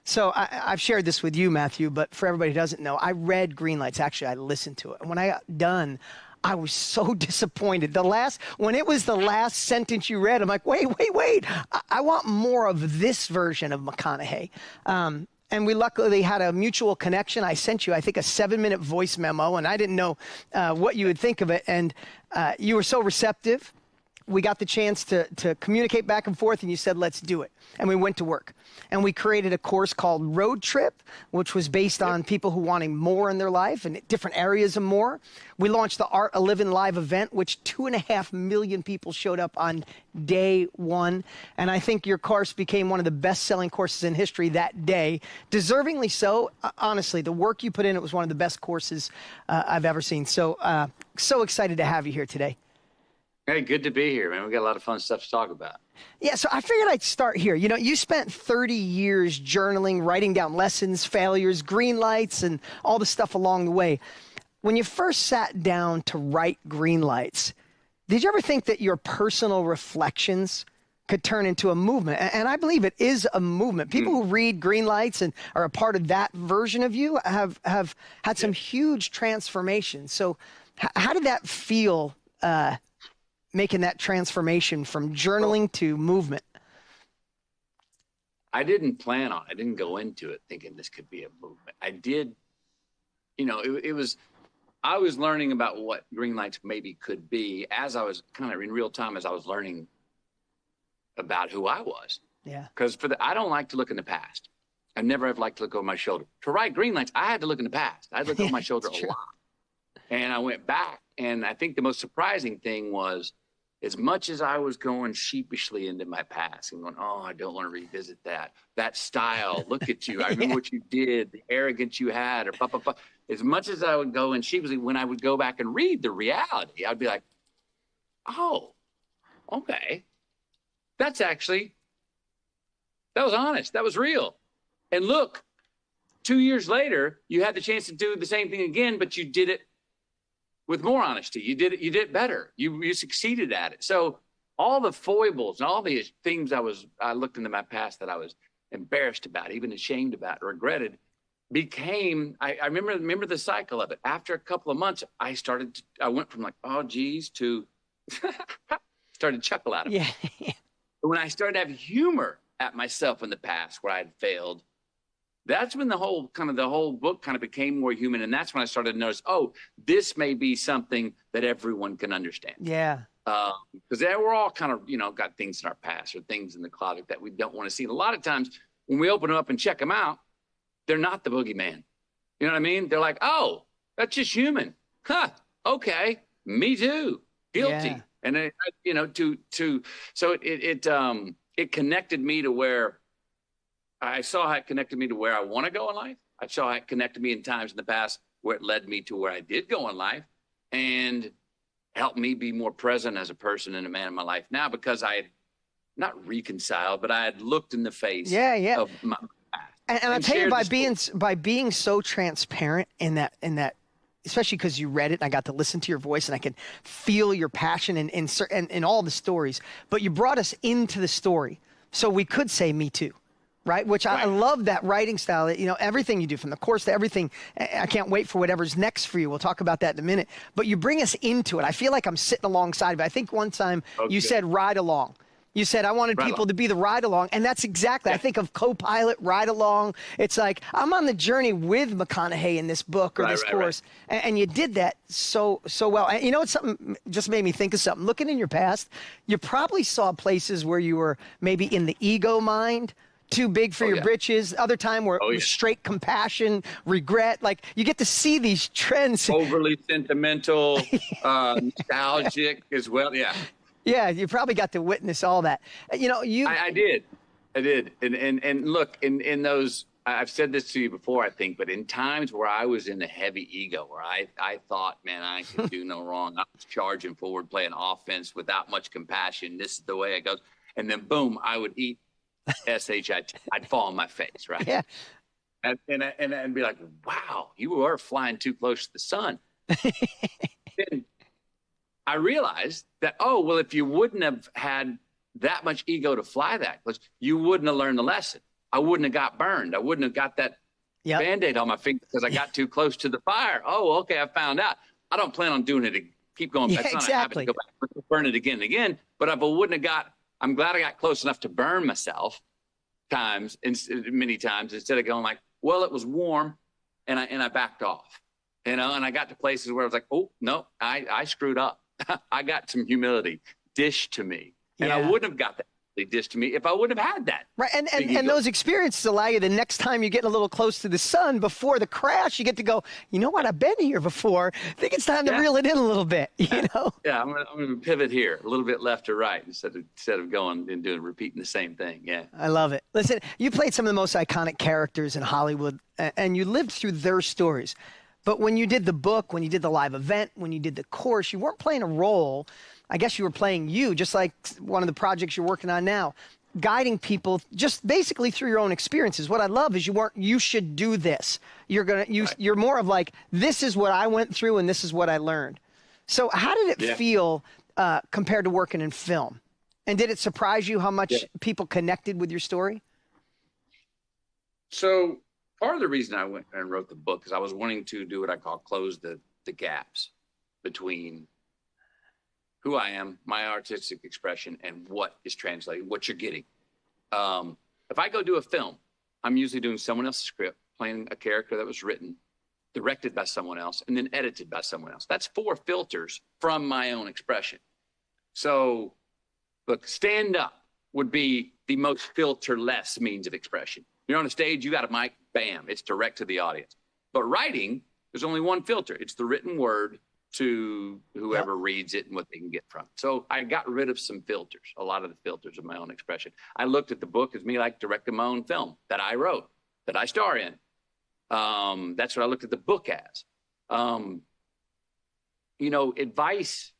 So I've shared this with you, Matthew, but for everybody who doesn't know, I read Greenlights. Actually, I listened to it. And when I got done, I was so disappointed. When it was the last sentence you read, I'm like, wait. I want more of this version of McConaughey. And we luckily had a mutual connection. I sent you, I think, a 7-minute voice memo, and I didn't know what you would think of it. And you were so receptive. We got the chance to communicate back and forth, and you said, let's do it. And we went to work. And we created a course called Road Trip, which was based on people who wanting more in their life and different areas of more. We launched the Art of Living live event, which 2.5 million people showed up on day one. And I think your course became one of the best-selling courses in history that day. Deservingly so. Honestly, the work you put in, it was one of the best courses I've ever seen. So excited to have you here today. Hey, good to be here, man. We got a lot of fun stuff to talk about. Yeah, so I figured I'd start here. You know, you spent 30 years journaling, writing down lessons, failures, green lights, and all the stuff along the way. When you first sat down to write Green Lights, did you ever think that your personal reflections could turn into a movement? And I believe it is a movement. People who read Green Lights and are a part of that version of you have had some huge transformations. So how did that feel, making that transformation from journaling to movement? I didn't plan on it. I didn't go into it thinking this could be a movement. I did, I was learning about what Green Lights maybe could be as I was kind of in real time as I was learning about who I was. Yeah. Because I don't like to look in the past. I never have liked to look over my shoulder. To write Green Lights, I had to look in the past. I had to look over my shoulder a lot. And I went back, and I think the most surprising thing was, as much as I was going sheepishly into my past and going, oh, I don't want to revisit that style. Look at you. I remember what you did, the arrogance you had, or blah, blah, blah. As much as I would go in sheepishly, when I would go back and read the reality, I'd be like, oh, okay. That was honest. That was real. And look, 2 years later, you had the chance to do the same thing again, but you did it with more honesty. You did it better. You succeeded at it. So all the foibles and all the things I looked into my past that I was embarrassed about, even ashamed about, regretted, I remember the cycle of it. After a couple of months, I went from like, oh, geez, to started to chuckle out of it. Yeah. When I started to have humor at myself in the past where I had failed, that's when the whole book kind of became more human. And that's when I started to notice, oh, this may be something that everyone can understand. Yeah. Because we're all kind of, got things in our past or things in the closet that we don't want to see. And a lot of times when we open them up and check them out, they're not the boogeyman. You know what I mean? They're like, oh, that's just human. Huh. Okay. Me too. Guilty. Yeah. And so it connected me to where I saw how it connected me to where I want to go in life. I saw how it connected me in times in the past where it led me to where I did go in life, and helped me be more present as a person and a man in my life now, because I had not reconciled, but I had looked in the face of my past. And I'll tell you, by being so transparent in that, especially because you read it and I got to listen to your voice and I could feel your passion in all the stories, but you brought us into the story. So we could say me too, right? Which I love that writing style, everything you do from the course to everything. I can't wait for whatever's next for you. We'll talk about that in a minute, but you bring us into it. I feel like I'm sitting alongside of it. I think one time you said ride along. You said, I wanted people to be the ride-along, and that's exactly, I think of co-pilot, ride-along. It's like, I'm on the journey with McConaughey in this book or this course, and you did that so well. And you know what, something just made me think of something. Looking in your past, you probably saw places where you were maybe in the ego mind, too big for your britches. Other time where it was straight compassion, regret. Like, you get to see these trends. Overly sentimental, nostalgic as well, Yeah, you probably got to witness all that. I did. And look, in those, I've said this to you before, I think, but in times where I was in a heavy ego, where I thought, man, I could do no wrong. I was charging forward, playing offense without much compassion. This is the way it goes. And then boom, I would eat SHIT. I'd fall on my face, right? Yeah. And be like, wow, you were flying too close to the sun. Then I realized that, if you wouldn't have had that much ego to fly that close, you wouldn't have learned the lesson. I wouldn't have got burned. I wouldn't have got that Band-Aid on my finger because I got too close to the fire. Oh, okay, I found out. I don't plan on doing it. Keep going back. It's not a habit to go back and burn it again and again. But if I wouldn't have I'm glad I got close enough to burn myself many times, instead of going like, well, it was warm, and I backed off. And I got to places where I was like, oh, no, I screwed up. I got some humility dished to me, and I wouldn't have got that dished to me if I wouldn't have had that. Right, and those experiences allow you, the next time you get a little close to the sun before the crash, you get to go, you know what, I've been here before. I think it's time to reel it in a little bit, you know? Yeah, I'm gonna pivot here, a little bit left or right, instead of going and repeating the same thing, I love it. Listen, you played some of the most iconic characters in Hollywood, and you lived through their stories. But when you did the book, when you did the live event, when you did the course, you weren't playing a role. I guess you were playing you, just like one of the projects you're working on now, guiding people just basically through your own experiences. What I love is you should do this. You're more of like, this is what I went through and this is what I learned. So how did it feel compared to working in film? And did it surprise you how much people connected with your story? So part of the reason I went and wrote the book is I was wanting to do what I call close the gaps between who I am, my artistic expression, and what is translated, what you're getting. If I go do a film, I'm usually doing someone else's script, playing a character that was written, directed by someone else, and then edited by someone else. That's 4 filters from my own expression. So, look, stand up would be the most filter-less means of expression. You're on a stage, you got a mic, bam, it's direct to the audience. But writing, there's only one filter. It's the written word to whoever reads it and what they can get from it. So I got rid of some filters, a lot of the filters of my own expression. I looked at the book as me like directing my own film that I wrote, that I star in. That's what I looked at the book as. Advice,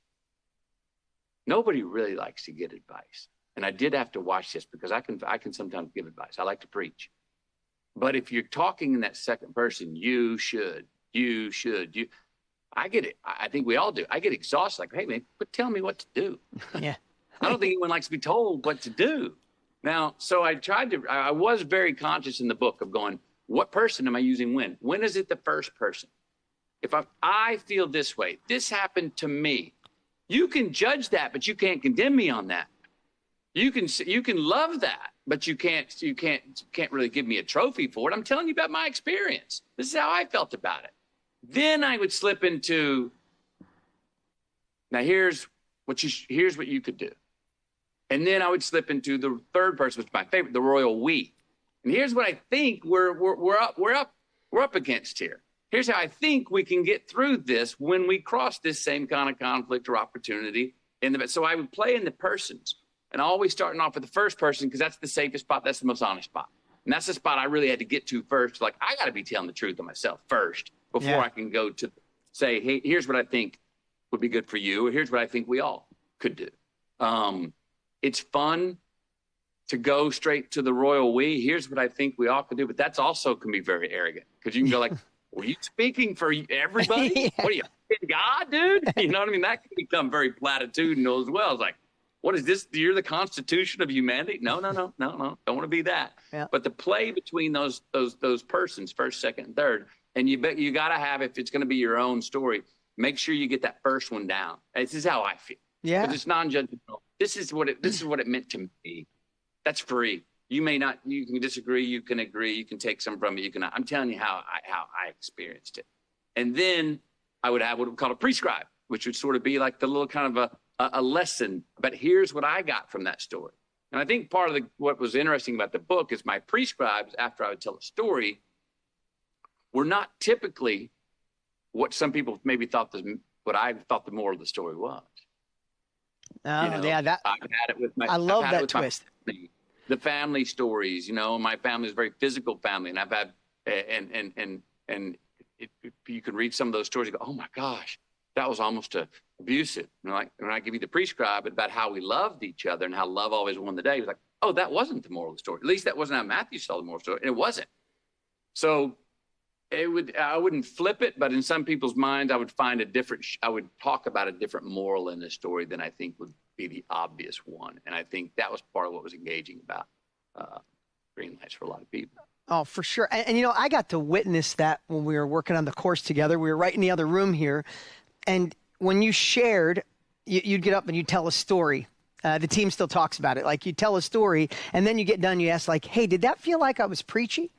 nobody really likes to get advice. And I did have to watch this because I can sometimes give advice. I like to preach. But if you're talking in that second person, you should, I get it. I think we all do. I get exhausted. Like, hey, man, but tell me what to do. Yeah. I don't think anyone likes to be told what to do. Now, so I was very conscious in the book of going, What person am I using when? When is it the first person? If I feel this way, this happened to me. You can judge that, but you can't condemn me on that. You can love that, but you can't really give me a trophy for it. I'm telling you about my experience. This is how I felt about it. Then I would slip into, now here's what you could do. And then I would slip into the third person, which is my favorite, the royal we. And here's what I think we're up against here. Here's how I think we can get through this when we cross this same kind of conflict or opportunity. So I would play in the persons, and always starting off with the first person, because that's the safest spot. That's the most honest spot. And that's the spot I really had to get to first. Like, I got to be telling the truth to myself first before I can go to say, hey, here's what I think would be good for you, or here's what I think we all could do. It's fun to go straight to the royal we. Here's what I think we all could do. But that's also can be very arrogant, because you can go like, were you speaking for everybody? Yeah. What are you, God, dude? You know what I mean? That can become very platitudinal as well. It's like, what is this? You're the Constitution of humanity? No. Don't want to be that. Yeah. But the play between those persons, first, second, and third, and you got to have, if it's going to be your own story, make sure you get that first one down. This is how I feel. Yeah. Because it's non-judgmental. This is what it meant to me. That's free. You may not, you can disagree, you can agree, you can take some from it, you can not. I'm telling you how I experienced it. And then I would have what we call a prescribe, which would sort of be like the little kind of a lesson. But here's what I got from that story. And I think part of what was interesting about the book is my prescribes, after I would tell a story, were not typically what some people maybe thought what I thought the moral of the story was. Oh, yeah, that I've had it with my. I love that twist. The family stories, my family is a very physical family, and I've had, you can read some of those stories and go, oh my gosh, that was almost abusive. And like, when I give you the prescribe about how we loved each other and how love always won the day, it was like, oh, that wasn't the moral of the story. At least that wasn't how Matthew saw the moral story, and it wasn't. So I wouldn't flip it, but in some people's minds, I would talk about a different moral in the story than I think would be the obvious one. And I think that was part of what was engaging about Green Lights for a lot of people. Oh, for sure. And I got to witness that when we were working on the course together. We were right in the other room here. And when you shared, you'd get up and you'd tell a story. The team still talks about it. Like, you tell a story, and then you get done, you ask, like, hey, did that feel like I was preachy?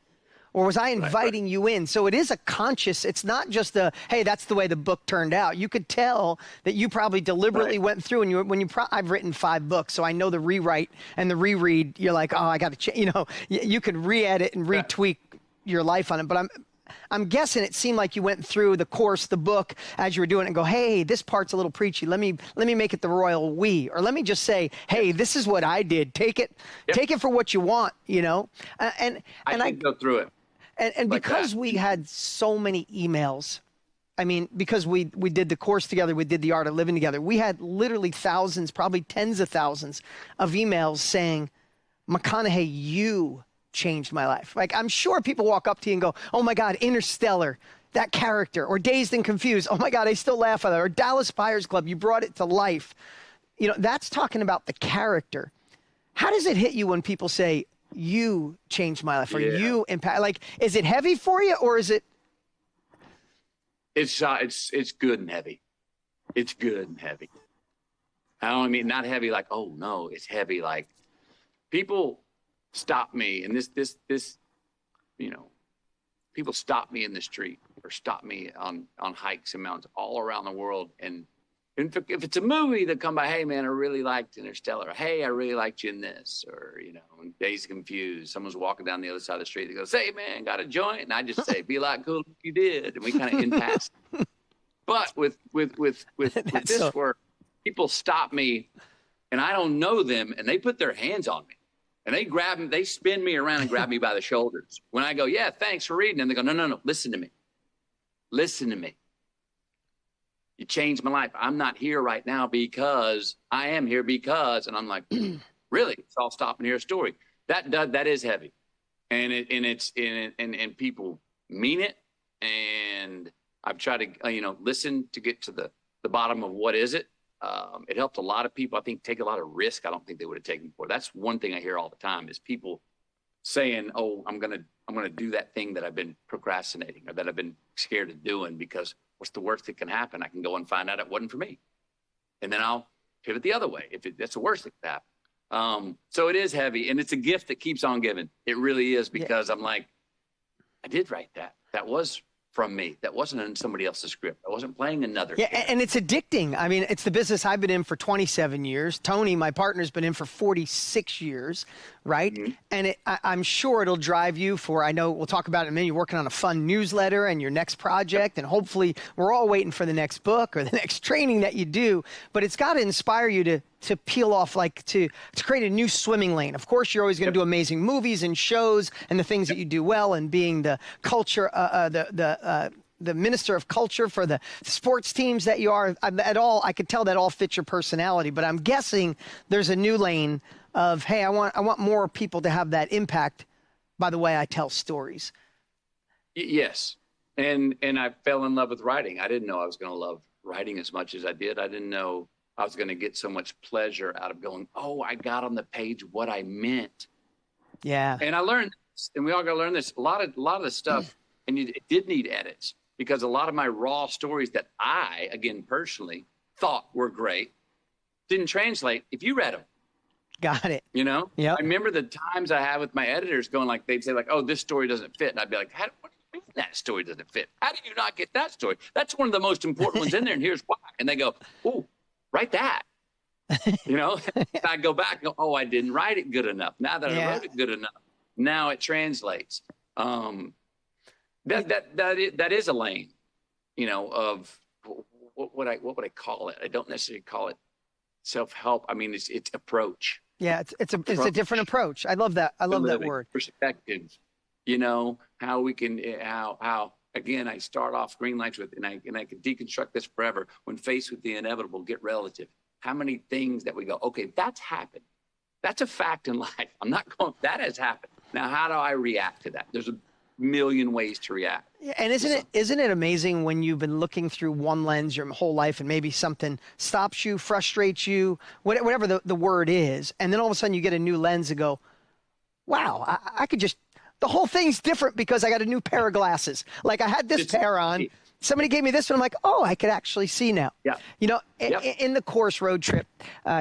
Or was I inviting you in? So it is a conscious, it's not just hey, that's the way the book turned out. You could tell that you probably deliberately went through, and I've written 5 books, so I know the rewrite and the reread. You're like, oh, I got to change. You could re-edit and retweak your life on it. But I'm guessing it seemed like you went through the course, the book, as you were doing it, and go, hey, this part's a little preachy. Let me make it the royal we, or let me just say, hey, this is what I did. Take it for what you want. And I go through it. And like because we had so many emails, I mean, because we did the course together, we did the art of living together, we had literally thousands, probably tens of thousands of emails saying, McConaughey, you changed my life. Like, I'm sure people walk up to you and go, oh my God, Interstellar, that character, or Dazed and Confused, oh my God, I still laugh at that, or Dallas Buyers Club, you brought it to life. That's talking about the character. How does it hit you when people say, you changed my life, or you impact? Like, is it heavy for you, or is it? It's good and heavy. It's good and heavy. I don't mean not heavy like, oh no, it's heavy like people stop me, and this people stop me in the street or stop me on hikes and mountains all around the world, and if it's a movie, they'll come by, hey, man, I really liked Interstellar. Hey, I really liked you in this. Or, Dazed and Confused. Someone's walking down the other side of the street. They go, say, man, got a joint? And I just say, be a lot cooler if you did. And we kind of impasse. But with this work, people stop me, and I don't know them, and they put their hands on me. And they grab me, they spin me around and grab me by the shoulders. When I go, yeah, thanks for reading. And they go, no, listen to me. Listen to me. You changed my life. I'm not here right now because I am here because, and I'm like, really? It's all stop and hear a story. That is heavy, and people mean it. And I've tried to listen to get to the bottom of what is it. It helped a lot of people, I think, take a lot of risk I don't think they would have taken before. That's one thing I hear all the time is people saying, oh, I'm gonna do that thing that I've been procrastinating or that I've been scared of doing, because what's the worst that can happen? I can go and find out it wasn't for me. And then I'll pivot the other way if that's the worst that can happen. So it is heavy, and it's a gift that keeps on giving. It really is, because I'm like, I did write that. That was from me. That wasn't in somebody else's script. I wasn't playing another. Yeah, and it's addicting. I mean, it's the business I've been in for 27 years. Tony, my partner's been in for 46 years, right? Mm-hmm. And I'm sure it'll drive you for, I know we'll talk about it in a minute, you're working on a fun newsletter and your next project, and hopefully we're all waiting for the next book or the next training that you do, but it's got to inspire you to peel off, like to create a new swimming lane. Of course, you're always going to do amazing movies and shows and the things that you do well, and being the culture, the minister of culture for the sports teams that you are. I could tell that all fits your personality, but I'm guessing there's a new lane of, hey, I want more people to have that impact by the way I tell stories. Yes. And I fell in love with writing. I didn't know I was going to love writing as much as I did. I didn't know I was going to get so much pleasure out of going, oh, I got on the page what I meant. Yeah. And I learned this, and we all got to learn this. A lot of the stuff, and it did need edits, because a lot of my raw stories that I, again, personally thought were great didn't translate if you read them. Got it. You know? Yeah. I remember the times I had with my editors going, like, they'd say, like, oh, this story doesn't fit. And I'd be like, what do you mean that story doesn't fit? How did you not get that story? That's one of the most important ones in there, and here's why. And they go, oh, write that. You know? I go back and go, oh, I didn't write it good enough. Now that I wrote it good enough, now it translates. That is a lane, you know, of what would I call it? I don't necessarily call it self-help. I mean, it's approach. Yeah, it's a different approach. I love that. I love that word. Perspective. You know, how we can how again, I start off green lights with, and I can deconstruct this forever. When faced with the inevitable, get relative. How many things that we go, okay, that's happened. That's a fact in life. I'm not going, that has happened. Now, how do I react to that? There's a million ways to react. Yeah, and isn't it amazing when you've been looking through one lens your whole life, and maybe something stops you, frustrates you, whatever the word is, and then all of a sudden you get a new lens and go, wow, I could just, the whole thing's different because I got a new pair of glasses. Like I had this pair on, somebody gave me this one, I'm like, oh, I could actually see now. Yeah. You know, in the course Road Trip,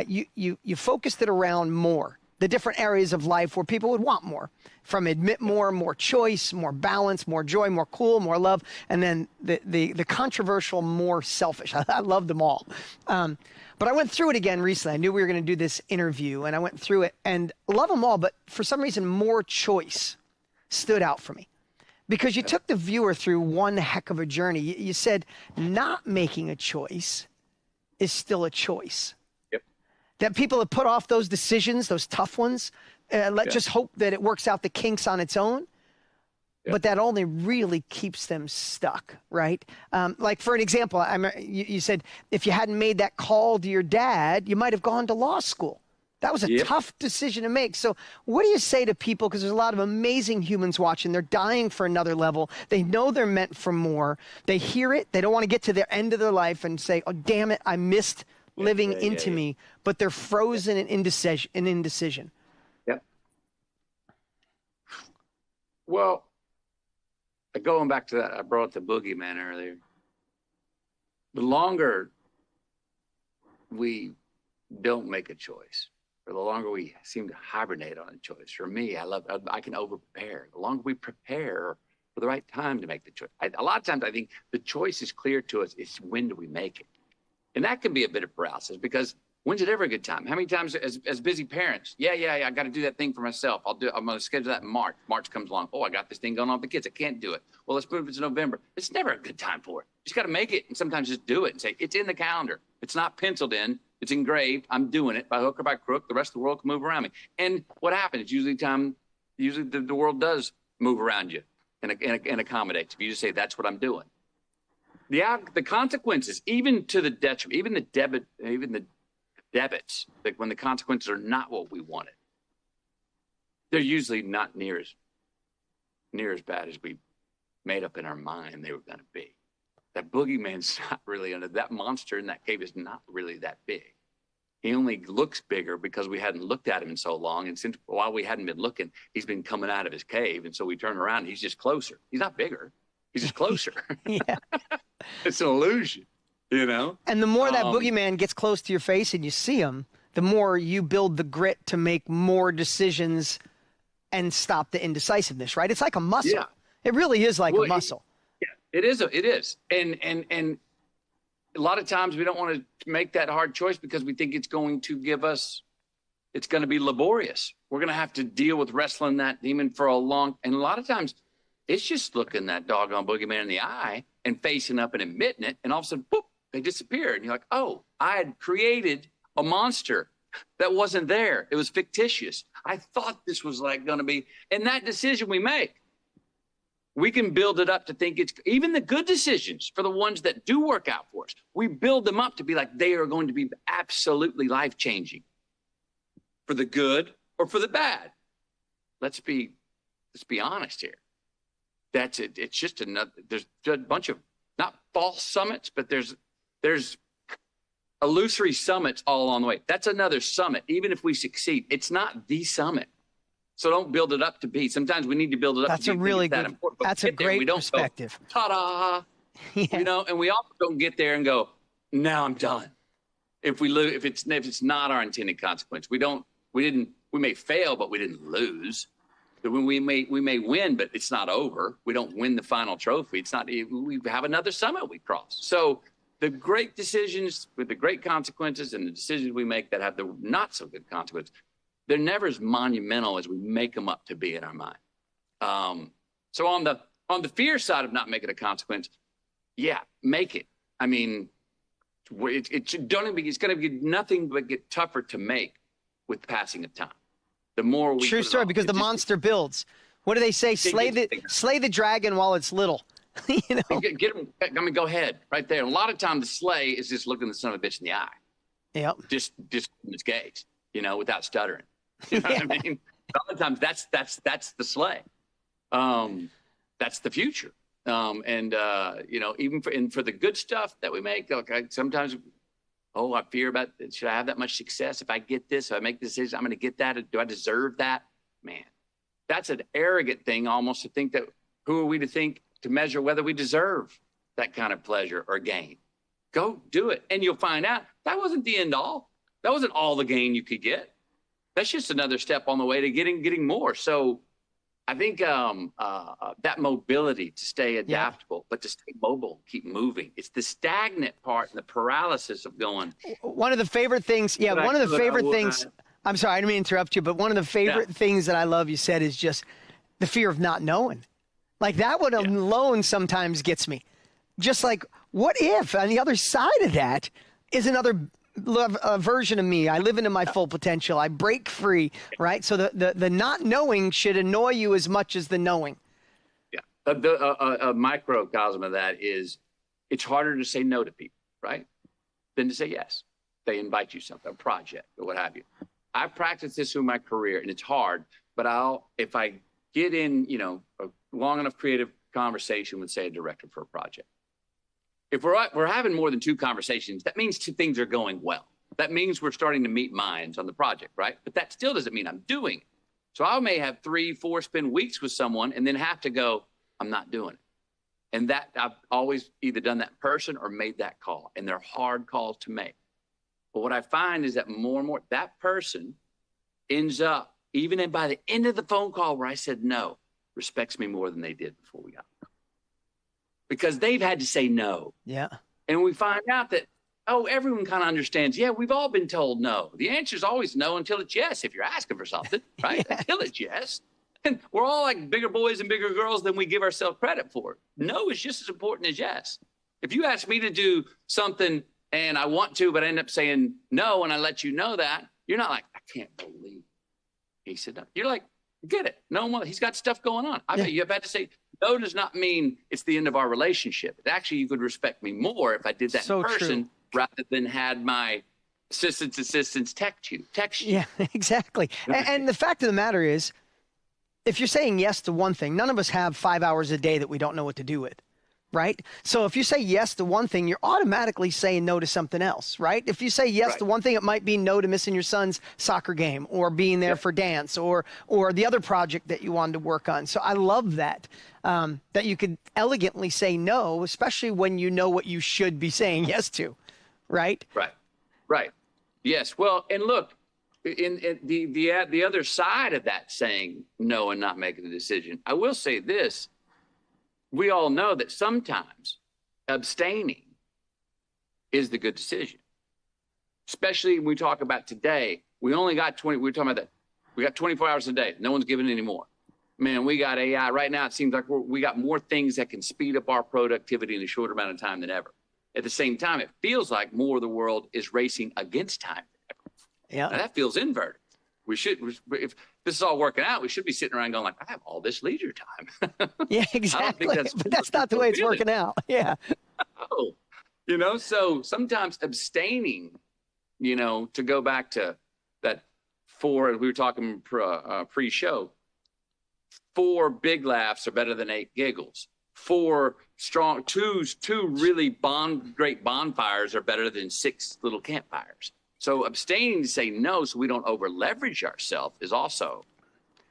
you focused it around more, the different areas of life where people would want more, from admit more choice, more balance, more joy, more cool, more love, and then the controversial, more selfish. I love them all. But I went through it again recently. I knew we were going to do this interview, and I went through it and love them all, but for some reason, more choice stood out for me. Because you took the viewer through one heck of a journey. You said not making a choice is still a choice. Yep. That people have put off those decisions, those tough ones. Let's just hope that it works out the kinks on its own. Yep. But that only really keeps them stuck, right? Like for an example, you said if you hadn't made that call to your dad, you might have gone to law school. That was a tough decision to make. So what do you say to people? Because there's a lot of amazing humans watching. They're dying for another level. They know they're meant for more. They hear it. They don't want to get to the end of their life and say, oh, damn it, I missed living into me. But they're frozen in indecision. Yep. Well, going back to that, I brought up the boogeyman earlier. The longer we don't make a choice, or the longer we seem to hibernate on a choice. For me, I can over-prepare. The longer we prepare for the right time to make the choice. A lot of times I think the choice is clear to us. It's when do we make it? And that can be a bit of paralysis, because when's it ever a good time? How many times as busy parents, I got to do that thing for myself. I'm going to schedule that in March. March comes along. Oh, I got this thing going on with the kids. I can't do it. Well, let's move it to November. It's never a good time for it. You just got to make it, and sometimes just do it and say, it's in the calendar. It's not penciled in. It's engraved. I'm doing it by hook or by crook. The rest of the world can move around me. And what happens? Usually the world does move around you and accommodates. If you just say, that's what I'm doing. The consequences, even to the detriment, even the debits, like when the consequences are not what we wanted, they're usually not near as bad as we made up in our mind they were going to be. That boogeyman's not really that monster in that cave is not really that big. He only looks bigger because we hadn't looked at him in so long. And since while we hadn't been looking, he's been coming out of his cave. And so we turn around, and he's just closer. He's not bigger. He's just closer. Yeah. It's an illusion, you know? And the more that boogeyman gets close to your face and you see him, the more you build the grit to make more decisions and stop the indecisiveness, right? It's like a muscle. Yeah. It really is like a muscle. It is. It is. And a lot of times we don't want to make that hard choice because we think it's going to give us, it's going to be laborious. We're going to have to deal with wrestling that demon for a long, and a lot of times it's just looking that doggone boogeyman in the eye and facing up and admitting it. And all of a sudden, boop, they disappear. And you're like, oh, I had created a monster that wasn't there. It was fictitious. I thought this was like going to be, and that decision we make, we can build it up to think it's even the good decisions for the ones that do work out for us. We build them up to be like they are going to be absolutely life-changing for the good or for the bad. Let's be honest here. That's it. It's just another, there's a bunch of not false summits, but there's illusory summits all along the way. That's another summit. Even if we succeed, it's not the summit. So don't build it up to be. Sometimes we need to build it up that's to be. A really good, important. that's a great perspective. Go, ta-da! Yeah. You know, and we also don't get there and go, now I'm done. If we lose, if it's not our intended consequence, we may fail, but we didn't lose. We may win, but it's not over. We don't win the final trophy. It's not. We have another summit we cross. So the great decisions with the great consequences and the decisions we make that have the not so good consequences, they're never as monumental as we make them up to be in our mind. So on the fear side of not making a consequence, yeah, make it. I mean, it's going to be nothing but get tougher to make with passing of time. The more we true story, because the monster builds. What do they say? Slay the dragon while it's little. You know, get him. I mean, go ahead, right there. And a lot of times, the slay is just looking the son of a bitch in the eye. Yep. Just in his gaze, you know, without stuttering. You know what I mean? A lot of times, that's the slay. That's the future. You know, even for the good stuff that we make, like sometimes. Oh, I fear about, should I have that much success? If I get this, if I make this decision, I'm going to get that. Do I deserve that? Man, that's an arrogant thing almost to think that who are we to think to measure whether we deserve that kind of pleasure or gain? Go do it. And you'll find out that wasn't the end all. That wasn't all the gain you could get. That's just another step on the way to getting more. So I think that mobility to stay adaptable, but to stay mobile, keep moving. It's the stagnant part and the paralysis of going. One of the favorite things, I'm sorry, I didn't mean to interrupt you, but one of the favorite things that I love you said is just the fear of not knowing. Like that one alone sometimes gets me. Just like, what if on the other side of that is another version of me? I live into my full potential. I break free, right? So the not knowing should annoy you as much as the knowing. Yeah. A microcosm of that is it's harder to say no to people, right? Than to say yes. They invite you something, a project or what have you. I've practiced this through my career and it's hard, but if I get in, you know, a long enough creative conversation with, say, a director for a project, if we're having more than two conversations, that means two things are going well. That means we're starting to meet minds on the project, right? But that still doesn't mean I'm doing it. So I may have 3-4 spend weeks with someone and then have to go, I'm not doing it. And that I've always either done that in person or made that call. And they're hard calls to make. But what I find is that more and more, that person ends up, even by the end of the phone call where I said no, respects me more than they did before we got there. Because they've had to say no. Yeah. And we find out that, everyone kind of understands, we've all been told no. The answer is always no until it's yes, if you're asking for something, right? Until it's yes. And we're all like bigger boys and bigger girls than we give ourselves credit for. No is just as important as yes. If you ask me to do something and I want to, but I end up saying no, and I let you know that, you're not like, I can't believe he said no. You're like, get it. No, he's got stuff going on. I bet you have had to say no does not mean it's the end of our relationship. It actually, you could respect me more if I did that in person rather than had my assistants text you. Yeah, exactly. And the fact of the matter is, if you're saying yes to one thing, none of us have 5 hours a day that we don't know what to do with. right? So if you say yes to one thing, you're automatically saying no to something else, right? If you say yes to one thing, it might be no to missing your son's soccer game or being there for dance or the other project that you wanted to work on. So I love that, that you could elegantly say no, especially when you know what you should be saying yes to, right? Right. Yes. Well, and look, in the other side of that saying no and not making the decision, I will say this. We all know that sometimes abstaining is the good decision, especially when we talk about today. We only got 20. We were talking about that. We got 24 hours a day. No one's giving any more. Man, we got AI right now. It seems like we got more things that can speed up our productivity in a shorter amount of time than ever. At the same time, it feels like more of the world is racing against time than ever. Yeah, now, that feels inverted. If this is all working out, we should be sitting around going like, I have all this leisure time. Yeah, exactly. But that's not the way it's working out. Yeah. Oh, so sometimes abstaining, to go back to that we were talking pre-show, 4 big laughs are better than 8 giggles. 2 really great bonfires are better than 6 little campfires. So abstaining to say no so we don't over leverage ourselves is also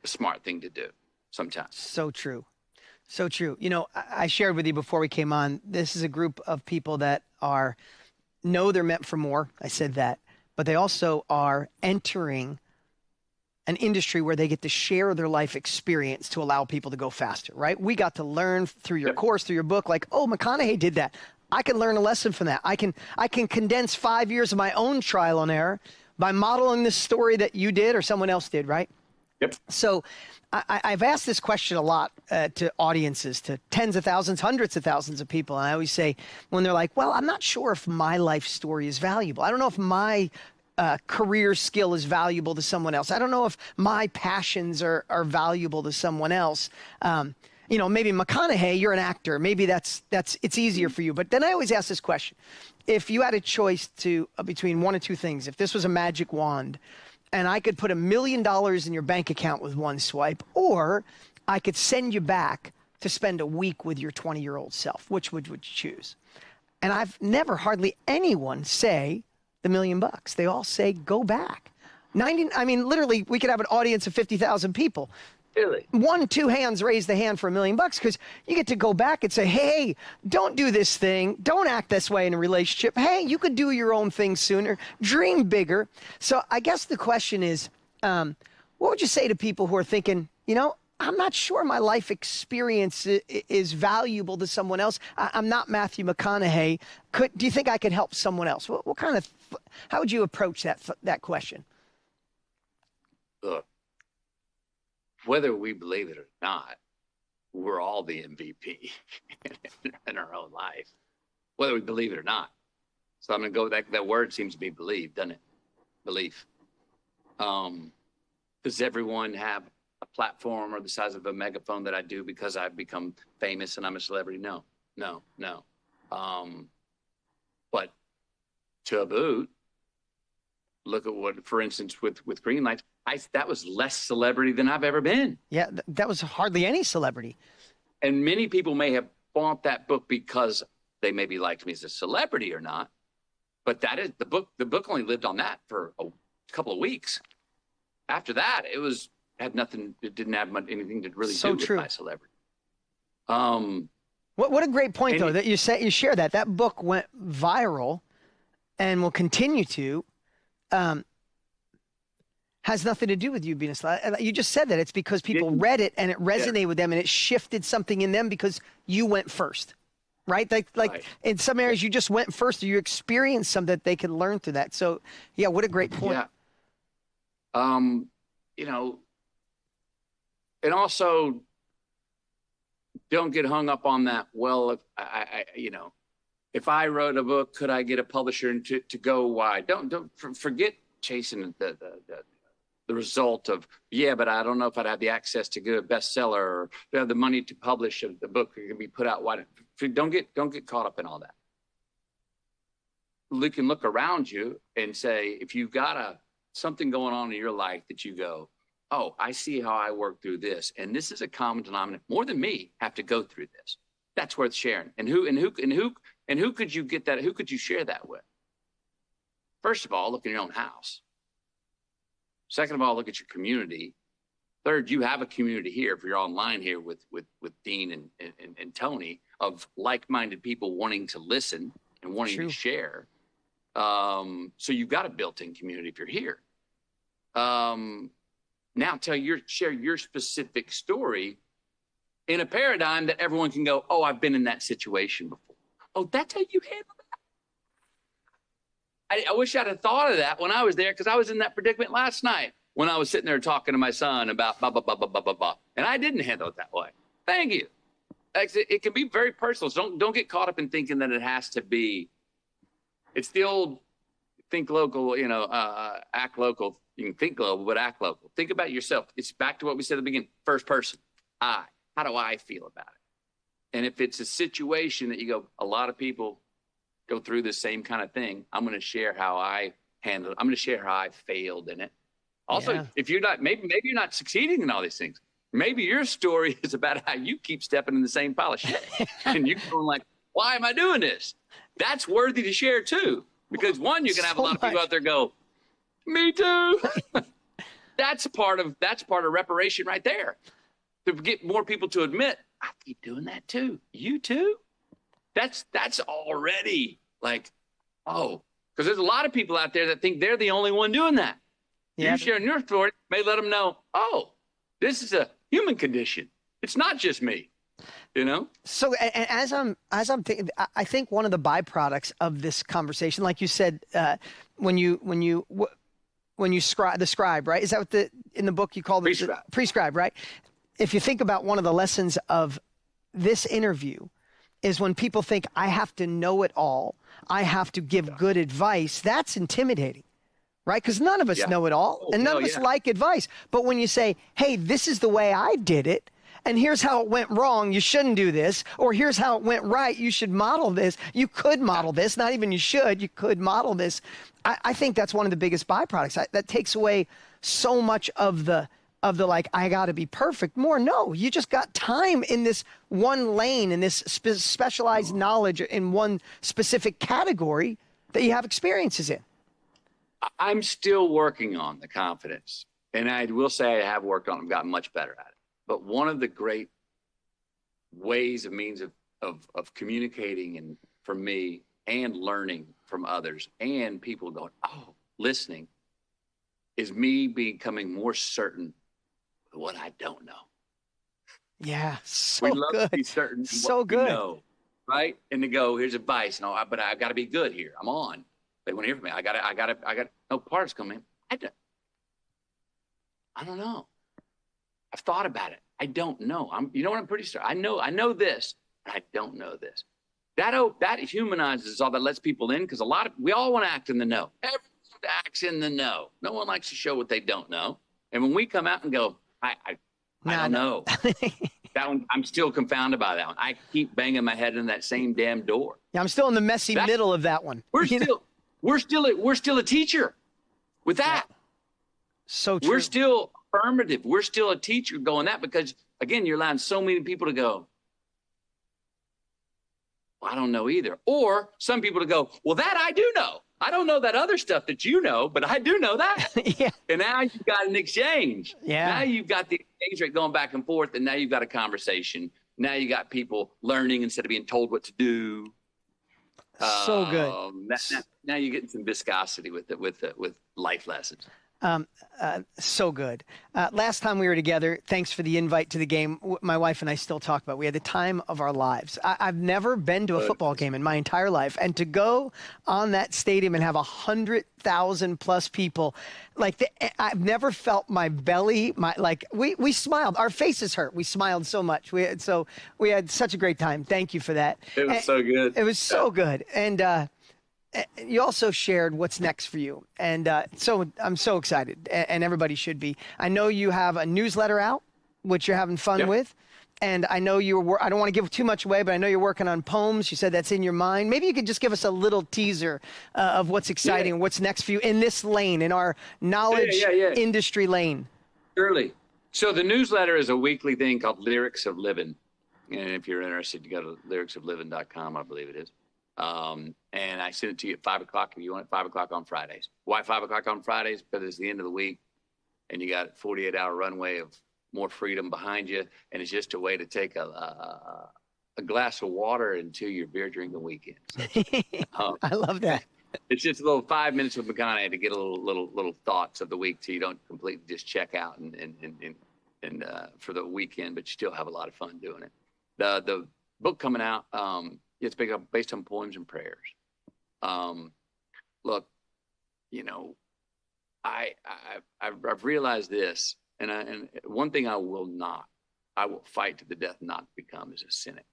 a smart thing to do sometimes. So true. So true. I shared with you before we came on, this is a group of people that know they're meant for more. I said that, but they also are entering an industry where they get to share their life experience to allow people to go faster, right? We got to learn through your course, through your book, like, oh, McConaughey did that. I can learn a lesson from that. I can condense 5 years of my own trial and error by modeling this story that you did or someone else did, right? Yep. So I've asked this question a lot to audiences, to tens of thousands, hundreds of thousands of people. And I always say, when they're like, well, I'm not sure if my life story is valuable. I don't know if my career skill is valuable to someone else. I don't know if my passions are valuable to someone else. Maybe McConaughey, you're an actor. Maybe it's easier for you. But then I always ask this question. If you had a choice between one of two things, if this was a magic wand and I could put $1 million in your bank account with one swipe, or I could send you back to spend a week with your 20-year-old self, which would you choose? And I've never hardly anyone say the $1 million. They all say, go back. Literally, we could have an audience of 50,000 people. Really? 2 hands raise the hand for $1 million because you get to go back and say, hey, don't do this thing. Don't act this way in a relationship. Hey, you could do your own thing sooner. Dream bigger. So I guess the question is, what would you say to people who are thinking, I'm not sure my life experience is valuable to someone else. I'm not Matthew McConaughey. Do you think I could help someone else? How would you approach that question? Look, whether we believe it or not, we're all the MVP in our own life, whether we believe it or not. So I'm going to go with that word seems to be believe, doesn't it? Belief. Does everyone have a platform or the size of a megaphone that I do because I've become famous and I'm a celebrity? No. But to boot, look at what, for instance, with Green Lights, that was less celebrity than I've ever been. Yeah, that was hardly any celebrity. And many people may have bought that book because they maybe liked me as a celebrity or not. But that is the book. The book only lived on that for a couple of weeks. After that, it didn't have anything to really do with my celebrity. What a great point, though, that you share that. That book went viral and will continue to. Has nothing to do with you being a celebrity. You just said that. It's because people read it and it resonated with them and it shifted something in them because you went first, right? Like in some areas you just went first or you experienced something that they could learn through that. So, yeah, what a great point. Yeah. And also don't get hung up on that. Well, if I wrote a book, could I get a publisher to go wide? Don't forget chasing the result of, but I don't know if I'd have the access to get a bestseller or have the money to publish the book that can be put out wide. Don't get caught up in all that. You can look around you and say, if you've got something going on in your life that you go, oh, I see how I work through this. And this is a common denominator. More than me have to go through this. That's worth sharing. And who could you get that? Who could you share that with? First of all, look in your own house. Second of all, look at your community. Third, you have a community here, if you're online here with Dean and Tony, of like-minded people wanting to listen and wanting to share. So you've got a built-in community if you're here. Now share your specific story in a paradigm that everyone can go, oh, I've been in that situation before. Oh, that's how you handle that? I wish I'd have thought of that when I was there, because I was in that predicament last night when I was sitting there talking to my son about blah, blah, blah, blah, blah, blah, blah. And I didn't handle it that way. Thank you. It can be very personal. So don't get caught up in thinking that it has to be. It's the old think local, act local. You can think global, but act local. Think about yourself. It's back to what we said at the beginning. First person, I. How do I feel about it? And if it's a situation that you go, a lot of people go through the same kind of thing, I'm going to share how I handled it. I'm going to share how I failed in it. Also, if you're not, maybe you're not succeeding in all these things. Maybe your story is about how you keep stepping in the same pile of shit. And you're going like, why am I doing this? That's worthy to share too. Because one, you can have a lot of people out there go, me too. That's part of reparation right there. To get more people to admit, I keep doing that too. You too? That's already like, oh, because there's a lot of people out there that think they're the only one doing that. Yeah. You sharing your story may let them know, oh, this is a human condition. It's not just me, So as I'm thinking, I think one of the byproducts of this conversation, like you said, when you the scribe, right? Is that what in the book you call the prescribe, right? If you think about one of the lessons of this interview is when people think I have to know it all, I have to give good advice, that's intimidating. Right? Because none of us know it all, and none of us like advice. But when you say, hey, this is the way I did it, and here's how it went wrong, you shouldn't do this, or here's how it went right, you should model this, you could model this, not even you could model this. I think that's one of the biggest byproducts. That takes away so much of the like, I got to be perfect. No, you just got time in this one lane, in this specialized knowledge in one specific category that you have experiences in. I'm still working on the confidence, and I will say I have worked on it. I've gotten much better at it. But one of the great means of communicating, and for me, and learning from others, and people going, oh, listening, is me becoming more certain of what I don't know. Yeah, so we love good. To be certain. So good. We know, right? And to go, here's advice. No, but I got to be good here. I'm on. They want to hear from me. I got no parts coming. I don't know. I've thought about it. I don't know. You know what? I'm pretty sure. I know this, but I don't know this. That humanizes all that, lets people in, because we all want to act in the know. Everyone acts in the know. No one likes to show what they don't know. And when we come out and go, I don't know. That one, I'm still confounded by that one. I keep banging my head in that same damn door. Yeah, I'm still in the messy middle of that one. We're still a teacher with that. Yeah. So true. We're still affirmative. We're still a teacher going that, because again, you're allowing so many people to go, well, I don't know either. Or some people to go, well, that I do know. I don't know that other stuff that you know, but I do know that. Yeah. And now you've got an exchange. Yeah. Now you've got the exchange rate going back and forth, and now you've got a conversation. Now you got people learning instead of being told what to do. So good. Now you're getting some viscosity with life lessons. So good. Last time we were together, thanks for the invite to the game. My wife and I still talk about it. We had the time of our lives. I've never been to a football game in my entire life, and to go on that stadium and have 100,000 plus people, I've never felt my belly. We smiled. Our faces hurt. We smiled so much. We had such a great time. Thank you for that. It was so good. It was so good. And you also shared what's next for you. And so I'm so excited, and everybody should be. I know you have a newsletter out, which you're having fun with. And I know I don't want to give too much away, but I know you're working on poems. You said that's in your mind. Maybe you could just give us a little teaser of what's exciting and what's next for you in this lane, in our knowledge industry lane. Surely. So the newsletter is a weekly thing called Lyrics of Living. And if you're interested, you go to lyricsofliving.com, I believe it is. And I send it to you at 5 o'clock if you want it, 5 o'clock on Fridays. Why 5 o'clock on Fridays? Because it's the end of the week and you got a 48-hour runway of more freedom behind you. And it's just a way to take a glass of water into your beer drinking weekend. So, I love that. It's just a little 5 minutes with McConaughey to get a little thoughts of the week, so you don't completely just check out and for the weekend, but you still have a lot of fun doing it. The book coming out, it's based on poems and prayers. Look, you know, I've realized this, and one thing I will fight to the death not to become is a cynic.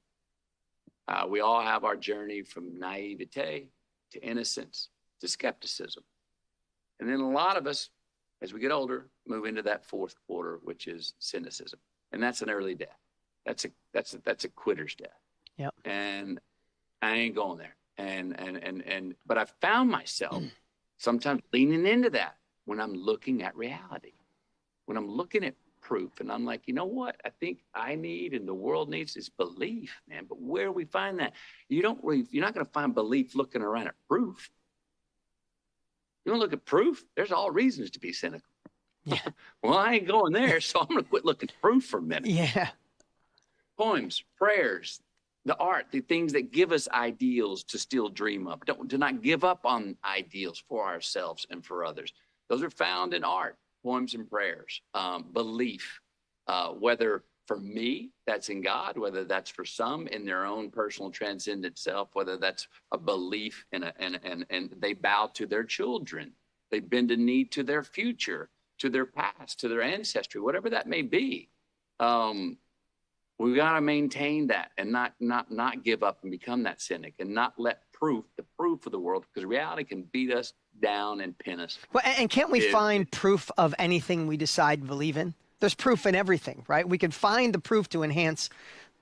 We all have our journey from naivete to innocence to skepticism. And then a lot of us, as we get older, move into that fourth quarter, which is cynicism. And that's an early death. That's a quitter's death. Yep. And I ain't going there. But I found myself sometimes leaning into that when I'm looking at reality, when I'm looking at proof, and I'm like, you know what? I think I need and the world needs is belief, man. But where do we find that? You're not going to find belief looking around at proof. You want to look at proof? There's all reasons to be cynical. Yeah. Well, I ain't going there, so I'm going to quit looking at proof for a minute. Yeah. Poems, prayers, the art, the things that give us ideals to still dream of. Do not give up on ideals for ourselves and for others. Those are found in art, poems and prayers, belief, whether for me, that's in God, whether that's for some in their own personal transcendent self, whether that's a belief and they bow to their children, they bend a knee to their future, to their past, to their ancestry, whatever that may be. We've got to maintain that and not give up and become that cynic and not let the proof of the world, because reality can beat us down and pin us. Well, and can't we find proof of anything we decide to believe in? There's proof in everything, right? We can find the proof to enhance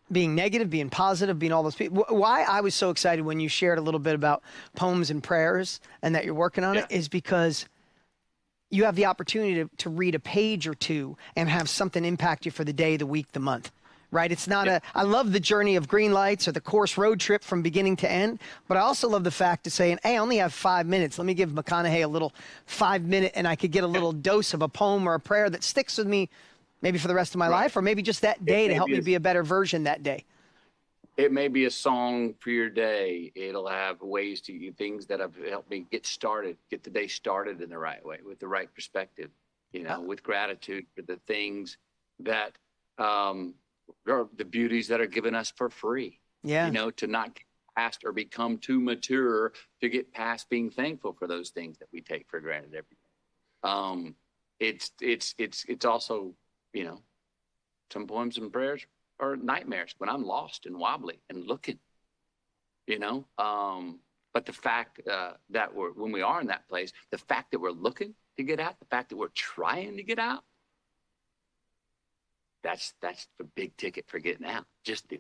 being negative, being positive, being all those people. Why I was so excited when you shared a little bit about poems and prayers and that you're working on it is because you have the opportunity to read a page or two and have something impact you for the day, the week, the month. Right? It's not I love the journey of green lights or the course road trip from beginning to end, but I also love the fact of saying, hey, I only have 5 minutes. Let me give McConaughey a little 5 minute and I could get a little dose of a poem or a prayer that sticks with me maybe for the rest of my life, or maybe just that day to help me be a better version that day. It may be a song for your day. It'll have things that have helped me get the day started in the right way, with the right perspective, with gratitude for the things that, or the beauties that are given us for free. Yeah. To not get past or become too mature to get past being thankful for those things that we take for granted every day. It's also, some poems and prayers are nightmares when I'm lost and wobbly and looking, but the fact that when we are in that place, the fact that we're looking to get out, the fact that we're trying to get out, that's the big ticket for getting out. Just the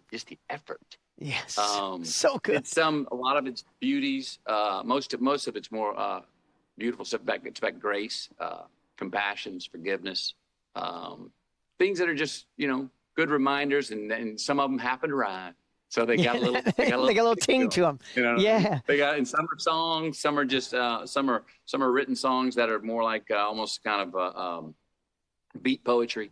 effort. Yes. So good. It's a lot of its beauties. Most of it's more beautiful stuff. It's about grace, compassion, forgiveness, things that are just good reminders, and some of them happen to rhyme. So they got a little they got a little ting to them. Yeah. They got, and some are songs, some are just some are written songs that are more like almost kind of beat poetry.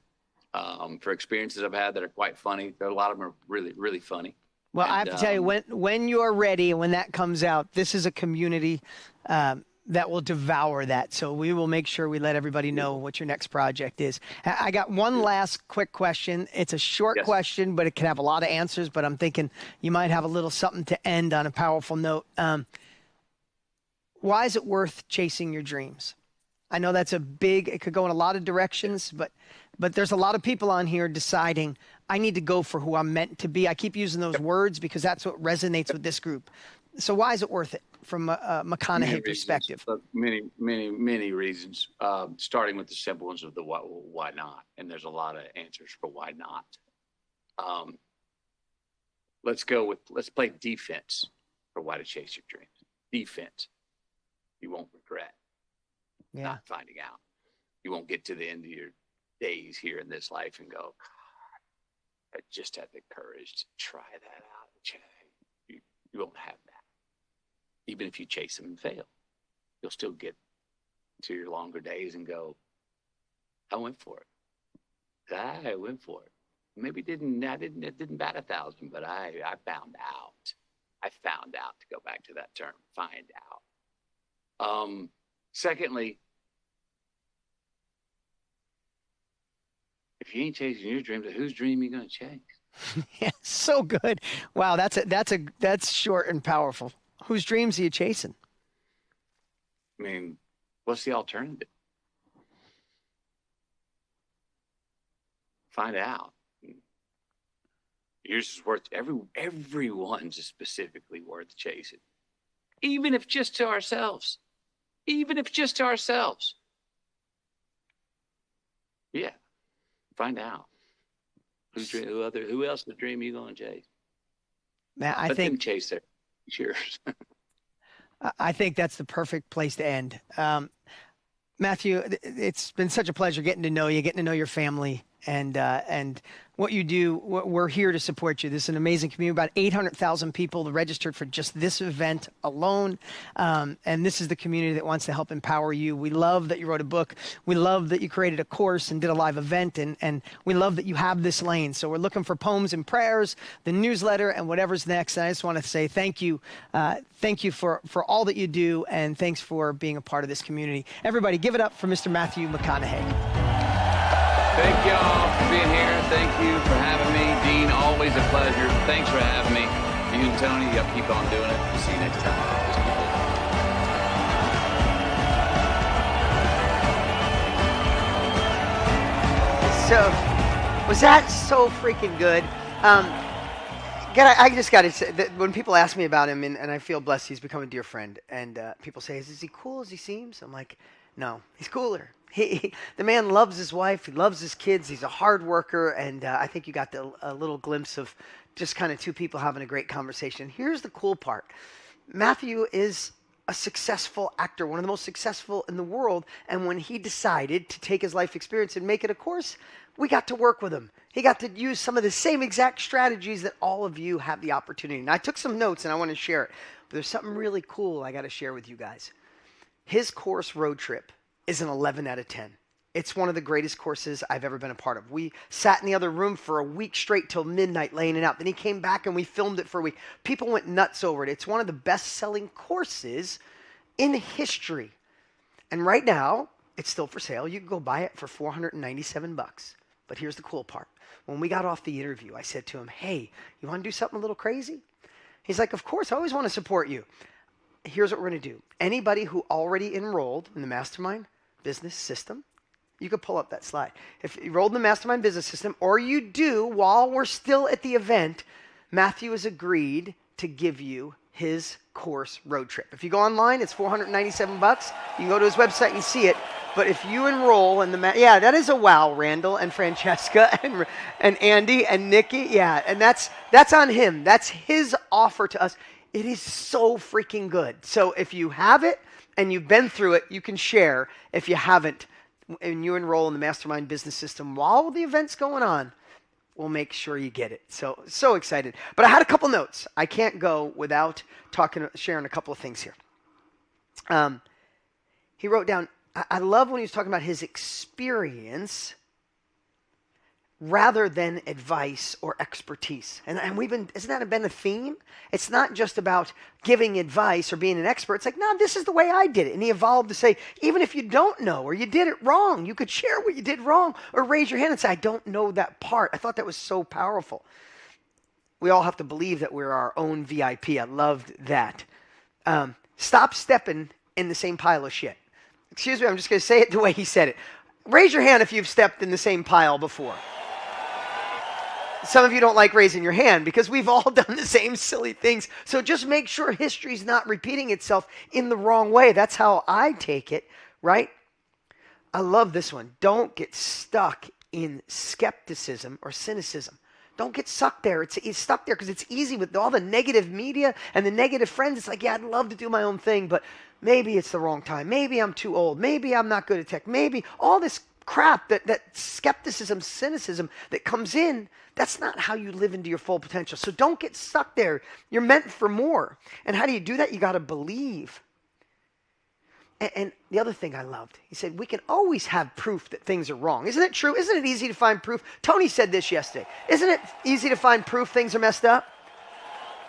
For experiences I've had that are quite funny. A lot of them are really, really funny. Well, I have to tell you, when you're ready and when that comes out, this is a community that will devour that. So we will make sure we let everybody know what your next project is. I got one last quick question. It's a short question, but it can have a lot of answers. But I'm thinking you might have a little something to end on a powerful note. Why is it worth chasing your dreams? I know that's it could go in a lot of directions, but there's a lot of people on here deciding, I need to go for who I'm meant to be. I keep using those words because that's what resonates with this group. So why is it worth it from a McConaughey perspective? Many reasons, starting with the simple ones of the why not. And there's a lot of answers for why not. Let's play defense for why to chase your dreams. Defense. You won't regret not finding out. You won't get to the end of your days here in this life and go, God, I just had the courage to try that out. You won't have that. Even if you chase them and fail, you'll still get to your longer days and go, I went for it. I went for it. Maybe it didn't bat 1,000, but I found out. I found out, to go back to that term, find out. Secondly, if you ain't chasing your dreams, whose dream are you going to chase? Yeah, so good. Wow, that's short and powerful. Whose dreams are you chasing? I mean, what's the alternative? Find out. Yours is worth everyone's is specifically worth chasing, even if just to ourselves. Even if just to ourselves. Yeah, find out. Who else the dream you gonna chase? Man, I Let think them chase their yours. I think that's the perfect place to end. Matthew, it's been such a pleasure getting to know you, getting to know your family, and what you do. We're here to support you. This is an amazing community. About 800,000 people registered for just this event alone. And this is the community that wants to help empower you. We love that you wrote a book. We love that you created a course and did a live event. And we love that you have this lane. So we're looking for poems and prayers, the newsletter, and whatever's next. And I just want to say thank you. Thank you for all that you do. And thanks for being a part of this community. Everybody, give it up for Mr. Matthew McConaughey. Thank y'all for being here. Thank you for having me. Dean, always a pleasure. Thanks for having me. You and Tony, y'all keep on doing it. We'll see you next time. So, was that so freaking good? I just got to say that when people ask me about him, and I feel blessed, he's become a dear friend. And people say, is he cool as he seems? I'm like, no, he's cooler. The man loves his wife. He loves his kids. He's a hard worker. And I think you got a little glimpse of just kind of two people having a great conversation. Here's the cool part. Matthew is a successful actor, one of the most successful in the world. And when he decided to take his life experience and make it a course, we got to work with him. He got to use some of the same exact strategies that all of you have the opportunity. And I took some notes and I want to share it. But there's something really cool I got to share with you guys. His course Road Trip is an 11 out of 10. It's one of the greatest courses I've ever been a part of. We sat in the other room for a week straight till midnight laying it out. Then he came back and we filmed it for a week. People went nuts over it. It's one of the best-selling courses in history. And right now, it's still for sale. You can go buy it for $497. But here's the cool part. When we got off the interview, I said to him, hey, you want to do something a little crazy? He's like, of course, I always want to support you. Here's what we're going to do. Anybody who already enrolled in the Mastermind Business System, you could pull up that slide. If you enrolled in the Mastermind Business System, or you do while we're still at the event, Matthew has agreed to give you his course Road Trip. If you go online, it's $497. You can go to his website and see it. But if you enroll in the, yeah, that is a wow, Randall and Francesca and Andy and Nikki. Yeah, and that's on him. That's his offer to us. It is so freaking good. So if you have it and you've been through it, you can share. If you haven't, and you enroll in the Mastermind Business System while the event's going on, we'll make sure you get it. So excited. But I had a couple notes. I can't go without sharing a couple of things here. He wrote down, I love when he was talking about his experience rather than advice or expertise. And isn't that been a theme? It's not just about giving advice or being an expert. It's like, no, this is the way I did it. And he evolved to say, even if you don't know or you did it wrong, you could share what you did wrong or raise your hand and say, I don't know that part. I thought that was so powerful. We all have to believe that we're our own VIP. I loved that. Stop stepping in the same pile of shit. Excuse me, I'm just going to say it the way he said it. Raise your hand if you've stepped in the same pile before. Some of you don't like raising your hand because we've all done the same silly things. So just make sure history's not repeating itself in the wrong way. That's how I take it, right? I love this one. Don't get stuck in skepticism or cynicism. Don't get sucked there. It's stuck there because it's easy with all the negative media and the negative friends. It's like, yeah, I'd love to do my own thing, but maybe it's the wrong time. Maybe I'm too old. Maybe I'm not good at tech. Maybe all this crap, that skepticism, cynicism that comes in, that's not how you live into your full potential. So don't get stuck there. You're meant for more. And how do you do that? You got to believe. And the other thing I loved, he said, we can always have proof that things are wrong. Isn't it true? Isn't it easy to find proof? Tony said this yesterday. Isn't it easy to find proof things are messed up?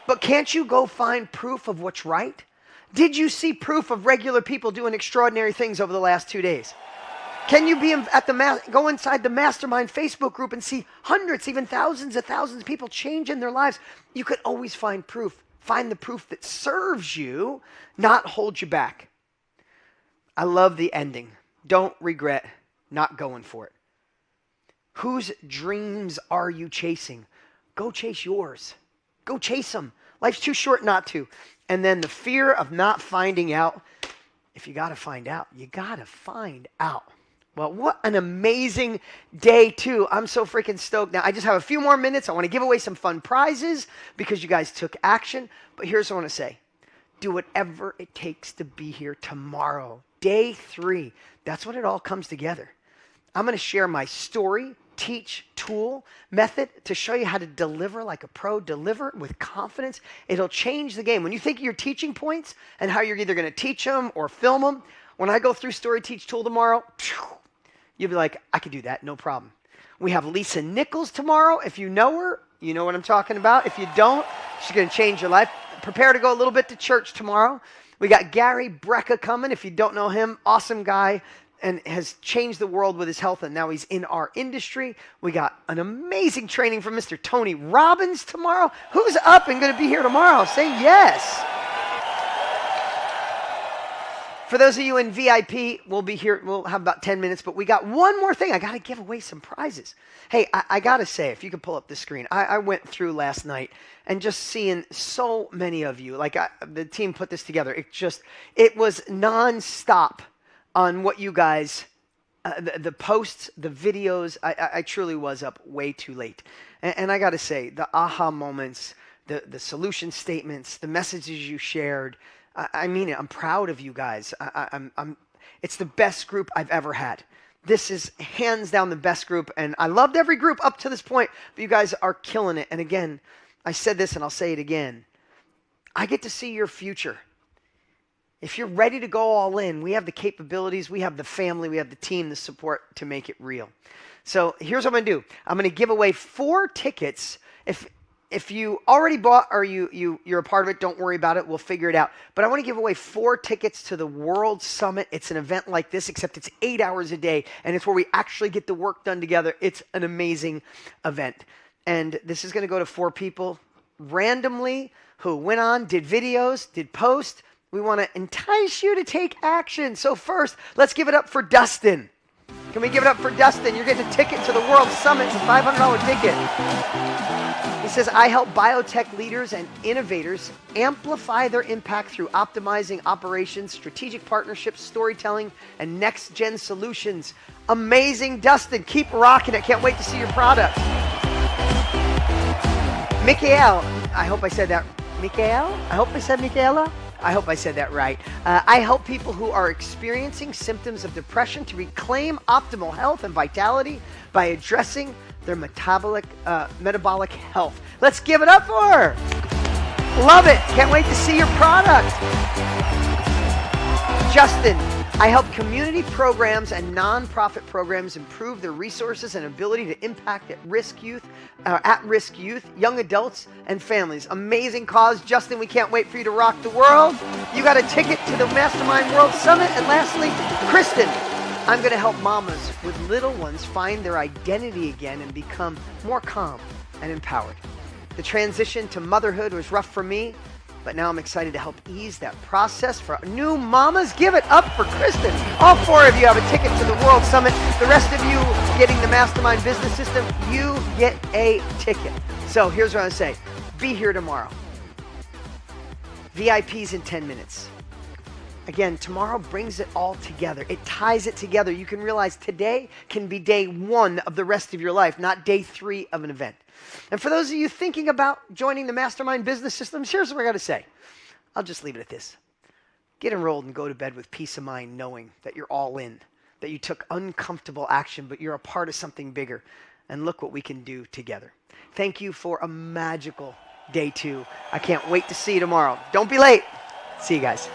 But can't you go find proof of what's right? Did you see proof of regular people doing extraordinary things over the last 2 days? Can you be at go inside the mastermind Facebook group and see hundreds, even thousands of people changing their lives? You could always find proof. Find the proof that serves you, not hold you back. I love the ending. Don't regret not going for it. Whose dreams are you chasing? Go chase yours. Go chase them. Life's too short not to. And then the fear of not finding out. If you got to find out, you got to find out. Well, what an amazing day, too. I'm so freaking stoked. Now, I just have a few more minutes. I want to give away some fun prizes because you guys took action. But here's what I want to say. Do whatever it takes to be here tomorrow. Day 3. That's when it all comes together. I'm going to share my story, teach, tool, method to show you how to deliver like a pro, deliver with confidence. It'll change the game. When you think of your teaching points and how you're either going to teach them or film them, when I go through story, teach, tool tomorrow, you'll be like, I could do that, no problem. We have Lisa Nichols tomorrow. If you know her, you know what I'm talking about. If you don't, she's going to change your life. Prepare to go a little bit to church tomorrow. We got Gary Brecka coming. If you don't know him, awesome guy and has changed the world with his health, and now he's in our industry. We got an amazing training from Mr. Tony Robbins tomorrow. Who's up and going to be here tomorrow? Say yes. For those of you in VIP, we'll be here. We'll have about 10 minutes, but we got one more thing. I got to give away some prizes. Hey, I got to say, if you could pull up the screen, I went through last night and just seeing so many of you. Like the team put this together. It was nonstop on what you guys, the posts, the videos. I truly was up way too late. And I got to say, the aha moments, the solution statements, the messages you shared, I mean it. I'm proud of you guys. It's the best group I've ever had. This is hands down the best group, and I loved every group up to this point, but you guys are killing it. And again, I said this and I'll say it again. I get to see your future. If you're ready to go all in, we have the capabilities, we have the family, we have the team, the support to make it real. So here's what I'm going to do. I'm going to give away 4 tickets. If you already bought or you're a part of it, don't worry about it. We'll figure it out. But I want to give away 4 tickets to the World Summit. It's an event like this, except it's 8 hours a day, and it's where we actually get the work done together. It's an amazing event. And this is going to go to 4 people randomly who went on, did videos, did posts. We want to entice you to take action. So first, let's give it up for Dustin. Can we give it up for Dustin? You're getting a ticket to the World Summit. It's a $500 ticket. He says, I help biotech leaders and innovators amplify their impact through optimizing operations, strategic partnerships, storytelling, and next-gen solutions. Amazing, Dustin. Keep rocking it. Can't wait to see your product. Mikael, I hope I said that. Mikael? I hope I said Michaela. I hope I said that right. I help people who are experiencing symptoms of depression to reclaim optimal health and vitality by addressing their metabolic health. Let's give it up for her. Love it. Can't wait to see your product. Justin, I help community programs and nonprofit programs improve their resources and ability to impact at-risk youth, young adults, and families. Amazing cause. Justin, we can't wait for you to rock the world. You got a ticket to the Mastermind World Summit. And lastly, Kristen, I'm going to help mamas with little ones find their identity again and become more calm and empowered. The transition to motherhood was rough for me, but now I'm excited to help ease that process for new mamas. Give it up for Kristen. All 4 of you have a ticket to the World Summit. The rest of you getting the Mastermind Business System, you get a ticket. So here's what I say. Be here tomorrow. VIPs in 10 minutes. Again, tomorrow brings it all together. It ties it together. You can realize today can be day 1 of the rest of your life, not day 3 of an event. And for those of you thinking about joining the Mastermind Business Systems, here's what I got to say. I'll just leave it at this. Get enrolled and go to bed with peace of mind knowing that you're all in. that you took uncomfortable action, but you're a part of something bigger. And look what we can do together. Thank you for a magical day 2. I can't wait to see you tomorrow. Don't be late. See you guys.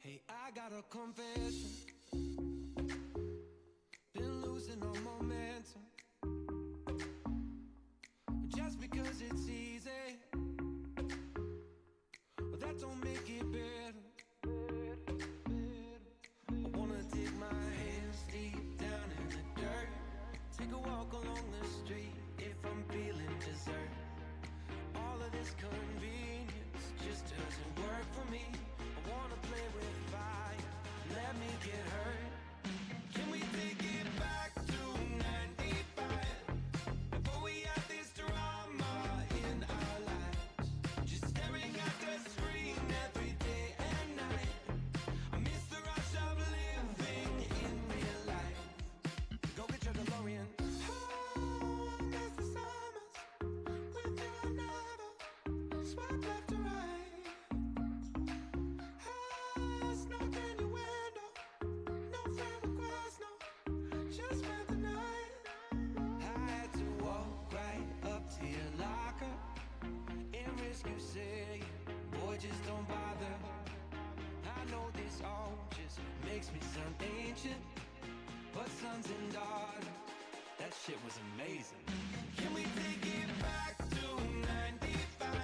Hey, I got a confession. Been losing all momentum. Just because it's easy, that don't make it better. I wanna dig my hands deep down in the dirt. Take a walk along the street if I'm feeling dessert. All of this convenience just doesn't work for me. I wanna play with fire, let me get hurt. Can we take it back to 95? Before we had this drama in our lives, just staring at the screen every day and night. I miss the rush of living in real life. Go get your DeLorean. Oh, I miss the summers with you I never swipe left to right. Snuck in your window, no friend request, no, just spent the night. I had to walk right up to your locker and risk you saying, boy, just don't bother. I know this all just makes me sound ancient, but sons and daughters, that shit was amazing. Can we take it back to 95?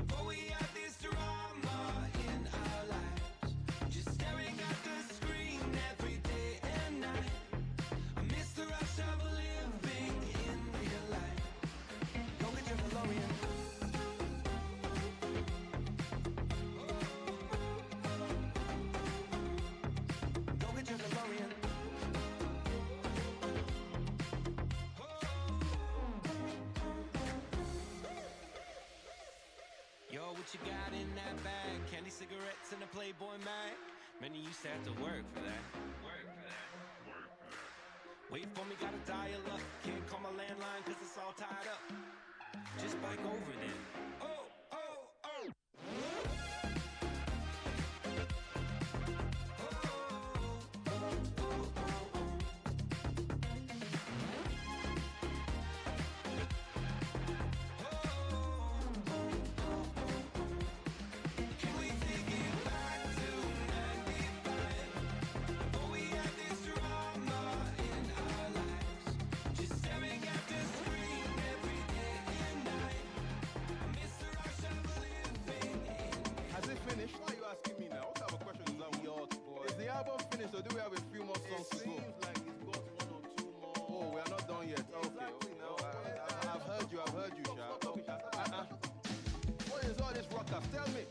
Before we had this drama in our lives, just staring at the screen every day and night. I miss the rush of living in real life. cigarettes and a Playboy mag. Man, you used to have to work for that. Work for that. Work for that. Wait for me, gotta dial up. Can't call my landline cause it's all tied up. Just bike over then. Oh, oh, oh. Finished? Why are you asking me now? What type of question is that? Is the album finished or do we have a few more songs to go? It seems like it's got 1 or 2 more. Oh, we are not done yet. Okay. No, I've heard you, Sha. What is all this ruckus? Tell me.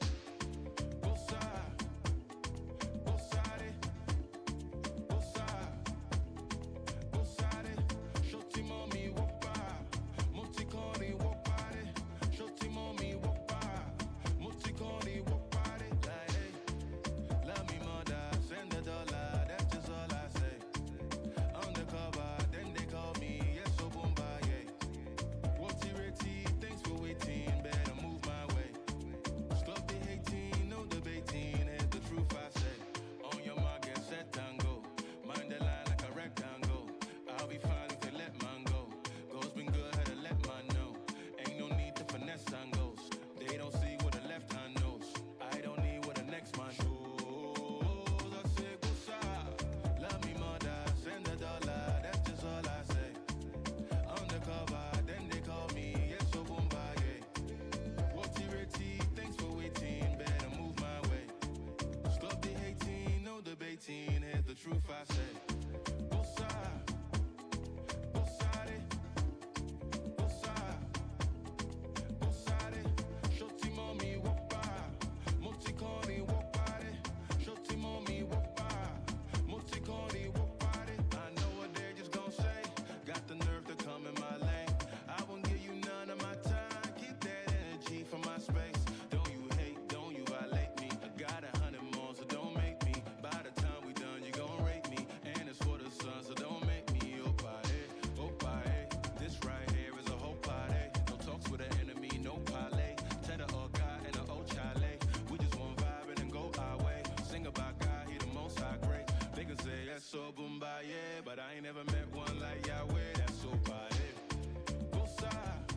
They don't see what the left hand knows. I don't need what the next man shows. I say, Gusa, love me mother, send $1, that's just all I say. Undercover, then they call me, yes, so boomba, yeah. What's ready? Thanks for waiting, better move my way. Stop the hating, no debating, here's the truth I say. Gusa. Come in my lane. I won't give you none of my time. Keep that energy for my space. Don't you hate, don't you violate me. I got 100 more, so don't make me. By the time we done, you gon' rate me. And it's for the sun, so don't make me. Opa, this right here is a whole party. No talks with an enemy, no parlay. Tell the old guy and the old Charlie. We just want vibing and go our way. Sing about God, he the most high great. Niggas say that's so boomba, yeah. But I ain't never met one like Yahweh, that's so bad. Go side.